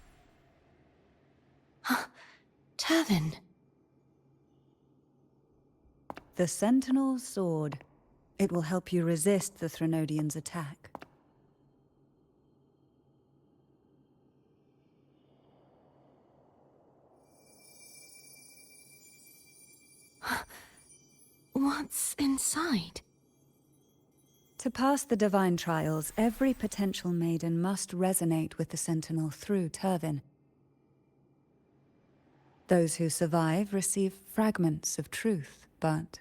Turvin. The Sentinel's sword. It will help you resist the Threnodians' attack. What's inside? To pass the divine trials, every potential maiden must resonate with the Sentinel through Turvin. Those who survive receive fragments of truth, but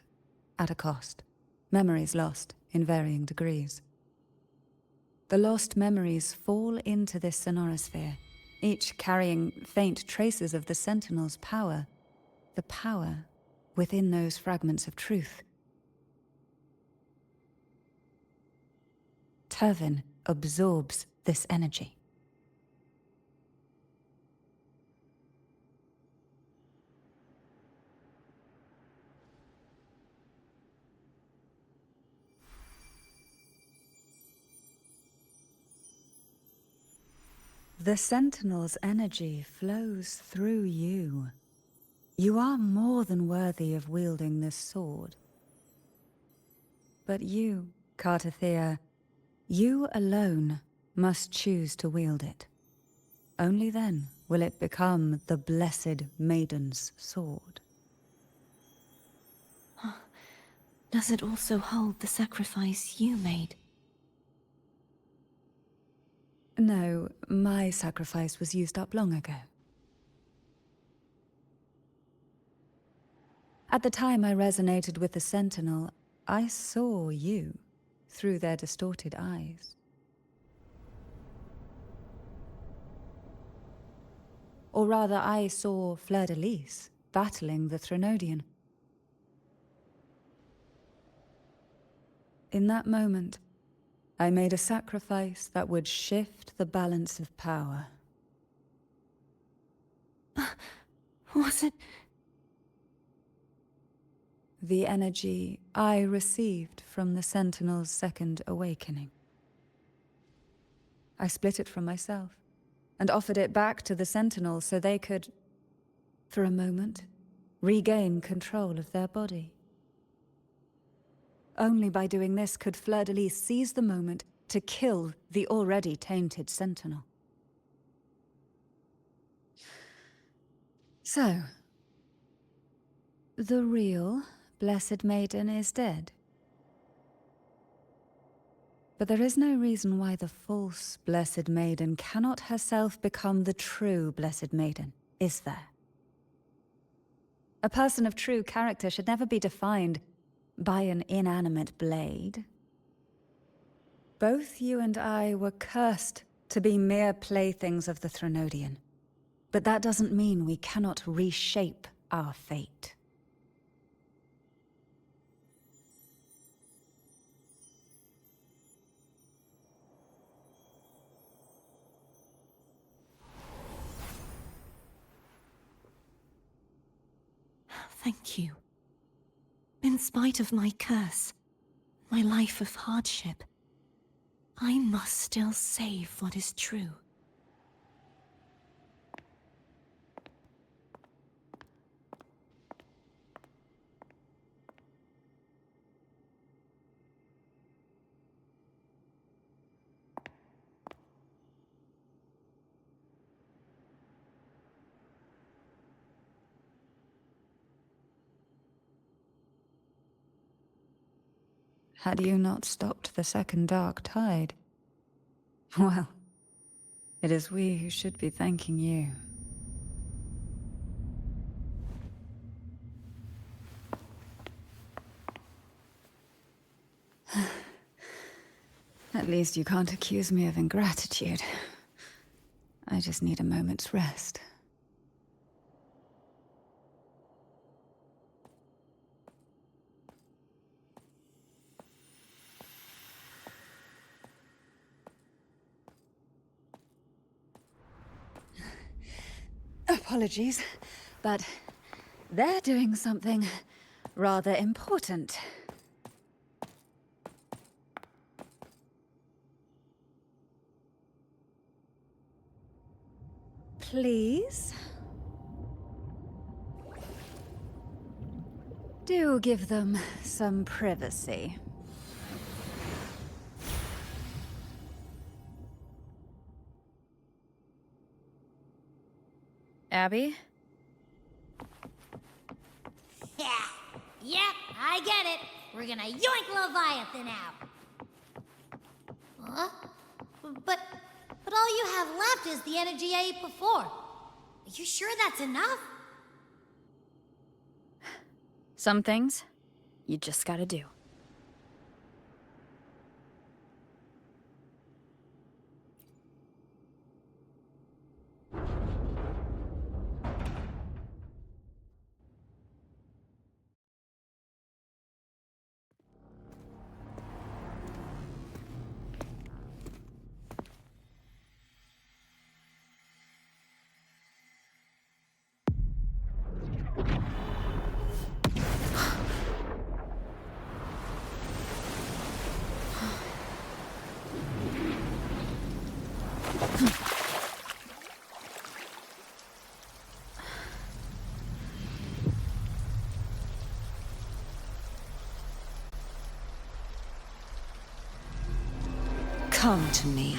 at a cost. Memories lost in varying degrees. The lost memories fall into this sonorosphere, each carrying faint traces of the Sentinel's power, the power within those fragments of truth. Turvin absorbs this energy. The Sentinel's energy flows through you. You are more than worthy of wielding this sword. But you, Cartathea, you alone must choose to wield it. Only then will it become the Blessed Maiden's sword. Does it also hold the sacrifice you made? No, my sacrifice was used up long ago. At the time I resonated with the Sentinel, I saw you through their distorted eyes. Or rather, I saw Fleur-de-Lis battling the Threnodian. In that moment, I made a sacrifice that would shift the balance of power. Was it? The energy I received from the Sentinel's second awakening. I split it from myself, and offered it back to the Sentinels so they could, for a moment, regain control of their body. Only by doing this could Fleur-de-Lis seize the moment to kill the already tainted Sentinel. So, the real Blessed Maiden is dead. But there is no reason why the false Blessed Maiden cannot herself become the true Blessed Maiden, is there? A person of true character should never be defined by an inanimate blade. Both you and I were cursed to be mere playthings of the Threnodian. But that doesn't mean we cannot reshape our fate. Thank you. In spite of my curse, my life of hardship, I must still save what is true. Had you not stopped the second dark tide? Well, it is we who should be thanking you. At least you can't accuse me of ingratitude. I just need a moment's rest. Apologies, but they're doing something rather important. Please? Do give them some privacy. Abby? Yeah, yep, I get it. We're gonna yoink Leviathan out. Huh? But all you have left is the energy I ate before. Are you sure that's enough? Some things, you just gotta do. Come to me,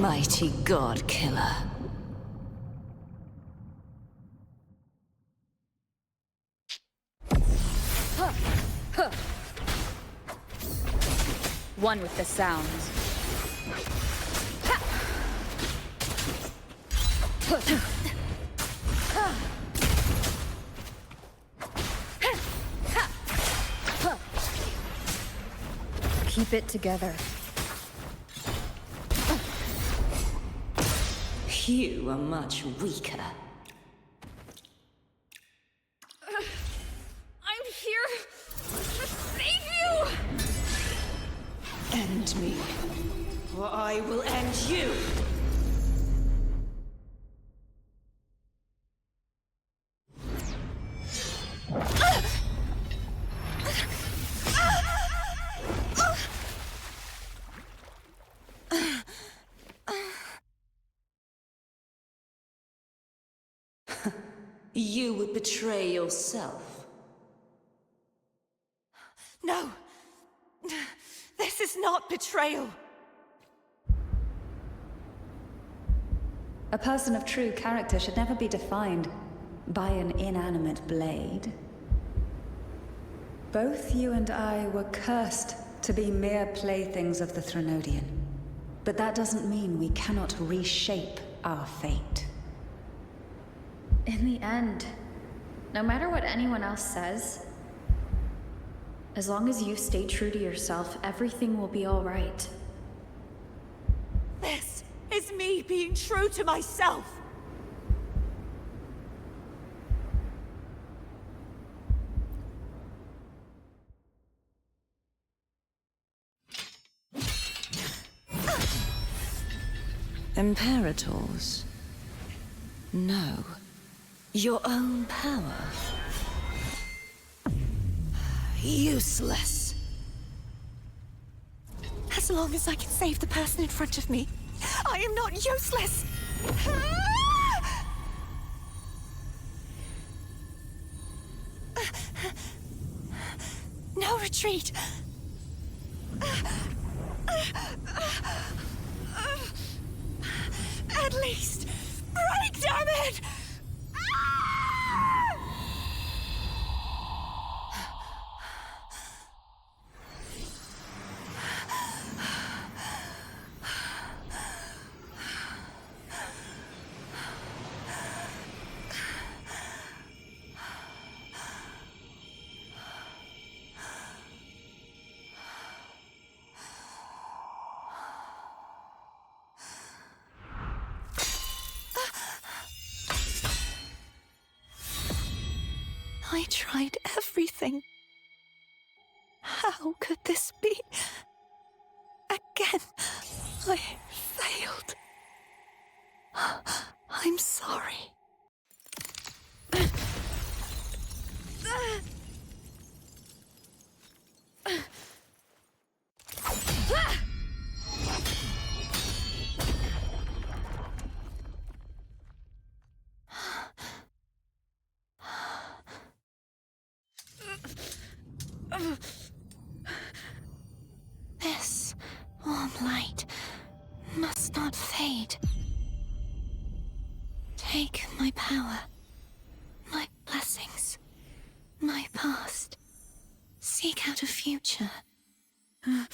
mighty god killer. One with the sounds. Keep it together. You are much weaker. I'm here to save you! End me, or I will end you! You would betray yourself. No! This is not betrayal! A person of true character should never be defined by an inanimate blade. Both you and I were cursed to be mere playthings of the Threnodian. But that doesn't mean we cannot reshape our fate. In the end, no matter what anyone else says, as long as you stay true to yourself, everything will be all right. This is me being true to myself! Imperators. No. Your own power. Useless. As long as I can save the person in front of me, I am not useless! No retreat! At least, break, damn it! I tried everything. How could this be? Again, I failed. I'm sorry. This warm light must not fade. Take my power, my blessings, my past. Seek out a future where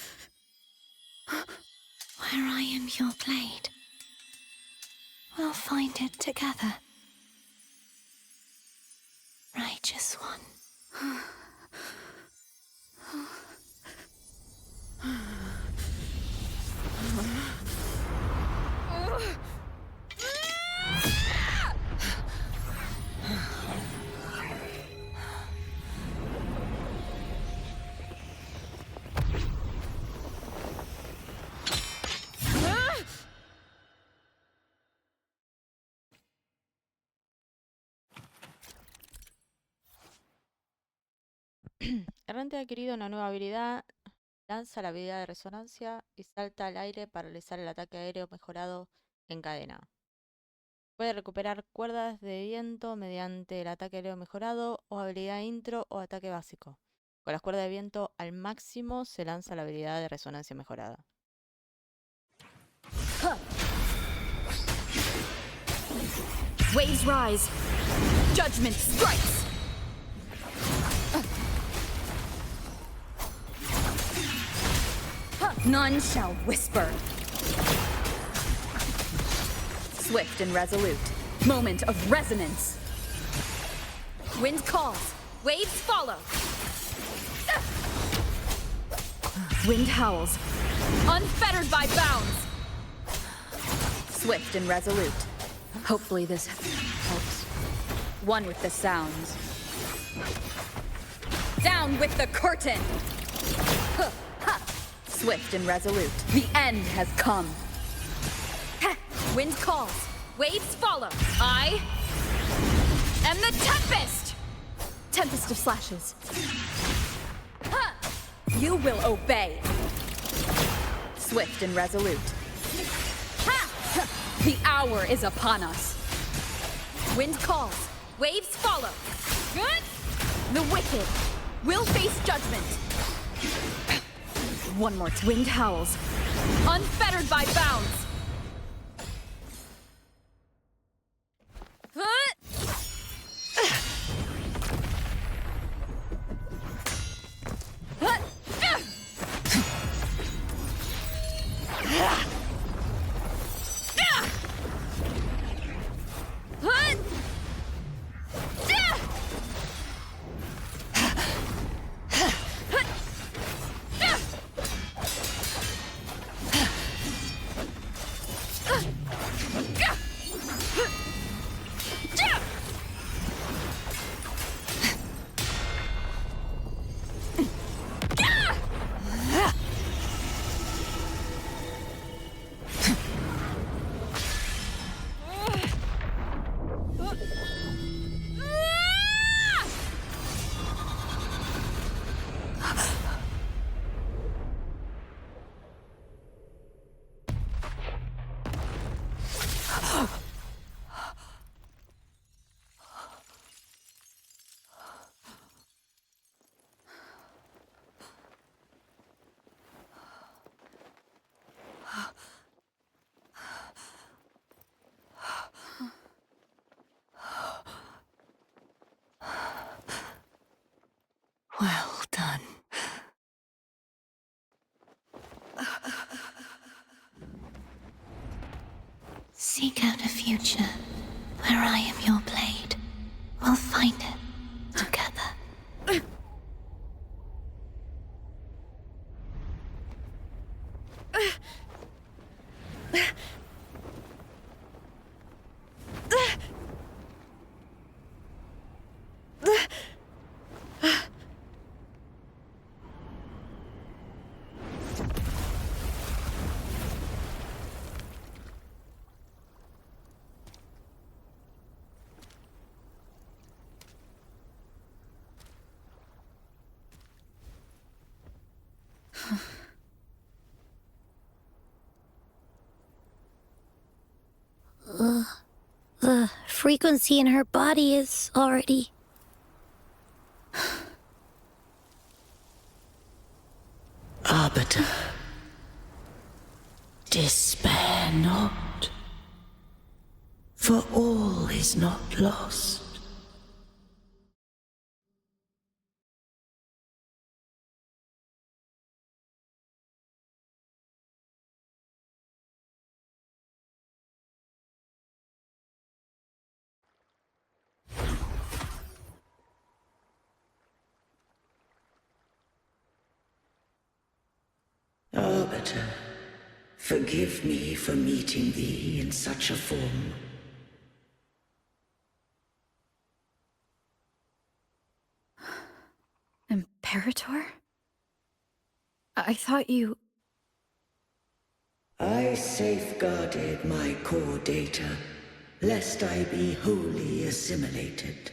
I am your blade. We'll find it together. Righteous one. Errante ha adquirido una nueva habilidad, lanza la habilidad de resonancia y salta al aire para realizar el ataque aéreo mejorado en cadena. Puede recuperar cuerdas de viento mediante el ataque aéreo mejorado o habilidad intro o ataque básico. Con las cuerdas de viento al máximo se lanza la habilidad de resonancia mejorada. Waves rise. Judgment strikes. None shall whisper. Swift and resolute. Moment of resonance. Wind calls. Waves follow. Wind howls. Unfettered by bounds. Swift and resolute. Hopefully this helps. One with the sounds. Down with the curtain! Huh, huh. Swift and resolute. The end has come. Ha. Wind calls. Waves follow. I am the Tempest! Tempest of slashes. Ha. You will obey. Swift and resolute. Ha! The hour is upon us. Wind calls. Waves follow. Good. The wicked will face judgment. One more. Wind howls. Unfettered by bounds. Well done. Seek out a future where I am your blade. We'll find it together. The frequency in her body is already... Arbiter, despair not, for all is not lost. Arbiter, forgive me for meeting thee in such a form. Imperator? I thought you... I safeguarded my core data, lest I be wholly assimilated.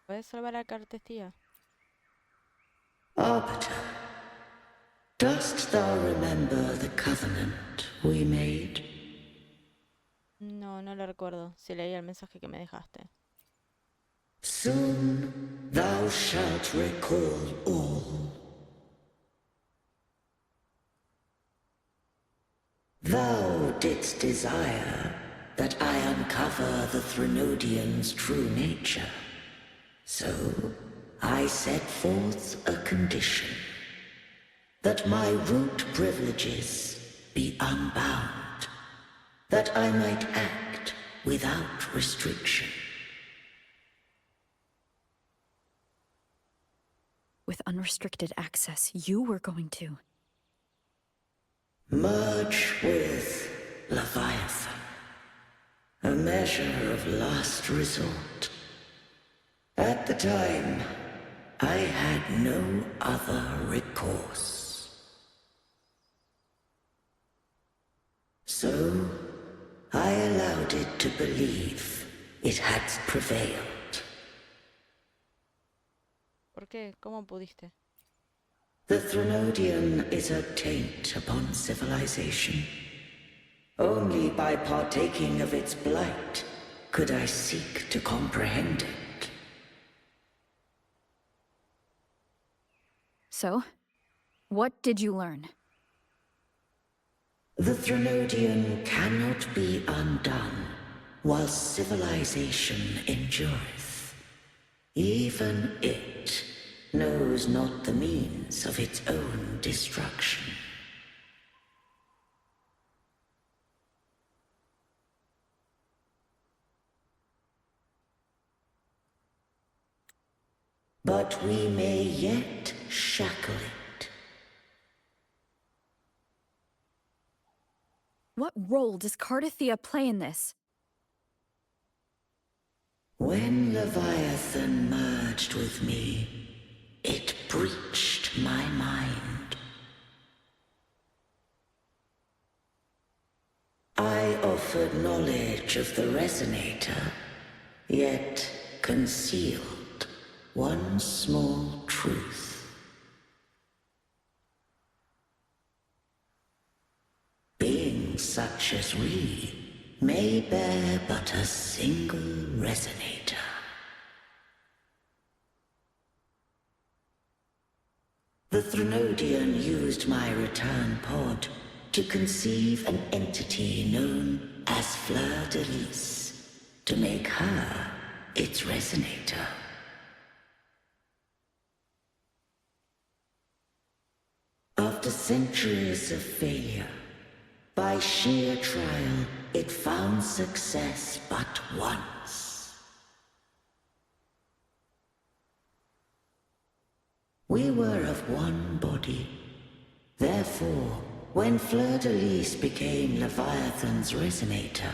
¿Puedes salvar a Cartesía? Arbiter, dost thou remember the covenant we made? No, no lo recuerdo. Si leí el mensaje que me dejaste. Soon thou shalt recall all. Thou didst desire that I uncover the Threnodian's true nature. So I set forth a condition. That my root privileges be unbound. That I might act without restriction. With unrestricted access, you were going to... Merge with Leviathan. A measure of last resort. At the time, I had no other recourse. So, I allowed it to believe it had prevailed. ¿Por qué? ¿Cómo pudiste? The Threnodian is a taint upon civilization. Only by partaking of its blight could I seek to comprehend it. So, what did you learn? The Threnodian cannot be undone while civilization endureth. Even it knows not the means of its own destruction. But we may yet shackle it. What role does Cardathia play in this? When Leviathan merged with me, it breached my mind. I offered knowledge of the resonator, yet concealed one small truth. Beings such as we may bear but a single resonator. The Threnodian used my return pod to conceive an entity known as Fleur-de-Lis, to make her its resonator. After centuries of failure, by sheer trial, it found success but once. We were of one body. Therefore, when Fleur-de-Lis became Leviathan's resonator,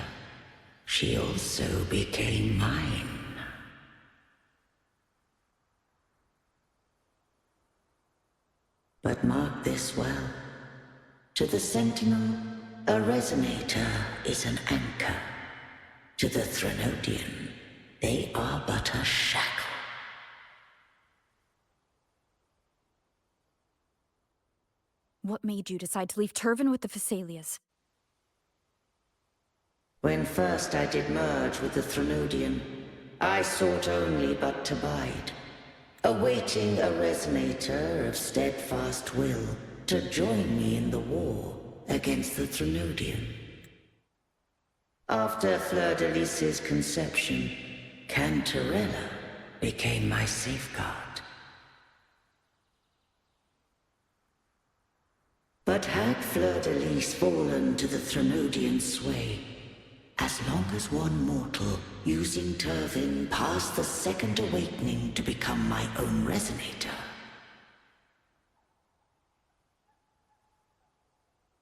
she also became mine. But mark this well. To the Sentinel, a resonator is an anchor. To the Threnodian, they are but a shackle. What made you decide to leave Turvan with the Phassalias? When first I did merge with the Threnodian, I sought only but to bide, awaiting a resonator of steadfast will to join me in the war against the Threnodian. After Fleur-de-Lis's conception, Cantarella became my safeguard. But had Fleur-de-Lis fallen to the Threnodian sway, as long as one mortal using Turvin passed the second awakening to become my own resonator,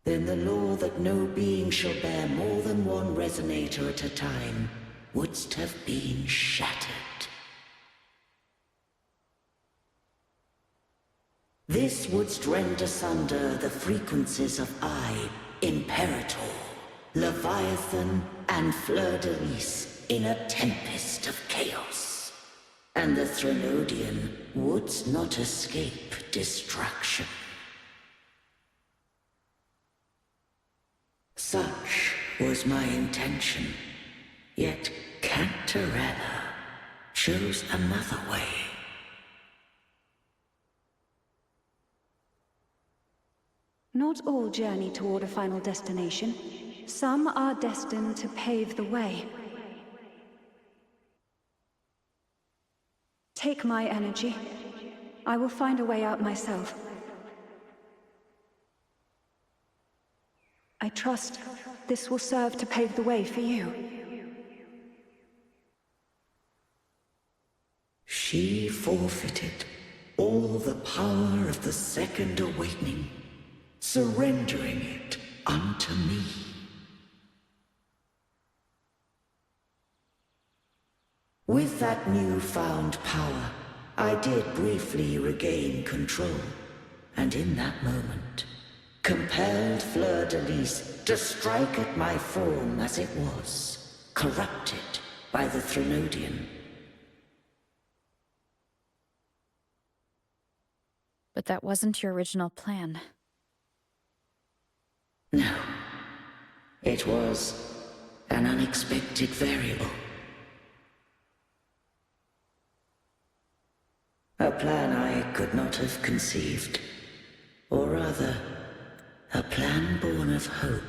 then the law that no being shall bear more than one resonator at a time wouldst have been shattered. This wouldst rend asunder the frequencies of I, Imperator, Leviathan, and Fleur-de-Lis in a tempest of chaos. And the Threnodian wouldst not escape destruction. Such was my intention, yet Cantarella chose another way. Not all journey toward a final destination. Some are destined to pave the way. Take my energy. I will find a way out myself. I trust this will serve to pave the way for you. She forfeited all the power of the second awakening, surrendering it unto me. With that newfound power, I did briefly regain control, and in that moment, compelled Fleur-de-Lis to strike at my form as it was, corrupted by the Threnodian. But that wasn't your original plan. No. It was an unexpected variable. A plan I could not have conceived. Or rather, a plan born of hope.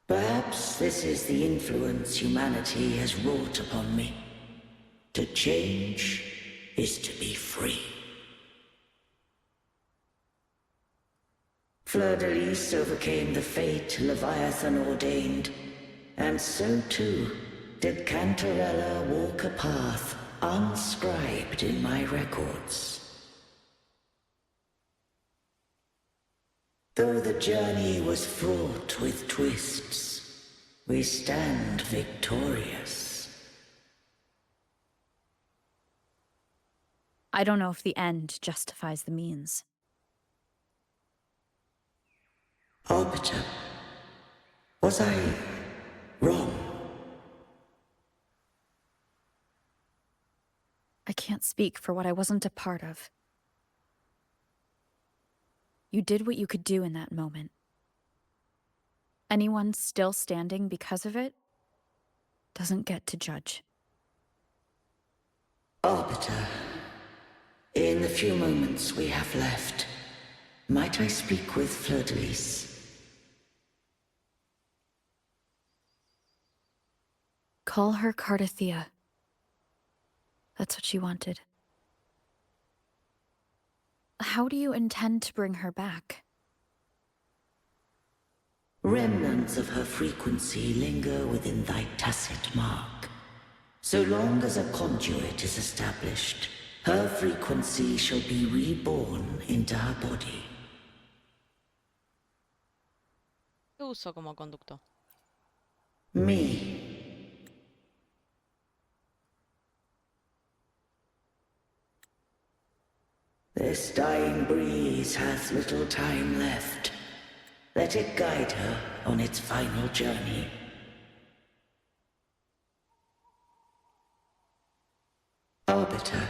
Perhaps this is the influence humanity has wrought upon me. To change is to be free. Fleur-de-Lis overcame the fate Leviathan ordained, and so too did Cantarella walk a path unscribed in my records. Though the journey was fraught with twists, we stand victorious. I don't know if the end justifies the means. Arbiter, was I wrong? I can't speak for what I wasn't a part of. You did what you could do in that moment. Anyone still standing because of it doesn't get to judge. Arbiter, in the few moments we have left, might I speak with Fleur-de-Lis? Call her Cardathea. That's what she wanted. How do you intend to bring her back? Remnants of her frequency linger within thy tacit mark. So long as a conduit is established, her frequency shall be reborn into her body. ¿Qué uso como conducto? Me. This dying breeze hath little time left. Let it guide her on its final journey. Arbiter,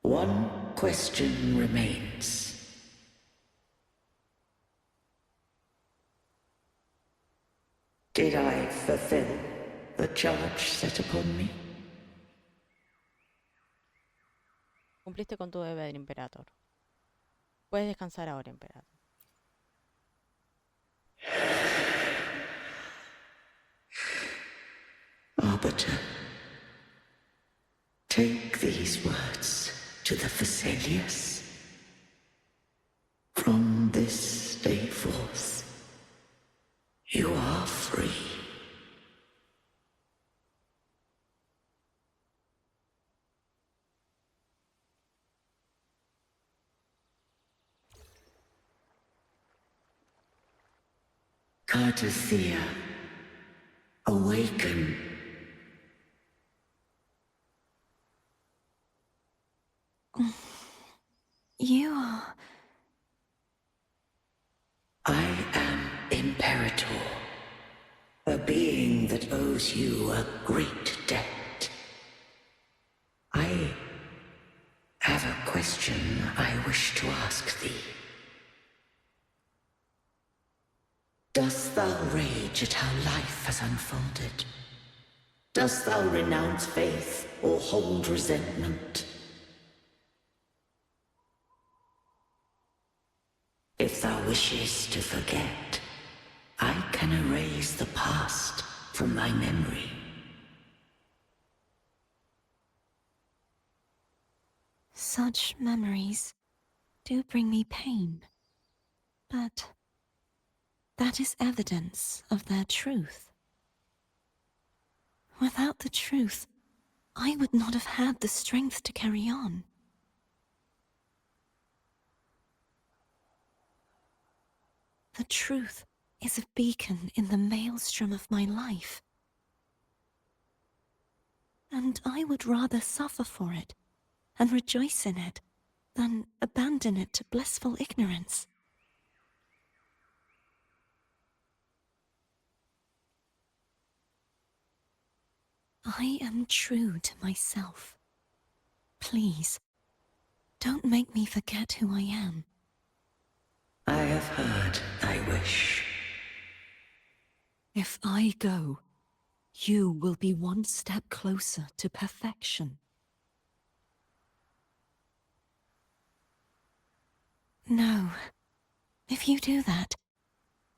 one question remains. Did I fulfill the charge set upon me? Cumpliste con tu deber, Imperator. Puedes descansar ahora, Imperator. Arbiter, take these words to the Phasaelius. From this day forth, you are free. Cardathea, awaken. You are... I am Imperator, a being that owes you a great debt. I have a question I wish to ask thee. Dost thou rage at how life has unfolded? Dost thou renounce faith or hold resentment? If thou wishes to forget, I can erase the past from thy memory. Such memories do bring me pain, but that is evidence of their truth. Without the truth, I would not have had the strength to carry on. The truth is a beacon in the maelstrom of my life. And I would rather suffer for it and rejoice in it than abandon it to blissful ignorance. I am true to myself. Please, don't make me forget who I am. I have heard thy wish. If I go, you will be one step closer to perfection. No. If you do that,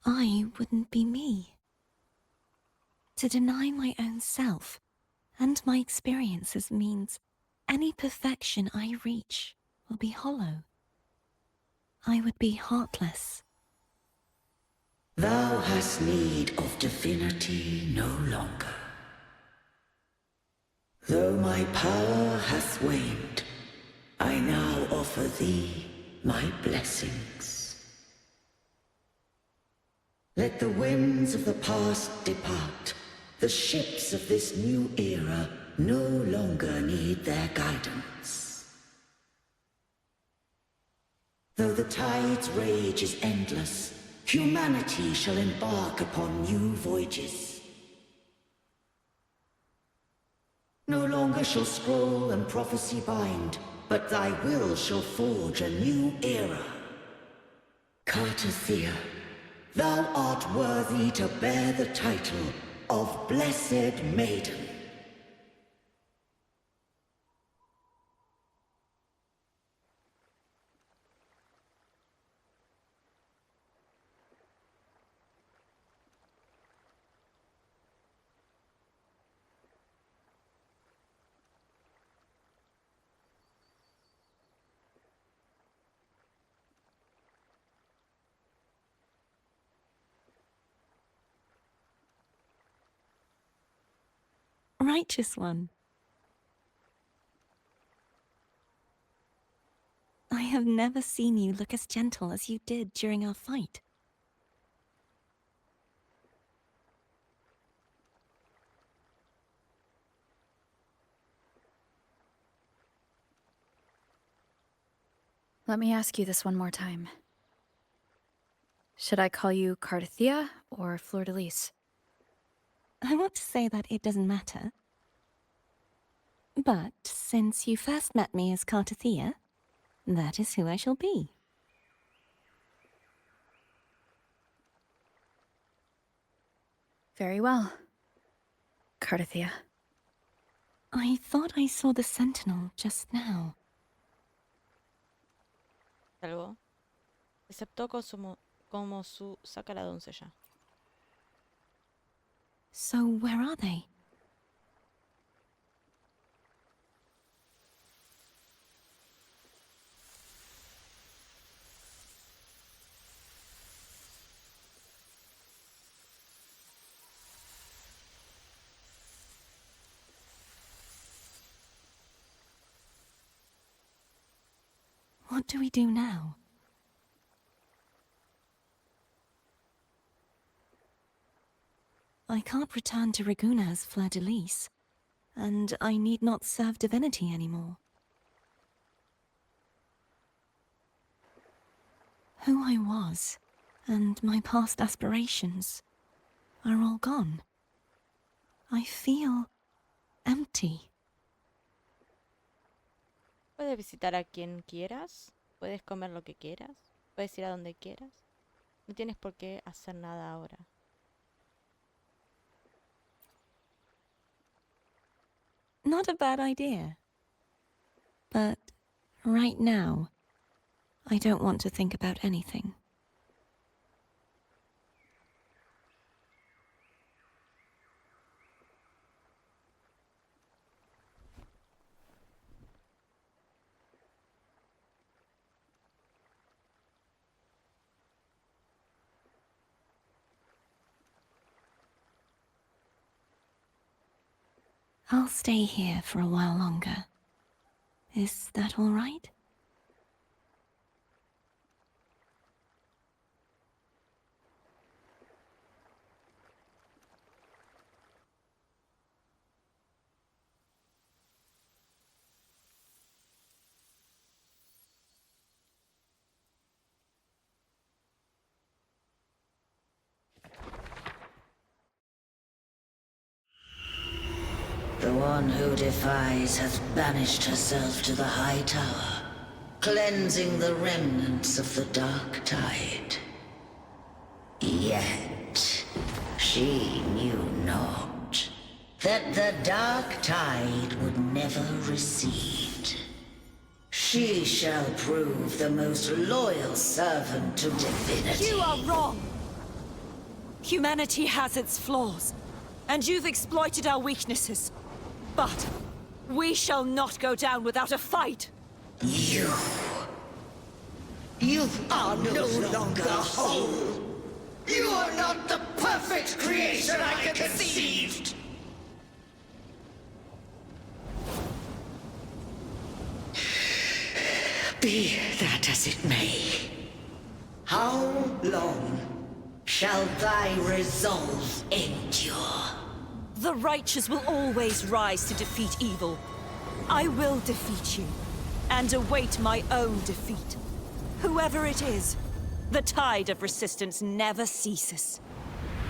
I wouldn't be me. To deny my own self and my experiences means any perfection I reach will be hollow. I would be heartless. Thou hast need of divinity no longer. Though my power hath waned, I now offer thee my blessings. Let the winds of the past depart. The ships of this new era no longer need their guidance. Though the tide's rage is endless, humanity shall embark upon new voyages. No longer shall scroll and prophecy bind, but thy will shall forge a new era. Cartothea, thou art worthy to bear the title of Blessed Maiden. Righteous one. I have never seen you look as gentle as you did during our fight. Let me ask you this one more time. Should I call you Cartothea or Fleur-de-Lis? I want to say that it doesn't matter. But since you first met me as Cartothea, that is who I shall be. Very well. Cartothea. I thought I saw the sentinel just now. Salvo. Aceptó como su saca la doncella. So where are they? What do we do now? I can't return to Reguna as Fleur-de-Lis, and I need not serve divinity anymore. Who I was, and my past aspirations, are all gone. I feel empty. Puedes visitar a quien quieras, puedes comer lo que quieras, puedes ir a donde quieras. No tienes por qué hacer nada ahora. Not a bad idea. But right now, I don't want to think about anything. I'll stay here for a while longer. Is that all right? one who defies hath banished herself to the high tower, cleansing the remnants of the dark tide. Yet, she knew not that the dark tide would never recede. She shall prove the most loyal servant to divinity. You are wrong! Humanity has its flaws, and you've exploited our weaknesses. But we shall not go down without a fight! You are no longer whole! You are not the perfect creation I conceived! Be that as it may, how long shall thy resolve endure? The righteous will always rise to defeat evil. I will defeat you, and await my own defeat. Whoever it is, the tide of resistance never ceases.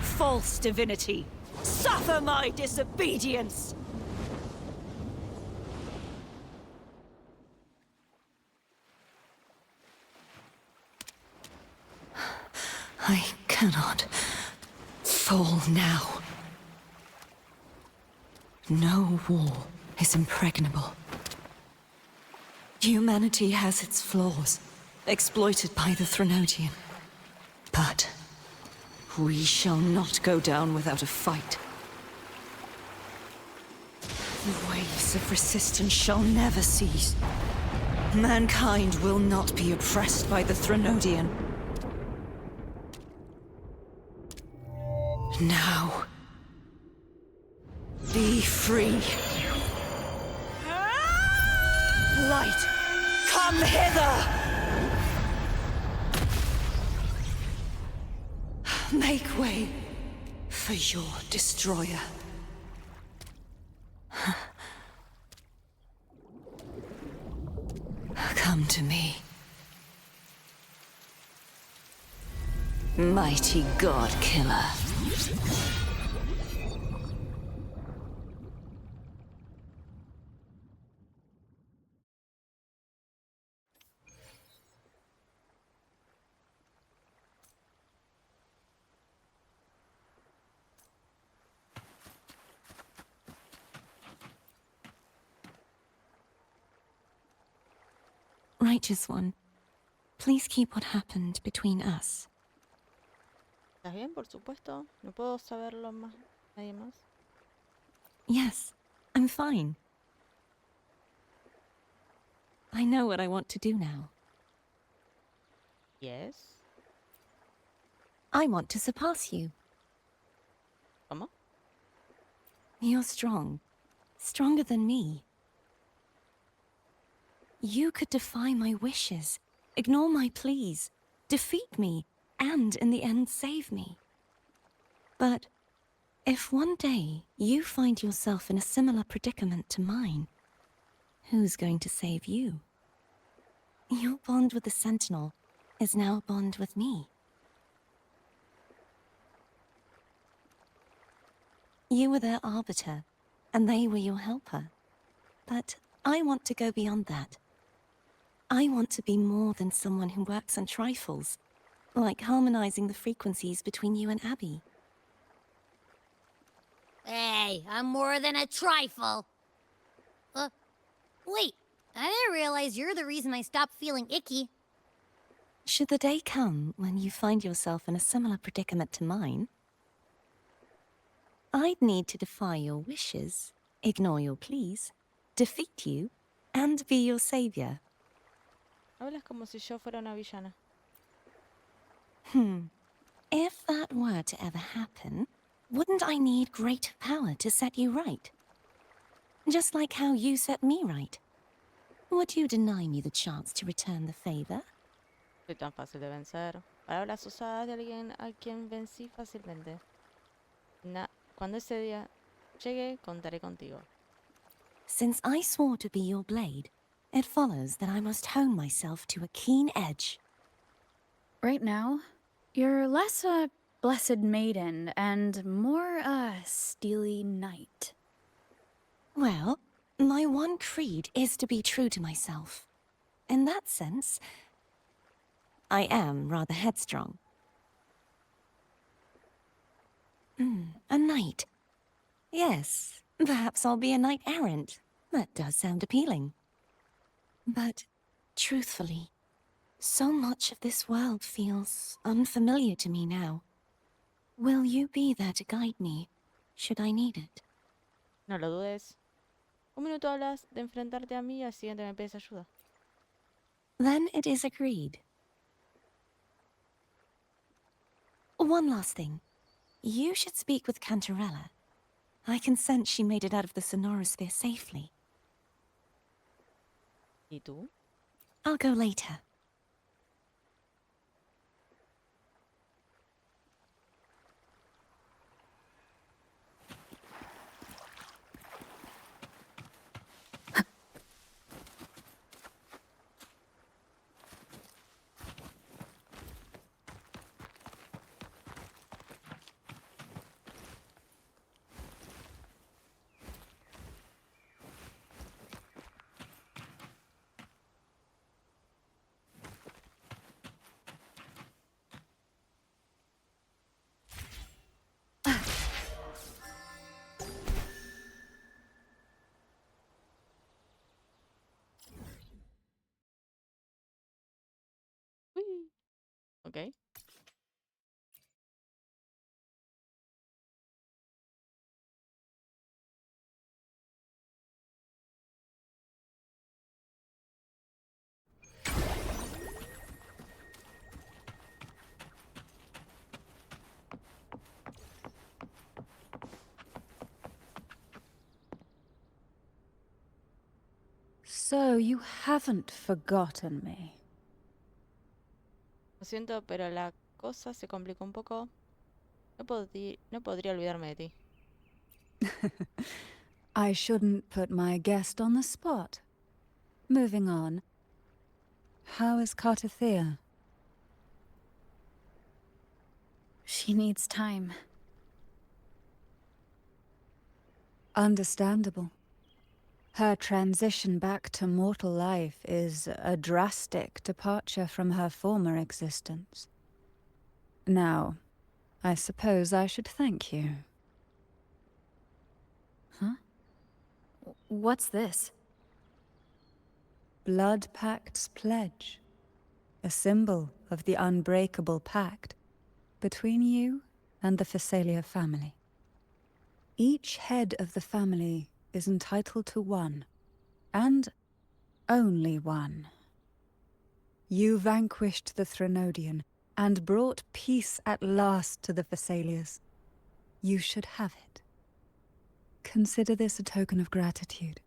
False divinity, suffer my disobedience! I cannot fall now. No wall is impregnable. Humanity has its flaws, exploited by the Threnodian. But we shall not go down without a fight. The waves of resistance shall never cease. Mankind will not be oppressed by the Threnodian. Now, be free. Light, come hither! Make way for your destroyer. Come to me. Mighty God Killer. Righteous One, please keep what happened between us. ¿Estás bien? Por supuesto. No puedo saberlo más. ¿Nadie más? Yes, I'm fine. I know what I want to do now. Yes. I want to surpass you. ¿Cómo? You're strong. Stronger than me. You could defy my wishes, ignore my pleas, defeat me, and in the end save me. But if one day you find yourself in a similar predicament to mine, who's going to save you? Your bond with the Sentinel is now a bond with me. You were their arbiter, and they were your helper. But I want to go beyond that. I want to be more than someone who works on trifles, like harmonizing the frequencies between you and Abby. Hey, I'm more than a trifle. Wait, I didn't realize you're the reason I stopped feeling icky. Should the day come when you find yourself in a similar predicament to mine, I'd need to defy your wishes, ignore your pleas, defeat you, and be your savior. Hablas como si yo fuera una villana. If that were to ever happen, wouldn't I need great power to set you right? Just like how you set me right. Would you deny me the chance to return the favor? Soy tan fácil de vencer. Palabras usadas de alguien a quien vencí fácilmente. Cuando ese día llegue, contaré contigo. Since I swore to be your blade, it follows that I must hone myself to a keen edge. Right now, you're less a blessed maiden and more a steely knight. Well, my one creed is to be true to myself. In that sense, I am rather headstrong. A knight. Yes, perhaps I'll be a knight errant. That does sound appealing. But, truthfully, so much of this world feels unfamiliar to me now. Will you be there to guide me, should I need it? No lo dudes. Un minuto hablas de enfrentarte a mí y al siguiente me pides ayuda. Then it is agreed. One last thing. You should speak with Cantarella. I can sense she made it out of the sonorosphere safely. ¿Y tú? I'll go later. Uy. Ok. So you haven't forgotten me. Lo siento, pero la cosa se complicó un poco. No podría olvidarme de ti. I shouldn't put my guest on the spot. Moving on. How is Cartathea? She needs time. Understandable. Her transition back to mortal life is a drastic departure from her former existence. Now, I suppose I should thank you. Huh? What's this? Blood Pact's pledge. A symbol of the unbreakable pact between you and the Phasalia family. Each head of the family is entitled to one, and only one. You vanquished the Threnodian and brought peace at last to the Phasalias. You should have it. Consider this a token of gratitude.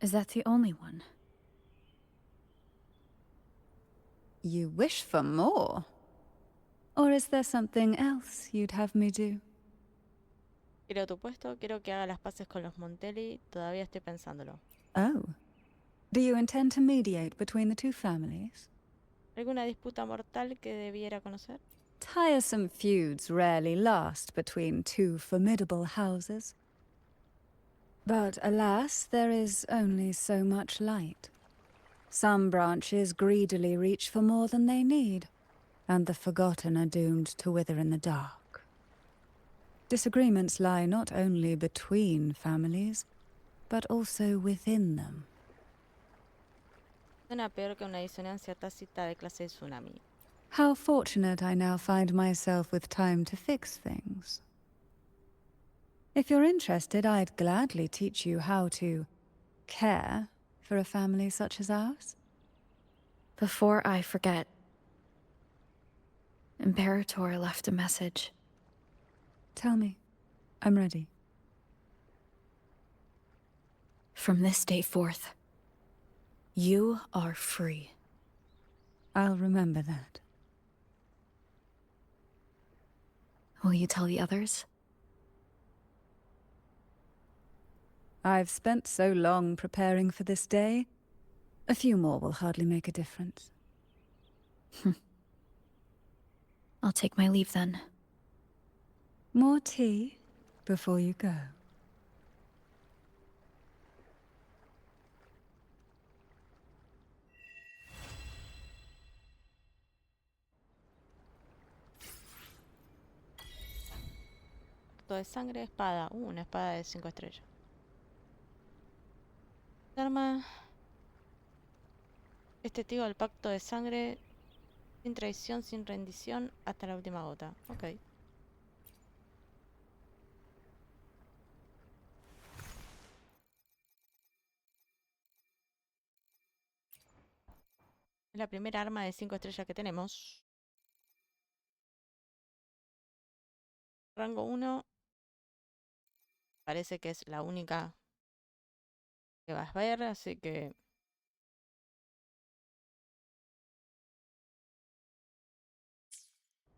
Is that the only one? You wish for more? Or is there something else you'd have me do? Quiero tu puesto, quiero que haga las paces con los Montelli. Todavía estoy pensándolo. Oh. Do you intend to mediate between the two families? ¿Alguna disputa mortal que debiera conocer? Tiresome feuds rarely last between two formidable houses. But alas, there is only so much light. Some branches greedily reach for more than they need, and the forgotten are doomed to wither in the dark. Disagreements lie not only between families, but also within them. Suena peor que una disonancia tácita de clase de tsunami. How fortunate I now find myself with time to fix things. If you're interested, I'd gladly teach you how to care for a family such as ours. Before I forget, Imperator left a message. Tell me. I'm ready. From this day forth, you are free. I'll remember that. Will you tell the others? I've spent so long preparing for this day. A few more will hardly make a difference. I'll take my leave then. More tea? before you go. Pacto de sangre, espada. Una espada de 5 estrellas. Arma. Es testigo del pacto de sangre. Sin traición, sin rendición, hasta la última gota. Ok. Es la primera arma de 5 estrellas que tenemos. Rango 1. Parece que es la única que vas a ver, así que...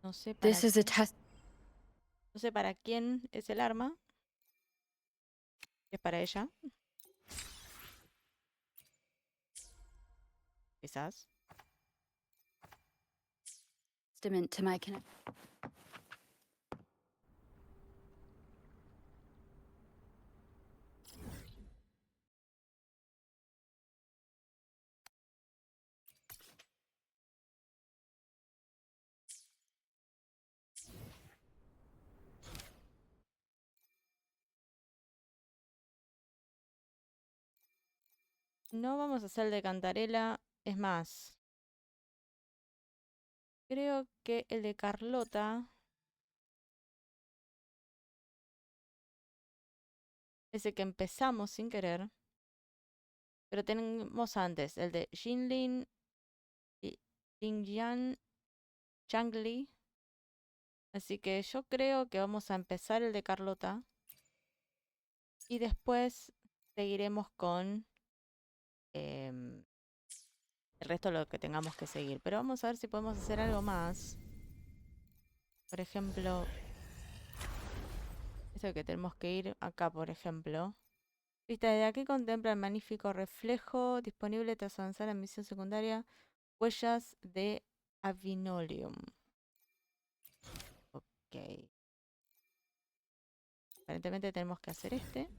No sé para This is a test. No sé para quién es el arma. Es para ella. Quizás. Testament to my connect. No vamos a hacer el de Cantarela. Es más. Creo que el de Carlota. Es el que empezamos sin querer. Pero tenemos antes el de Jinlin y Jingyan Changli. Así que yo creo que vamos a empezar el de Carlota. Y después seguiremos con el resto de lo que tengamos que seguir. Pero vamos a ver si podemos hacer algo más. Por ejemplo, eso que tenemos que ir acá, por ejemplo. Vista desde aquí contempla el magnífico reflejo disponible tras avanzar en misión secundaria. Huellas de Avinolium. Ok. Aparentemente tenemos que hacer este.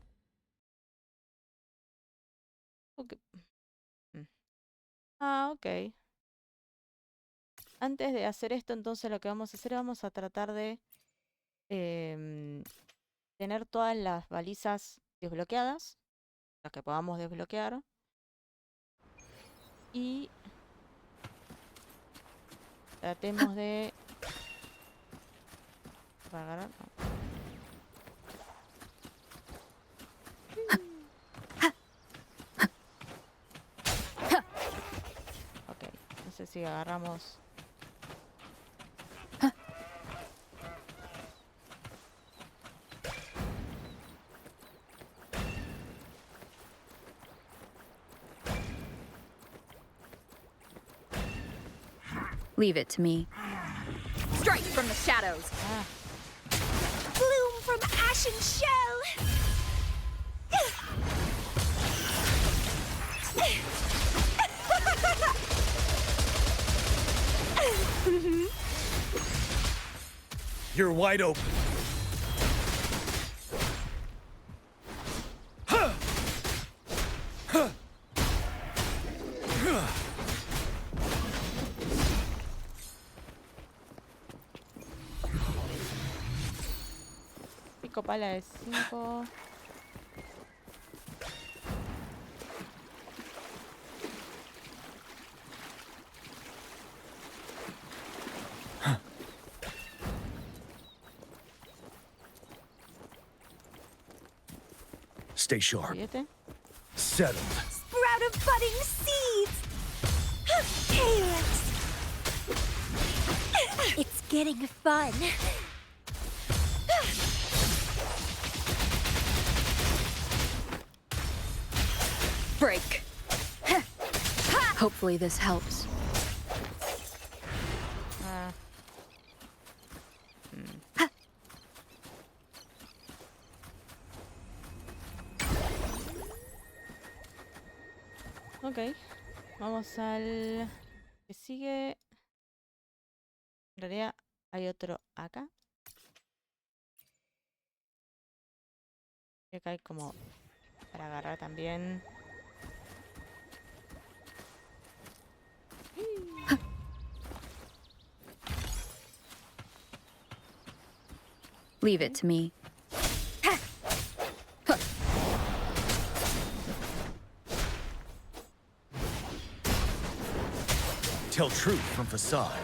Okay. Ah, ok. Antes de hacer esto, entonces lo que vamos a hacer, vamos a tratar de tener todas las balizas desbloqueadas. Las que podamos desbloquear. Y tratemos de... agarrar. No. Ok, no sé si agarramos... Leave it to me. Strike from the shadows. Ah. Bloom from ashen shell! You're wide open. Pico pala de 5. Stay sharp. Siete. Settled. Sprout of budding seeds! Calyx! It's getting fun. Break. Hopefully this helps. Ah. Ok. Vamos al que sigue. En realidad hay otro acá. Y acá hay como para agarrar también. Leave it to me. Tell truth from facade.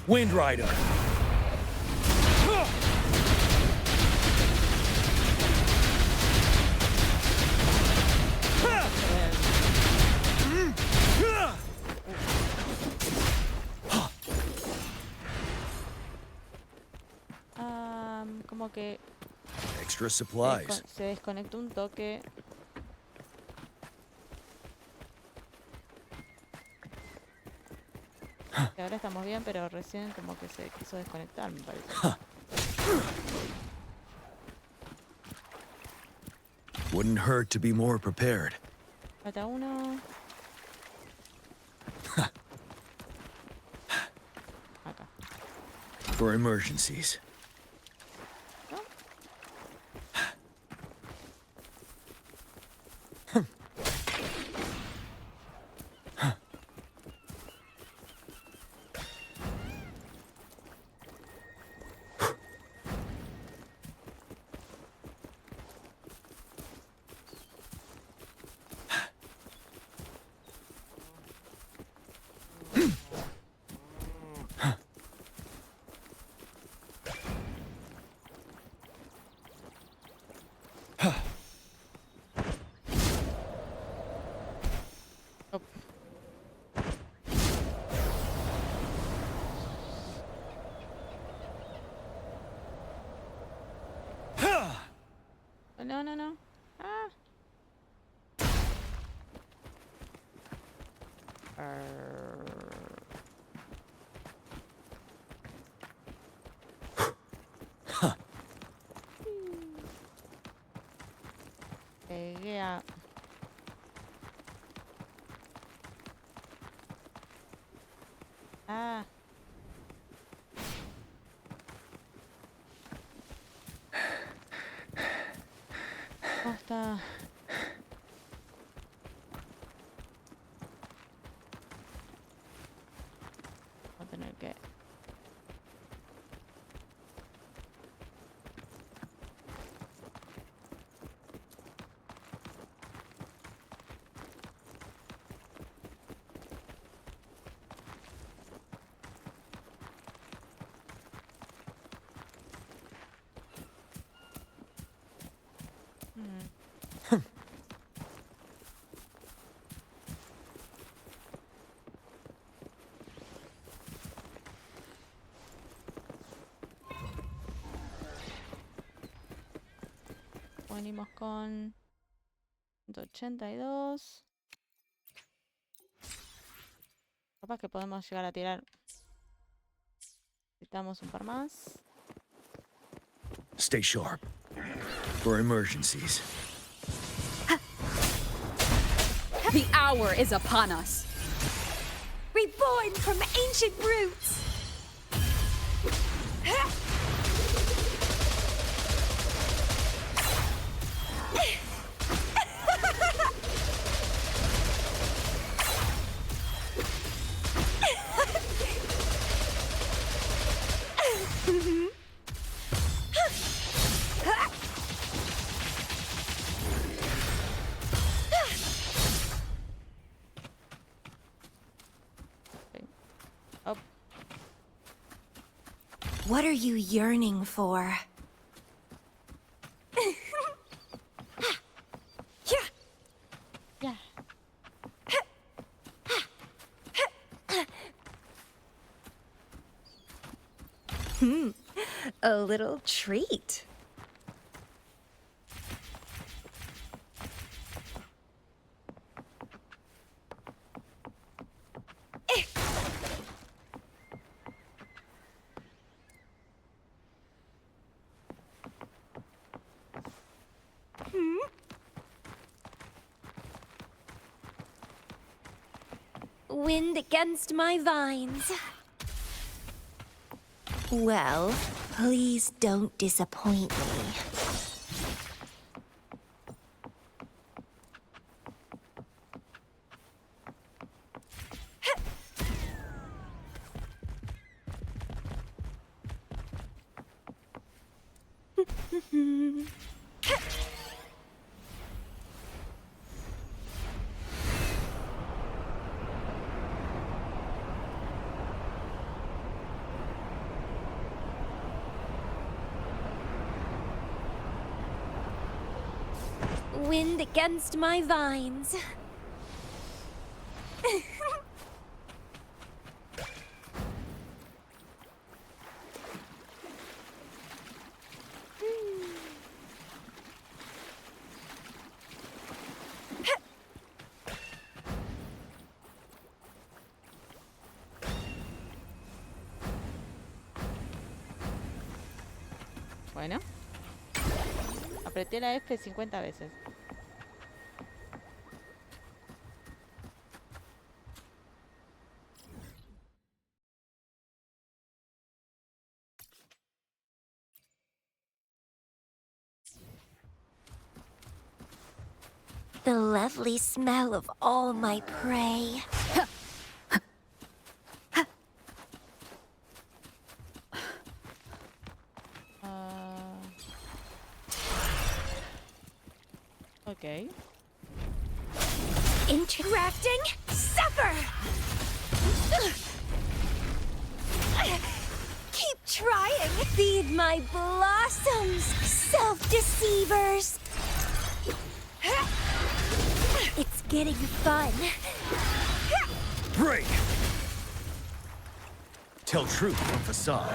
Wind Rider. Como que Extra supplies. se desconectó un toque. Y ahora estamos bien, pero recién como que se quiso desconectar, me parece. Wouldn't hurt to be more prepared. Falta uno. Acá. For emergencies. No, no, no. Ah. Pegué a... Ah. ¿Cómo está? Voy a tener que... Venimos con 182. Capaz que podemos llegar a tirar. Necesitamos un par más. Stay sharp. For emergencies. The hour is upon us. Reborn from ancient roots. What are you yearning for? Yeah. A little treat. Wind against my vines. Well, please don't disappoint me. Wind against my vines. Bueno. Apreté la F 50 veces. The lovely smell of all my prey. Okay. Interacting? Suffer! Keep trying! Feed my blossoms, self-deceivers! It's getting fun. Break! Tell truth from facade.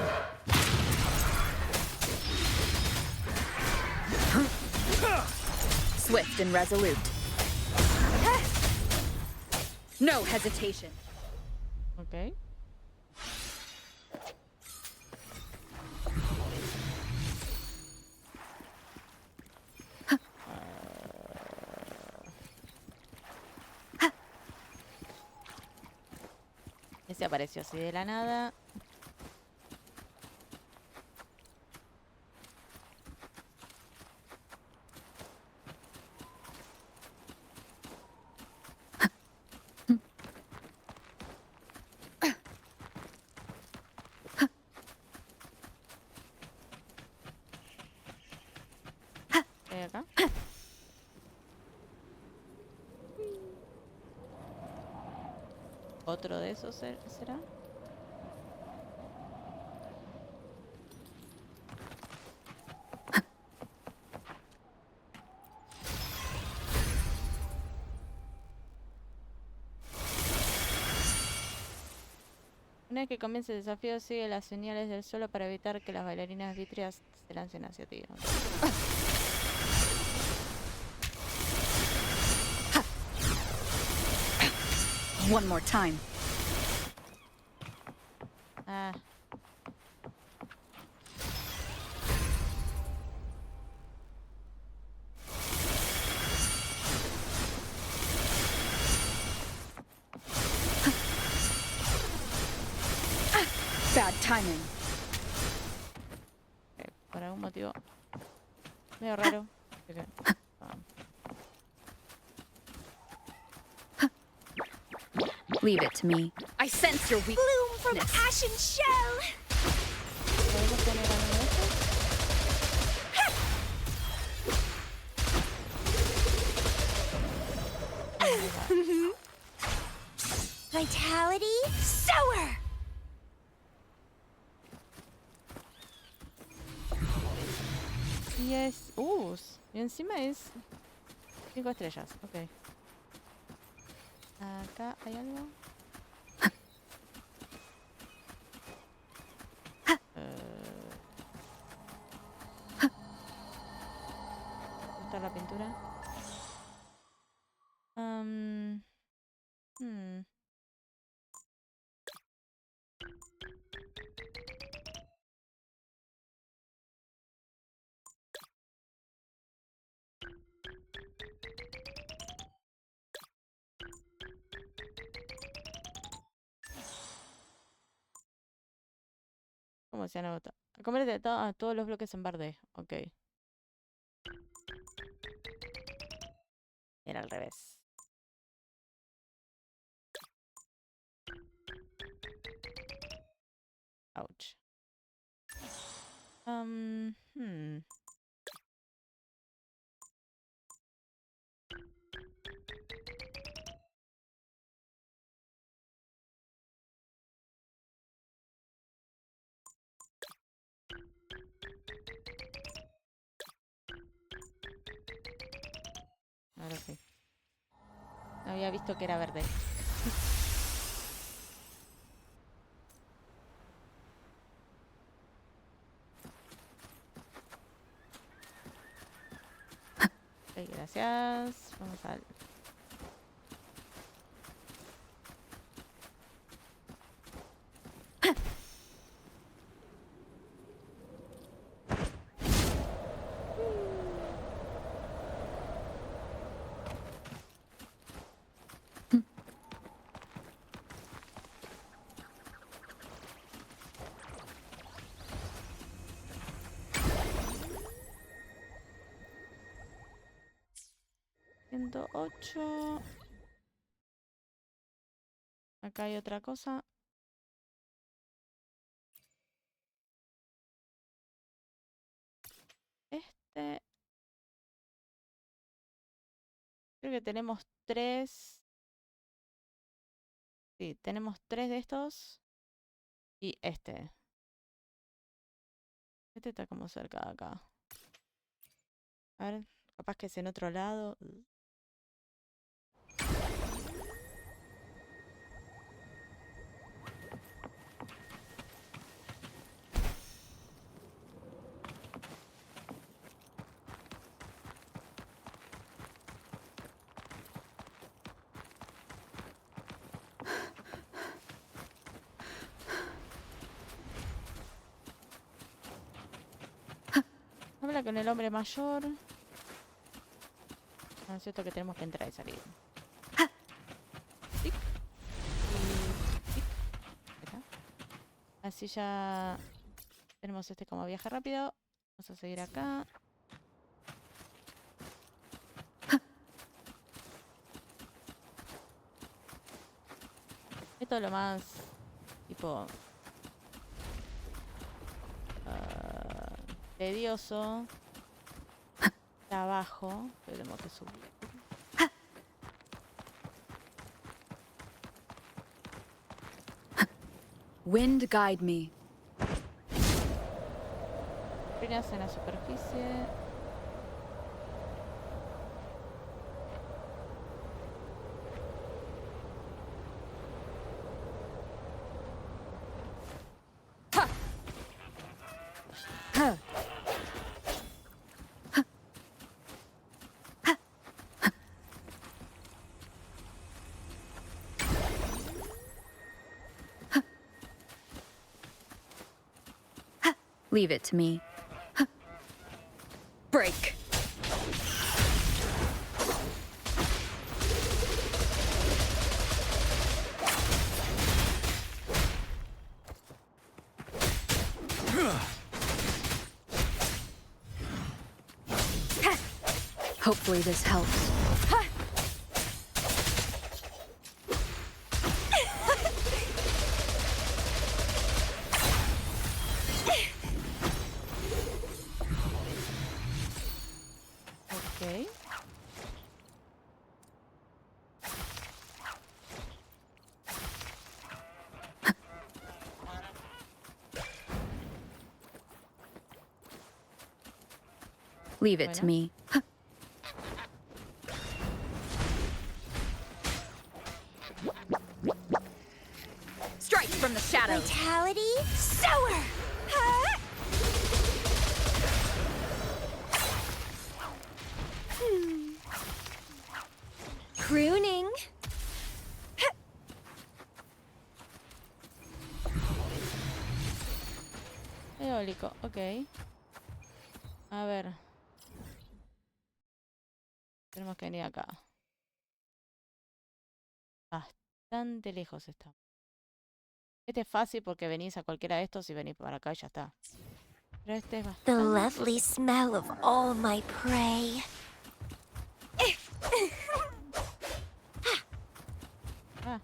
Swift and resolute. No hesitation. Okay. Ese apareció así de la nada. Acá. ¿Otro de esos será? Una vez que comience el desafío, sigue las señales del suelo para evitar que las bailarinas vítreas se lancen hacia ti. One more time. Ah. Bad timing. Okay, por algún motivo medio raro. Okay. Leave it to me. I sense your weakness. Bloom from ashen shell! ¿Podemos poner algo de esto? Vitality, sower! Y es... y encima es 5 estrellas, ok. Acá hay algo. ¿Está la pintura? ¿Cómo se anota? Convierte a todos los bloques en verde. Ok. Era al revés. Ouch. Ahora sí. No había visto que era verde. Ok, gracias. Vamos al... ...108... Acá hay otra cosa. Este... Creo que tenemos 3... Sí, tenemos 3 de estos. Y este. Este está como cerca de acá. A ver, capaz que es en otro lado. Habla con el hombre mayor. No es cierto que tenemos que entrar y salir. Tic. Y tic. Ahí está. Así ya tenemos este como viaje rápido. Vamos a seguir acá. Esto es lo más tipo tedioso. Está abajo, pero tenemos que subir. Wind guide me. Apenas en la superficie. Leave it to me. Break. Hopefully this helps. Ok. Leave it to me. Strike from the shadows. Vitality? Sower! Huh? Pruning. Eólico, ok. A ver. Tenemos que venir acá. Bastante lejos está. Este es fácil porque venís a cualquiera de estos y venís para acá y ya está. Pero este es The bastante... lovely smell of all my prey. Ah.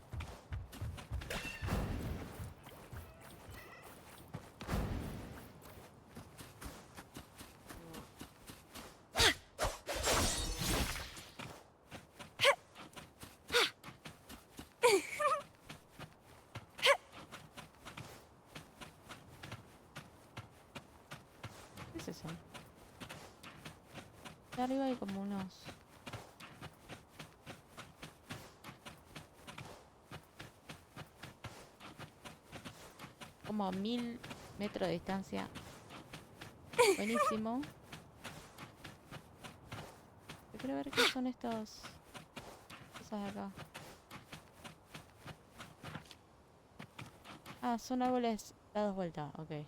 ¿Qué es eso? De arriba hay como unos... Como a 1000 metros de distancia. Buenísimo. Yo quiero ver qué son estos cosas de acá. Ah, son árboles dados vuelta, ok.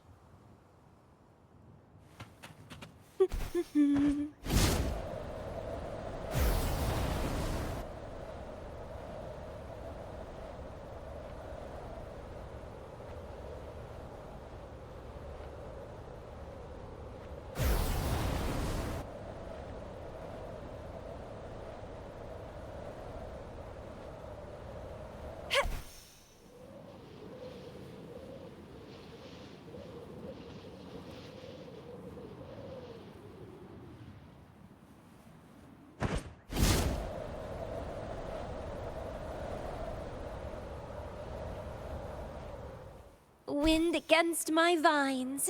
Wind against my vines.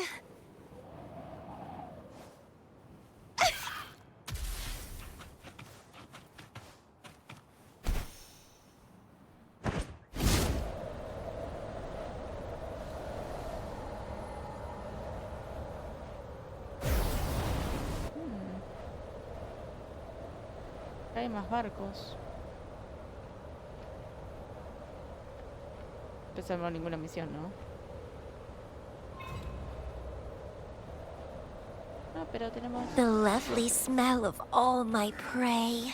Hay más barcos. No empezamos ninguna misión, ¿no? No, pero tenemos... The lovely smell of all my prey.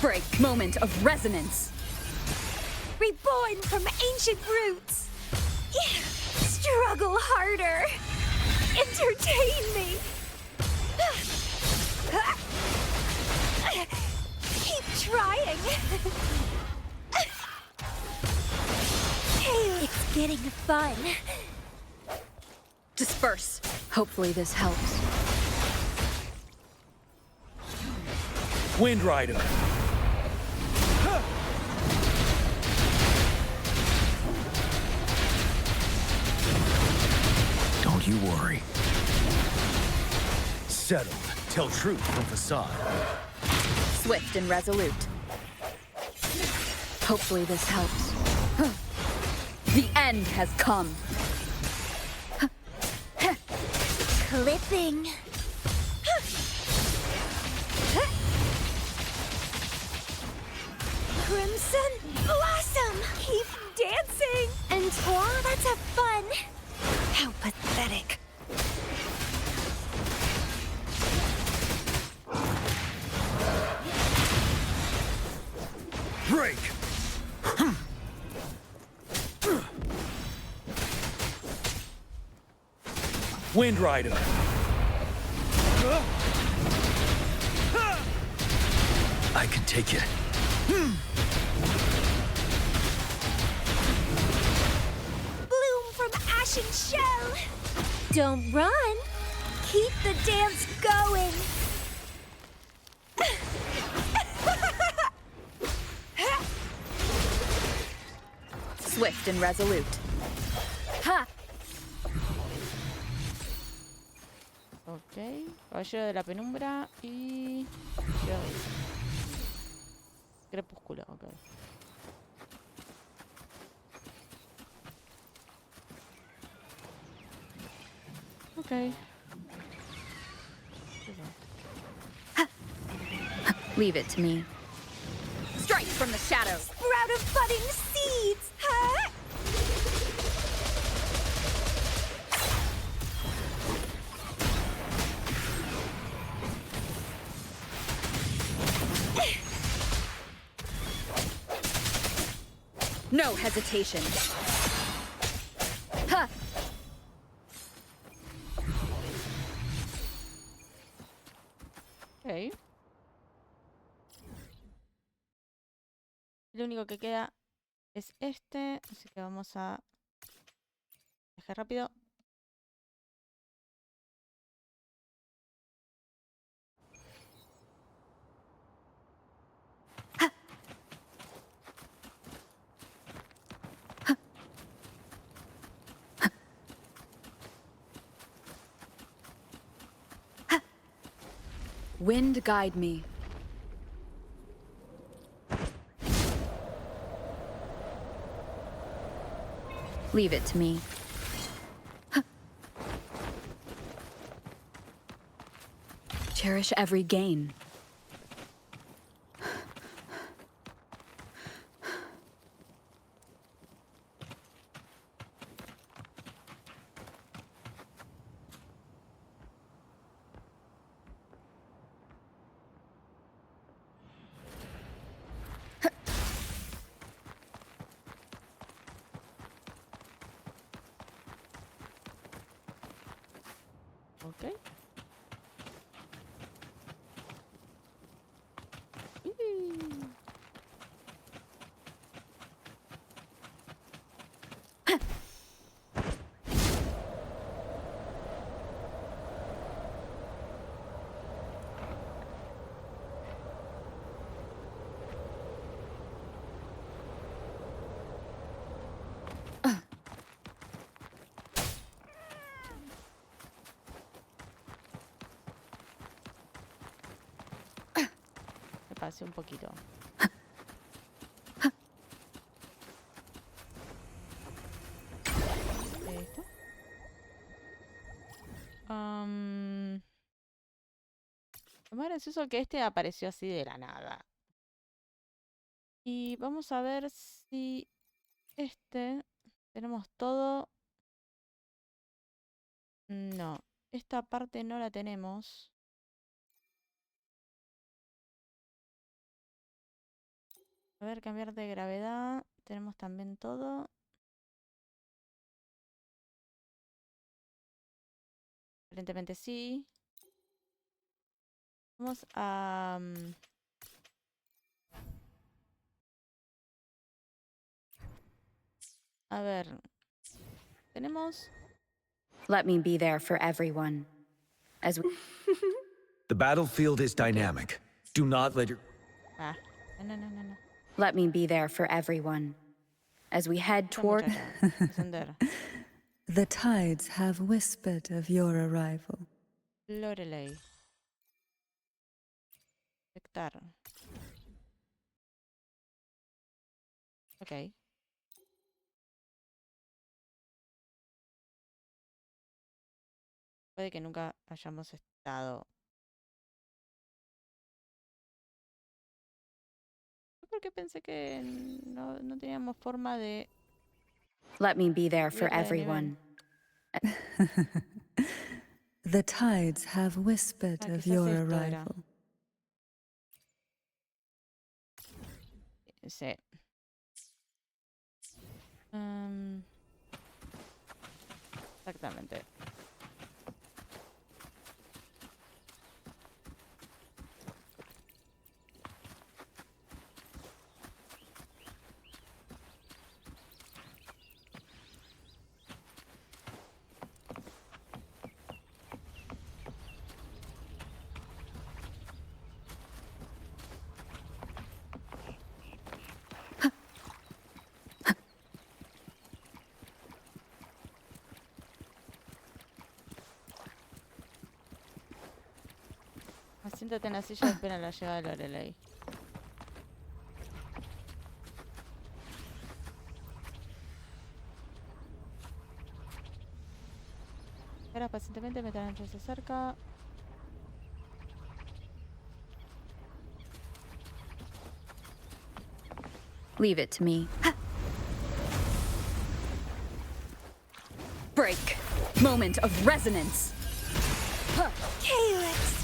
Break moment of resonance. Reborn from ancient roots. Struggle harder. Entertain me. Keep trying. It's getting fun. Disperse. Hopefully this helps. Wind Rider. Don't you worry. Settled. Tell truth from facade. Swift and resolute. Hopefully this helps. The end has come. Clipping. Crimson Blossom! Keep dancing! And let's have fun! How pathetic. Break! Wind Rider. I can take it. Bloom from ashen shell! Don't run! Keep the dance going! Swift and resolute. Ha! Ok. Caballero de la penumbra y... Crepúsculo, ok. Ok. Leave it to me. Strike from the shadows. Sprout of budding seeds! Huh? No hesitation. Ha! Ok. Lo único que queda es este, así que vamos a dejar rápido. Wind guide me. Leave it to me. Cherish every gain. Ok. Me pasé un poquito. Esto. Lo más gracioso que este apareció así de la nada. Y vamos a ver si este tenemos todo. No, esta parte no la tenemos. A ver, cambiar de gravedad. Tenemos también todo. Aparentemente sí. Vamos a... a ver. Tenemos... Let me be there for everyone. As we... The battlefield is dynamic. Do not let your... Ah, no. Let me be there for everyone. As we head toward... The tides have whispered of your arrival. Lorelei. Detectar. Ok. Puede que nunca hayamos estado. Yo creo que pensé que no teníamos forma de... Let me be there for everyone. The tides have whispered of your arrival. Sí. Exactamente. Siéntate en la silla y espera la llegada de Lorelei. Espera pacientemente mientras se acerca. Leave it to me. Break. Moment of resonance. Calyx!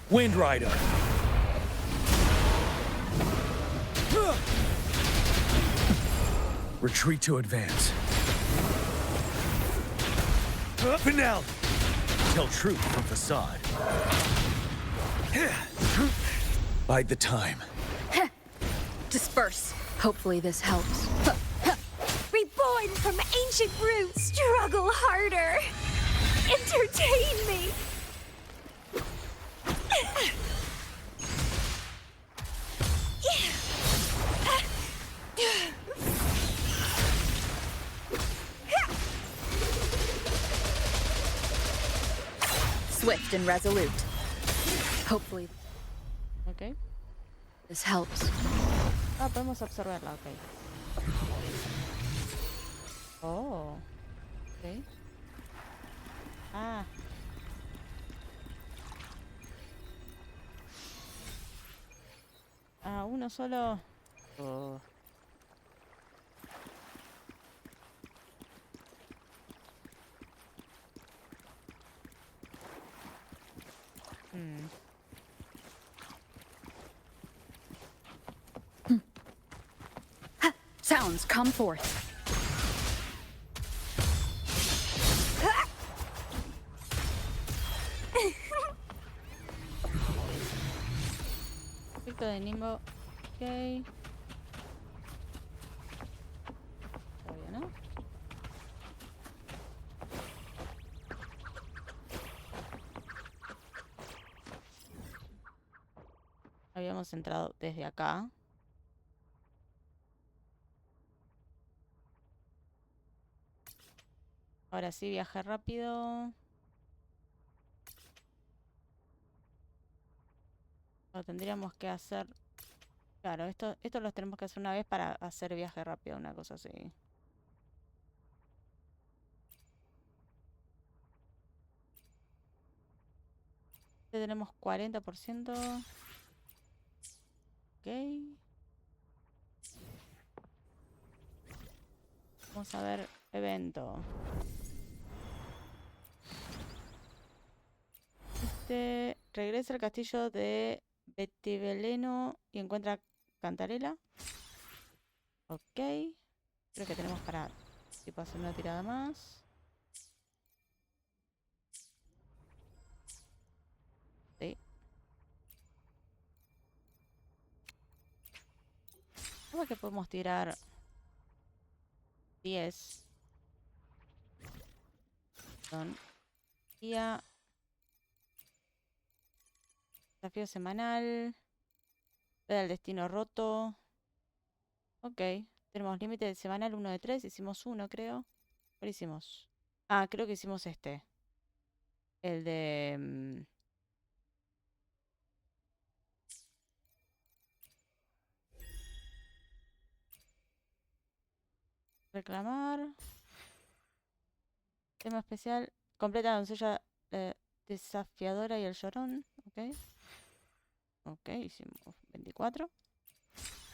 Wind Rider! Retreat to advance. Finale! Tell truth from facade. Bide the time. Disperse. Hopefully this helps. Reborn from ancient roots, struggle harder. Entertain me. Swift and resolute. Hopefully. Ok. This helps. Ah, podemos absorberla, ok. Oh. Ok. Ah. Ah, uno solo. Oh. Sounds, come forth. Efecto de Nimbo. Ok. Todavía no. Habíamos entrado desde acá. Ahora sí, viaje rápido. Lo tendríamos que hacer. Claro, esto lo tenemos que hacer una vez para hacer viaje rápido, una cosa así. Tenemos 40%. Ok. Vamos a ver evento. Regresa al castillo de Betibeleno y encuentra Cantarela. Ok. Creo que tenemos para tipo hacer una tirada más. Sí. ¿Cómo es que podemos tirar 10? Son día. Desafío semanal. Veda el destino roto. Ok. Tenemos límite semanal 1 de 3. Hicimos 1, creo. ¿Cuál hicimos? Ah, creo que hicimos este. El de... reclamar. Tema especial. Completa la doncella desafiadora y el llorón. Ok. Ok, hicimos 24.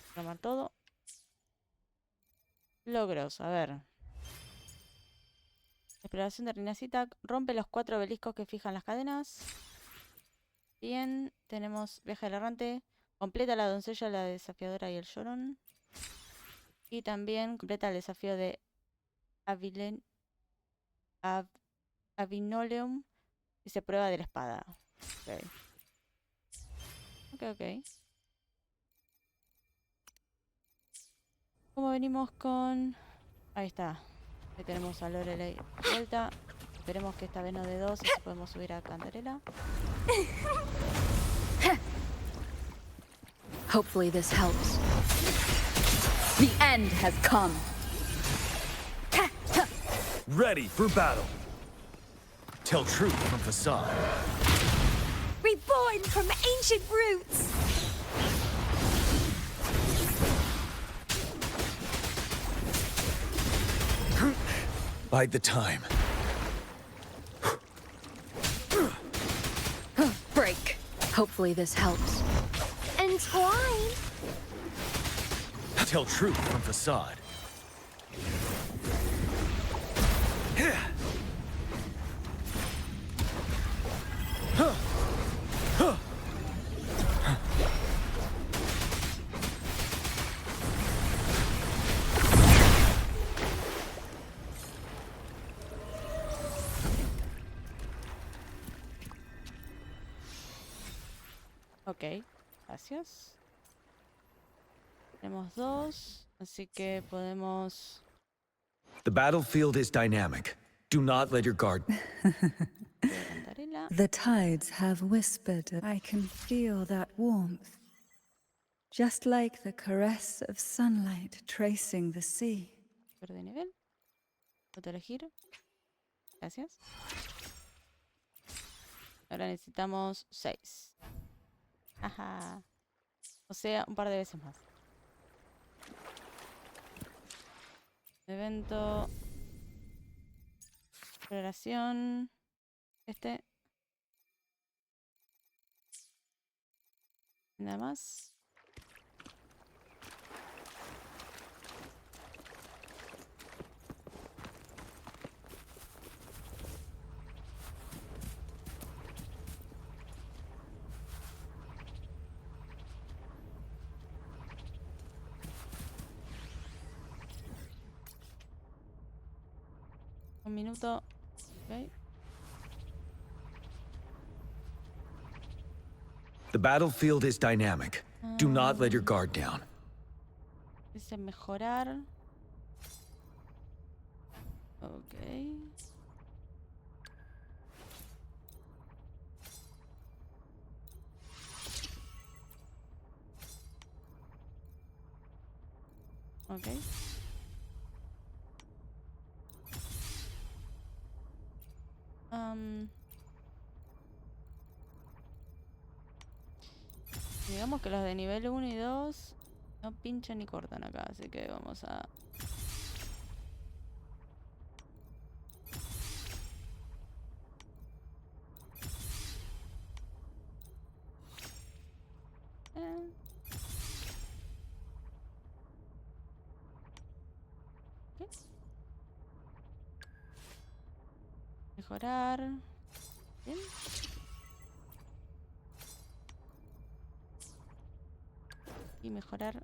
Reclamar todo. Logros, a ver. Exploración de Rinacita. Rompe los 4 obeliscos que fijan las cadenas. Bien. Tenemos viaje del errante. Completa la doncella, la desafiadora y el llorón. Y también completa el desafío de Avinoleum. Y se prueba de la espada. Ok. Ok. ¿Cómo venimos con...? Ahí está. Ahí tenemos a Lorelei de vuelta. Esperemos que esta vez no de 2, así podemos subir a Cantarela. Hopefully this helps. The end has come. Ready for battle. Tell truth from facade. Reborn from ancient roots. Bide the time. Break. Hopefully this helps. Entwine. Tell truth from facade. Ok, gracias. Tenemos 2, así que podemos... The battlefield is dynamic. Do not let your guard... The tides have whispered. I can feel that warmth. Just like the caress of sunlight tracing the sea. De nivel. Puedo elegir. Gracias. Ahora necesitamos 6. Ajá. O sea, un par de veces más. Evento. Exploración. Este. Nada más. Un minuto. Okay. The battlefield is dynamic. Do not let your guard down. Dice mejorar. Ok. Ok. Digamos que los de nivel 1 y 2 no pinchan ni cortan acá, así que vamos a... Ok. Mejorar. Bien. Y mejorar.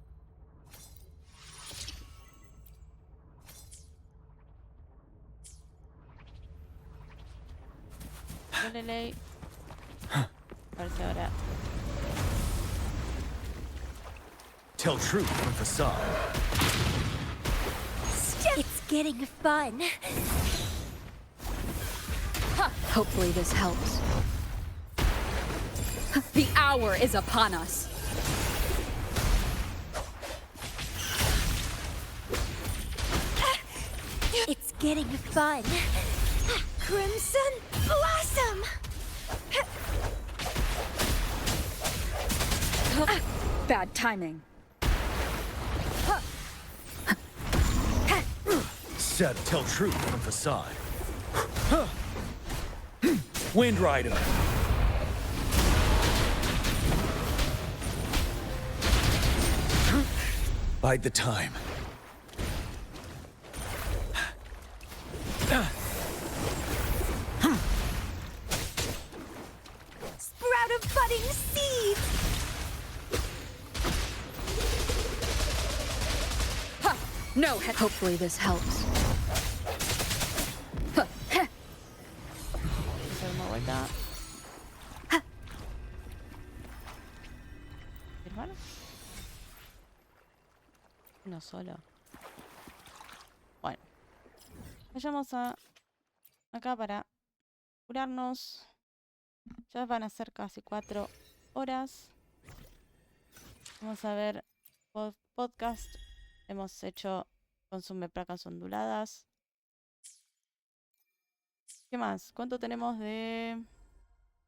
Dale. A ver si ahora... Tell truth from facade. It's getting fun. Hopefully this helps. The hour is upon us. It's getting fun. Crimson Blossom! Bad timing. Said tell truth from facade. Wind Rider. Bide the time. Sprout of budding seeds! No, hopefully this helps. Hacer una vuelta. ¿Firmar? No solo. Bueno. Vayamos a acá para curarnos. Ya van a ser casi 4 horas. Vamos a ver podcast. Hemos hecho consume placas onduladas. ¿Qué más? ¿Cuánto tenemos de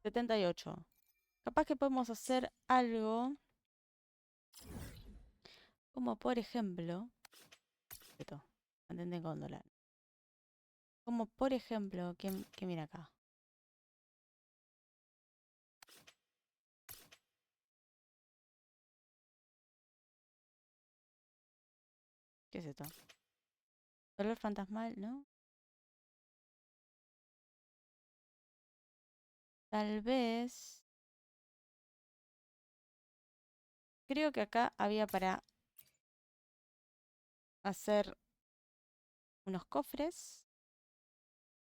78? Capaz que podemos hacer algo. Como por ejemplo. Esto. Mantente en góndola. Como por ejemplo. ¿Qué mira acá? ¿Qué es esto? Dolor fantasmal, ¿no? Tal vez... Creo que acá había para hacer unos cofres.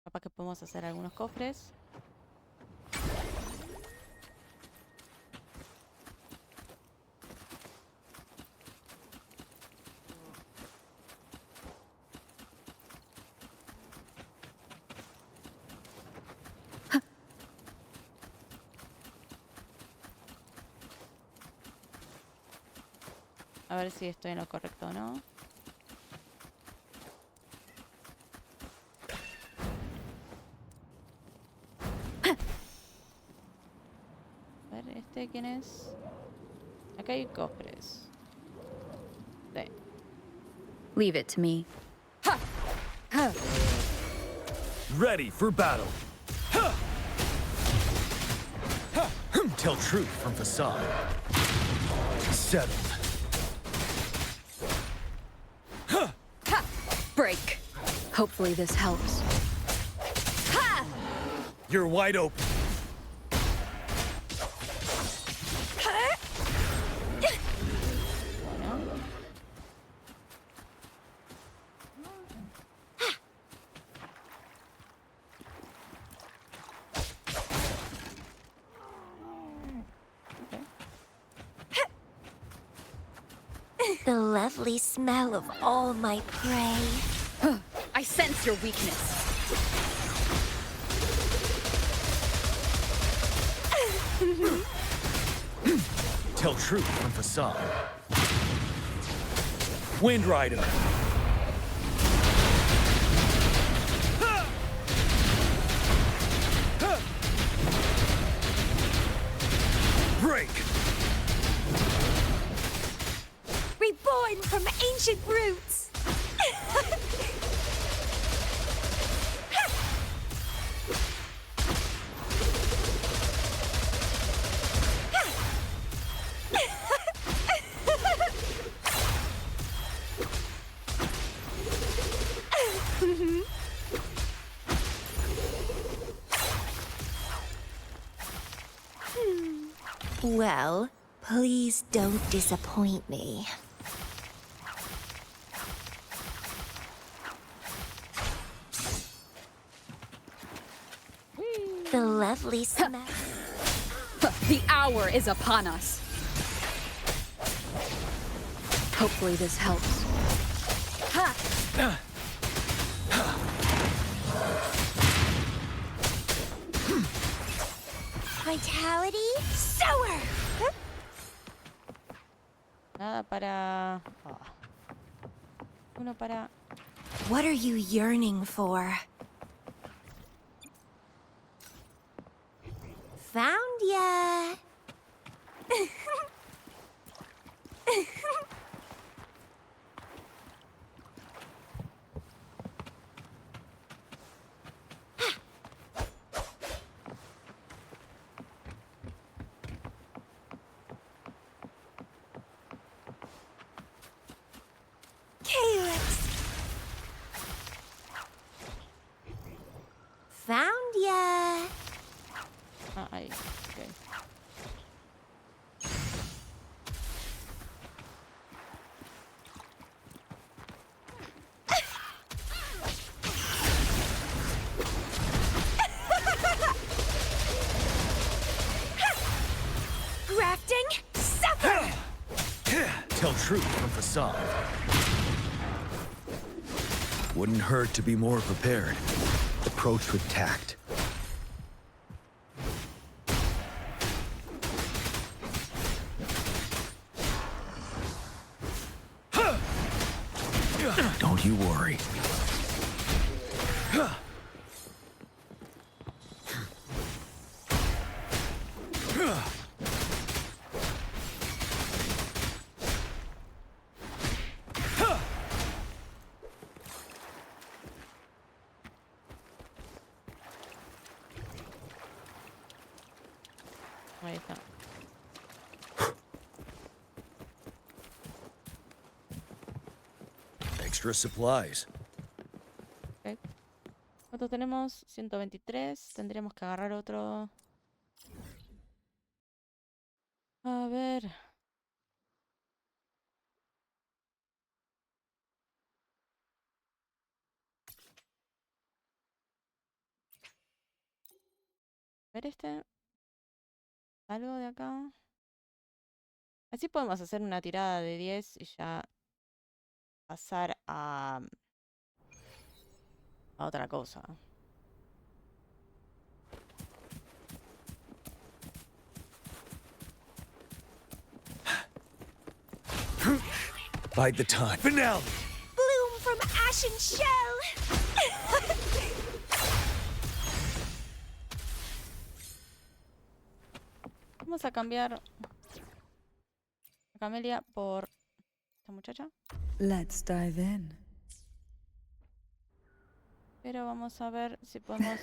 Capaz que podemos hacer algunos cofres. ver si estoy en lo correcto o no. A ver, ¿este quién es? Acá hay cofres. Sí. Leave it to me. Ready for battle. Tell truth from facade. Settled. Break. Hopefully this helps. You're wide open. The lovely smell of all my prey. I sense your weakness. Tell truth from facade. Wind Rider. Break. Reborn from ancient roots. Well, please don't disappoint me. The lovely smell. The hour is upon us. Hopefully this helps. Vitality sour. Nada para... Uno para... What are you yearning for? Found ya. Calyx. Found ya. Ahí, ok. Grafting suffer. Tell truth from facade. Wouldn't hurt to be more prepared. Approach with tact. Don't you worry. Ahí está. Extra supplies. Okay. ¿Cuántos tenemos? 123. Tendríamos que agarrar otro. A ver. A ver este. Algo de acá. Así podemos hacer una tirada de 10 y ya pasar a otra cosa. Bide the time. Finale! Bloom from ashen shell! Vamos a cambiar a Camelia por esta muchacha. Let's dive in. Pero vamos a ver si podemos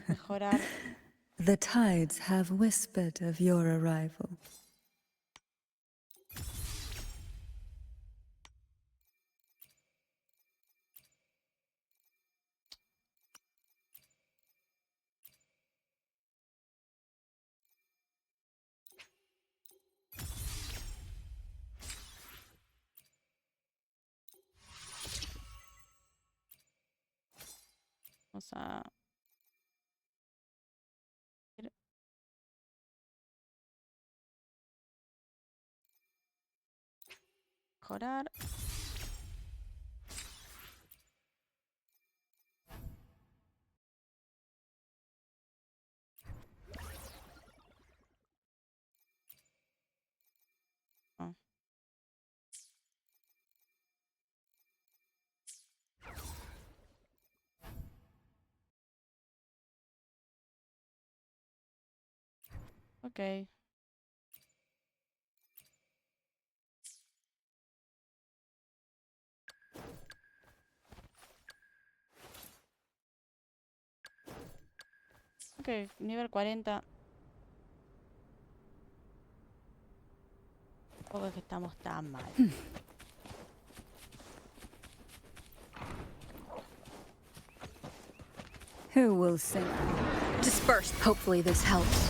mejorar. The tides have whispered of your arrival. Vamos a mejorar. Oh. Ok. Ok, nivel 40. Tampoco es que estamos tan mal. Who will sing? Disperse. Hopefully this helps.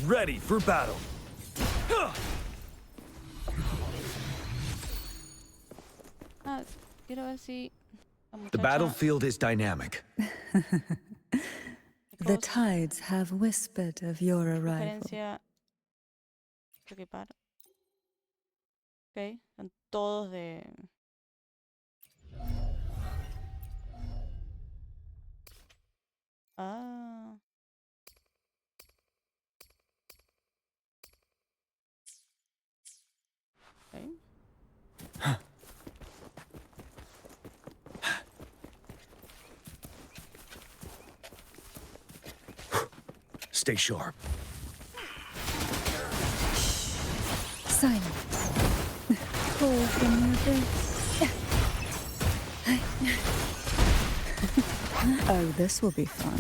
Ready for battle. Ah, quiero ver si la The muchacha battlefield is dynamic. The tides have whispered of your arrival. diferencia equipar. Ok, son todos de... Ah. Ok. Stay sharp. Silence. Call from the abyss. Oh, this will be fun.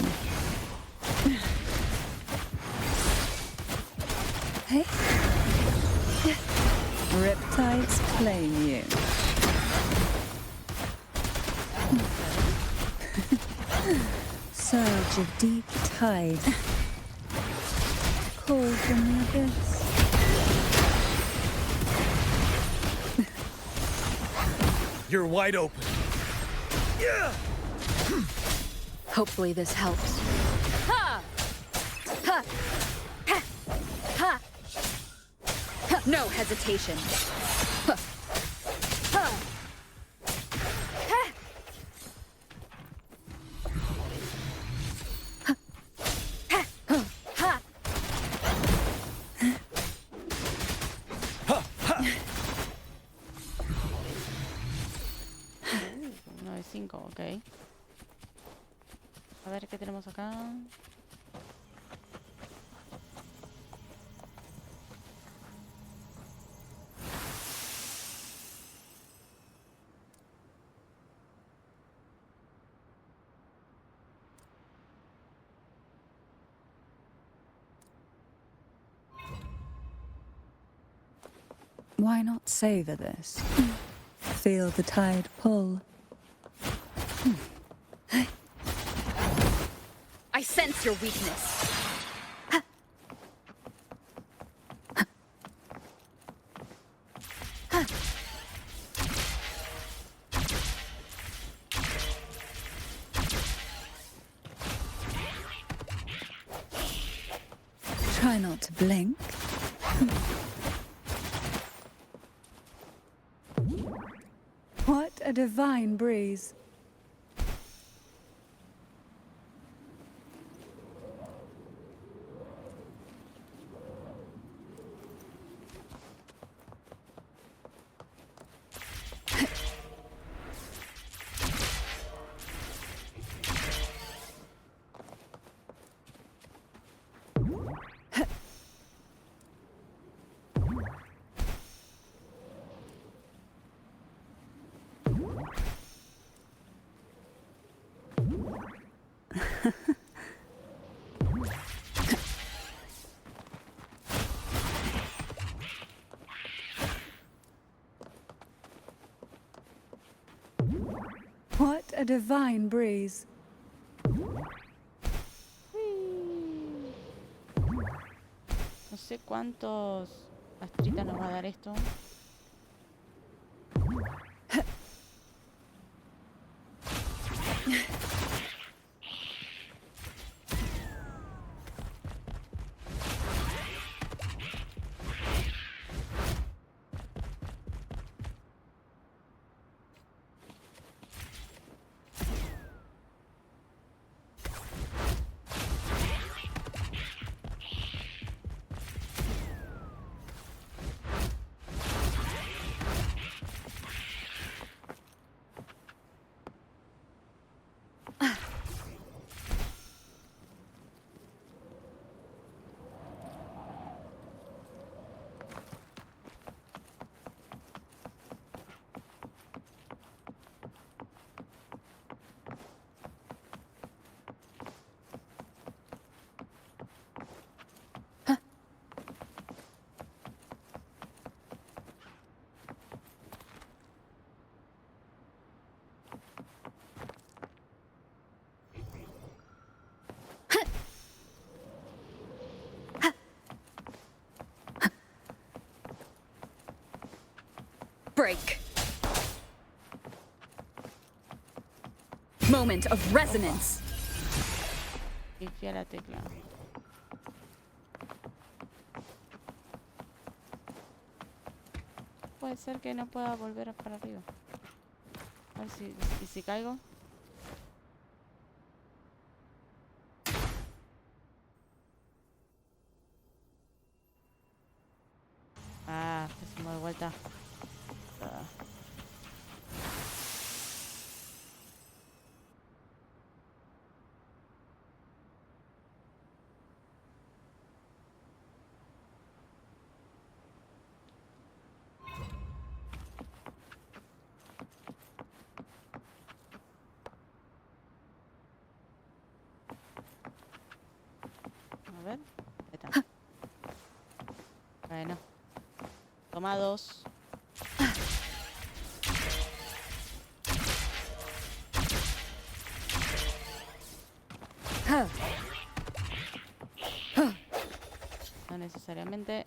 Hey. Riptides claim you. Surge of deep tide. Call from the abyss. You're wide open. Yeah! Hopefully this helps. Ha! Ha! Ha! Ha! Ha! No hesitation. Ha! Ha! Ha! Ha! Ha! 1 de 5, ok. A ver qué tenemos acá. Why not savor this? Feel the tide pull. I sense your weakness. Try not to blink. What a divine breeze. What a divine breeze. No sé cuántos astritas nos va a dar esto. Break. Moment of resonance. Pifié la tecla. Puede ser que no pueda volver para arriba. A ver si caigo. Ah, se me da vuelta. A ver. Ahí está. Bueno. Toma 2. No necesariamente.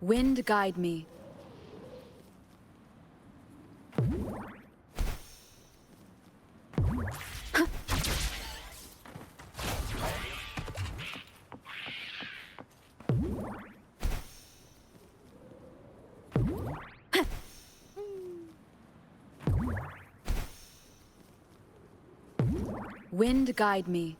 Wind guide me. Wind guide me.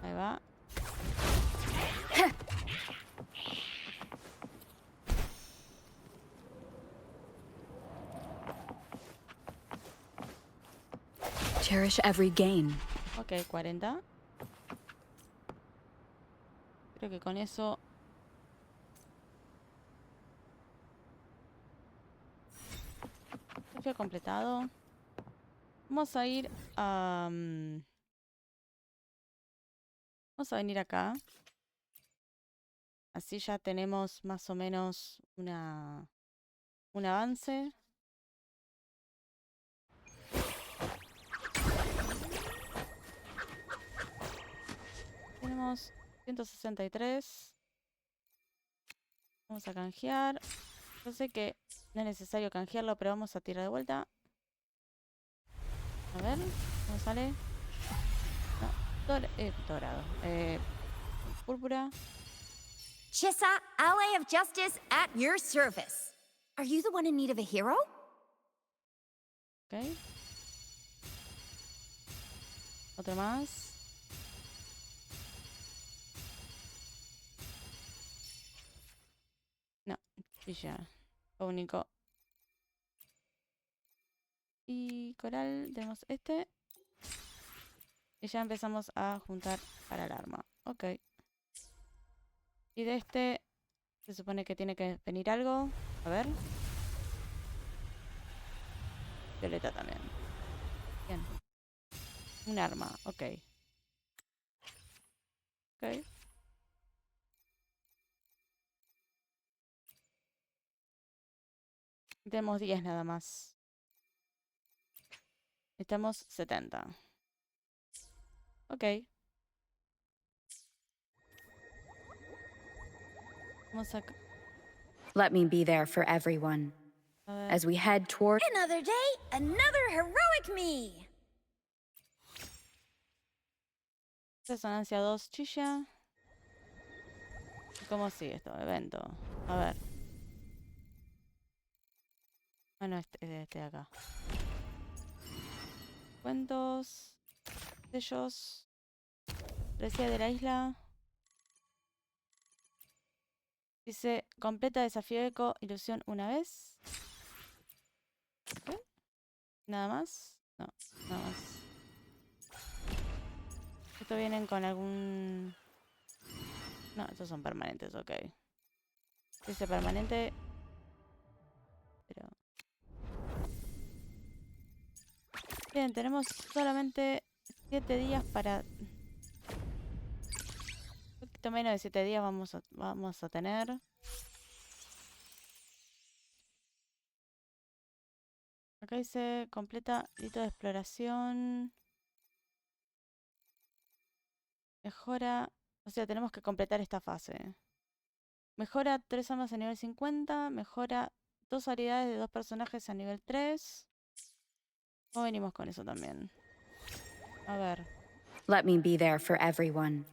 Ahí va. Cherish every gain. Ok, 40. Creo que con eso... Ya completado. Vamos a ir a... vamos a venir acá. Así ya tenemos más o menos un avance. Tenemos 163. Vamos a canjear. Yo sé que no es necesario canjearlo, pero vamos a tirar de vuelta. A ver, ¿cómo sale? No, dorado. Púrpura. Chissa, ally of justice at your service. Are you the one in need of a hero? Ok. Otro más. No, chilla. Lo único. Y coral, tenemos este. Y ya empezamos a juntar para el arma. Ok. Y de este se supone que tiene que venir algo. A ver. Violeta también. Bien. Un arma, ok. Ok. Tenemos 10 nada más. Estamos 70. Ok. Vamos a... Let me be there for everyone. As we head toward... Another day, another heroic me! Resonancia 2 chilla. ¿Cómo sigue esto? Evento. A ver. Bueno, este de acá. Cuentos. Sellos. Travesía de la isla. Dice, completa desafío eco, ilusión una vez. ¿Qué? ¿Nada más? No, nada más. Esto vienen con algún... No, estos son permanentes, ok. Dice permanente. Pero... Bien, tenemos solamente 7 días para... Un poquito menos de 7 días vamos a tener. Acá dice completa hito de exploración. Mejora... O sea, tenemos que completar esta fase. Mejora 3 armas a nivel 50. Mejora 2 habilidades de 2 personajes a nivel 3. ¿Cómo venimos con eso también? A ver. Let me be there for everyone.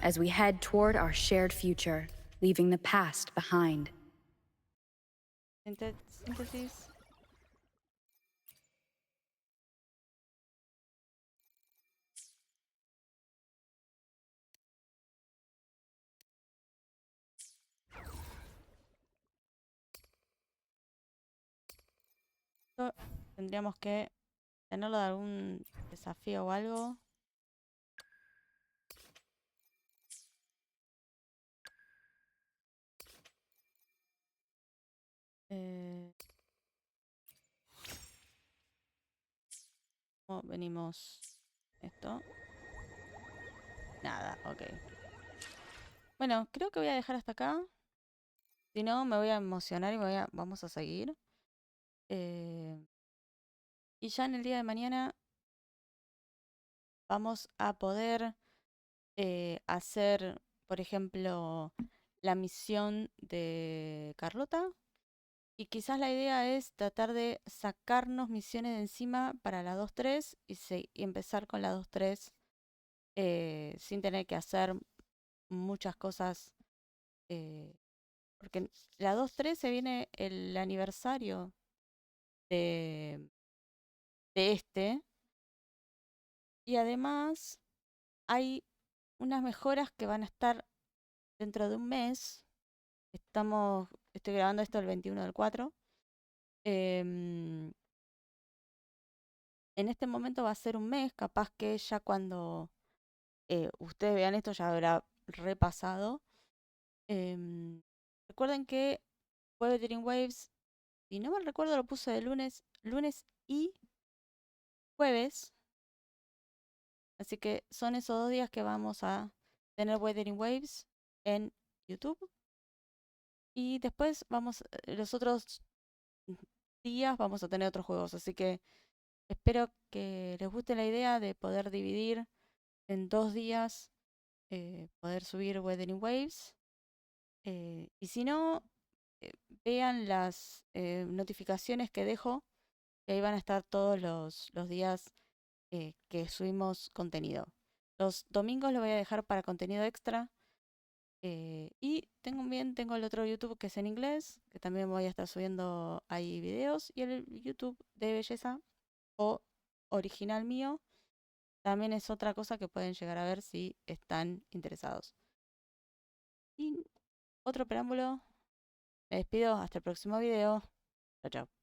As we head toward our shared future, leaving the past behind. Síntesis. Esto tendríamos que tenerlo de algún desafío o algo. ¿Cómo venimos? Esto. Nada, ok. Bueno, creo que voy a dejar hasta acá. Si no, me voy a emocionar y vamos a seguir. Y ya en el día de mañana vamos a poder hacer, por ejemplo, la misión de Carlota. Y quizás la idea es tratar de sacarnos misiones de encima para la 2-3 y empezar con la 2-3 sin tener que hacer muchas cosas. Porque la 2-3 se viene el aniversario de este. Y además hay unas mejoras que van a estar dentro de un mes. Estoy grabando esto el 21 del 4. En este momento va a ser un mes, capaz que ya cuando ustedes vean esto ya habrá repasado. Recuerden que Wuthering Waves, si no mal recuerdo, lo puse de lunes y jueves. Así que son esos 2 días que vamos a tener Wuthering Waves en YouTube. Y después los otros días vamos a tener otros juegos. Así que espero que les guste la idea de poder dividir en 2 días, poder subir Wuthering Waves. Y si no, vean las notificaciones que dejo, que ahí van a estar todos los días que subimos contenido. Los domingos lo voy a dejar para contenido extra. Y tengo el otro YouTube que es en inglés, que también voy a estar subiendo ahí videos. Y el YouTube de belleza o original mío también es otra cosa que pueden llegar a ver si están interesados. Y otro preámbulo. Me despido. Hasta el próximo video. Chao, chao.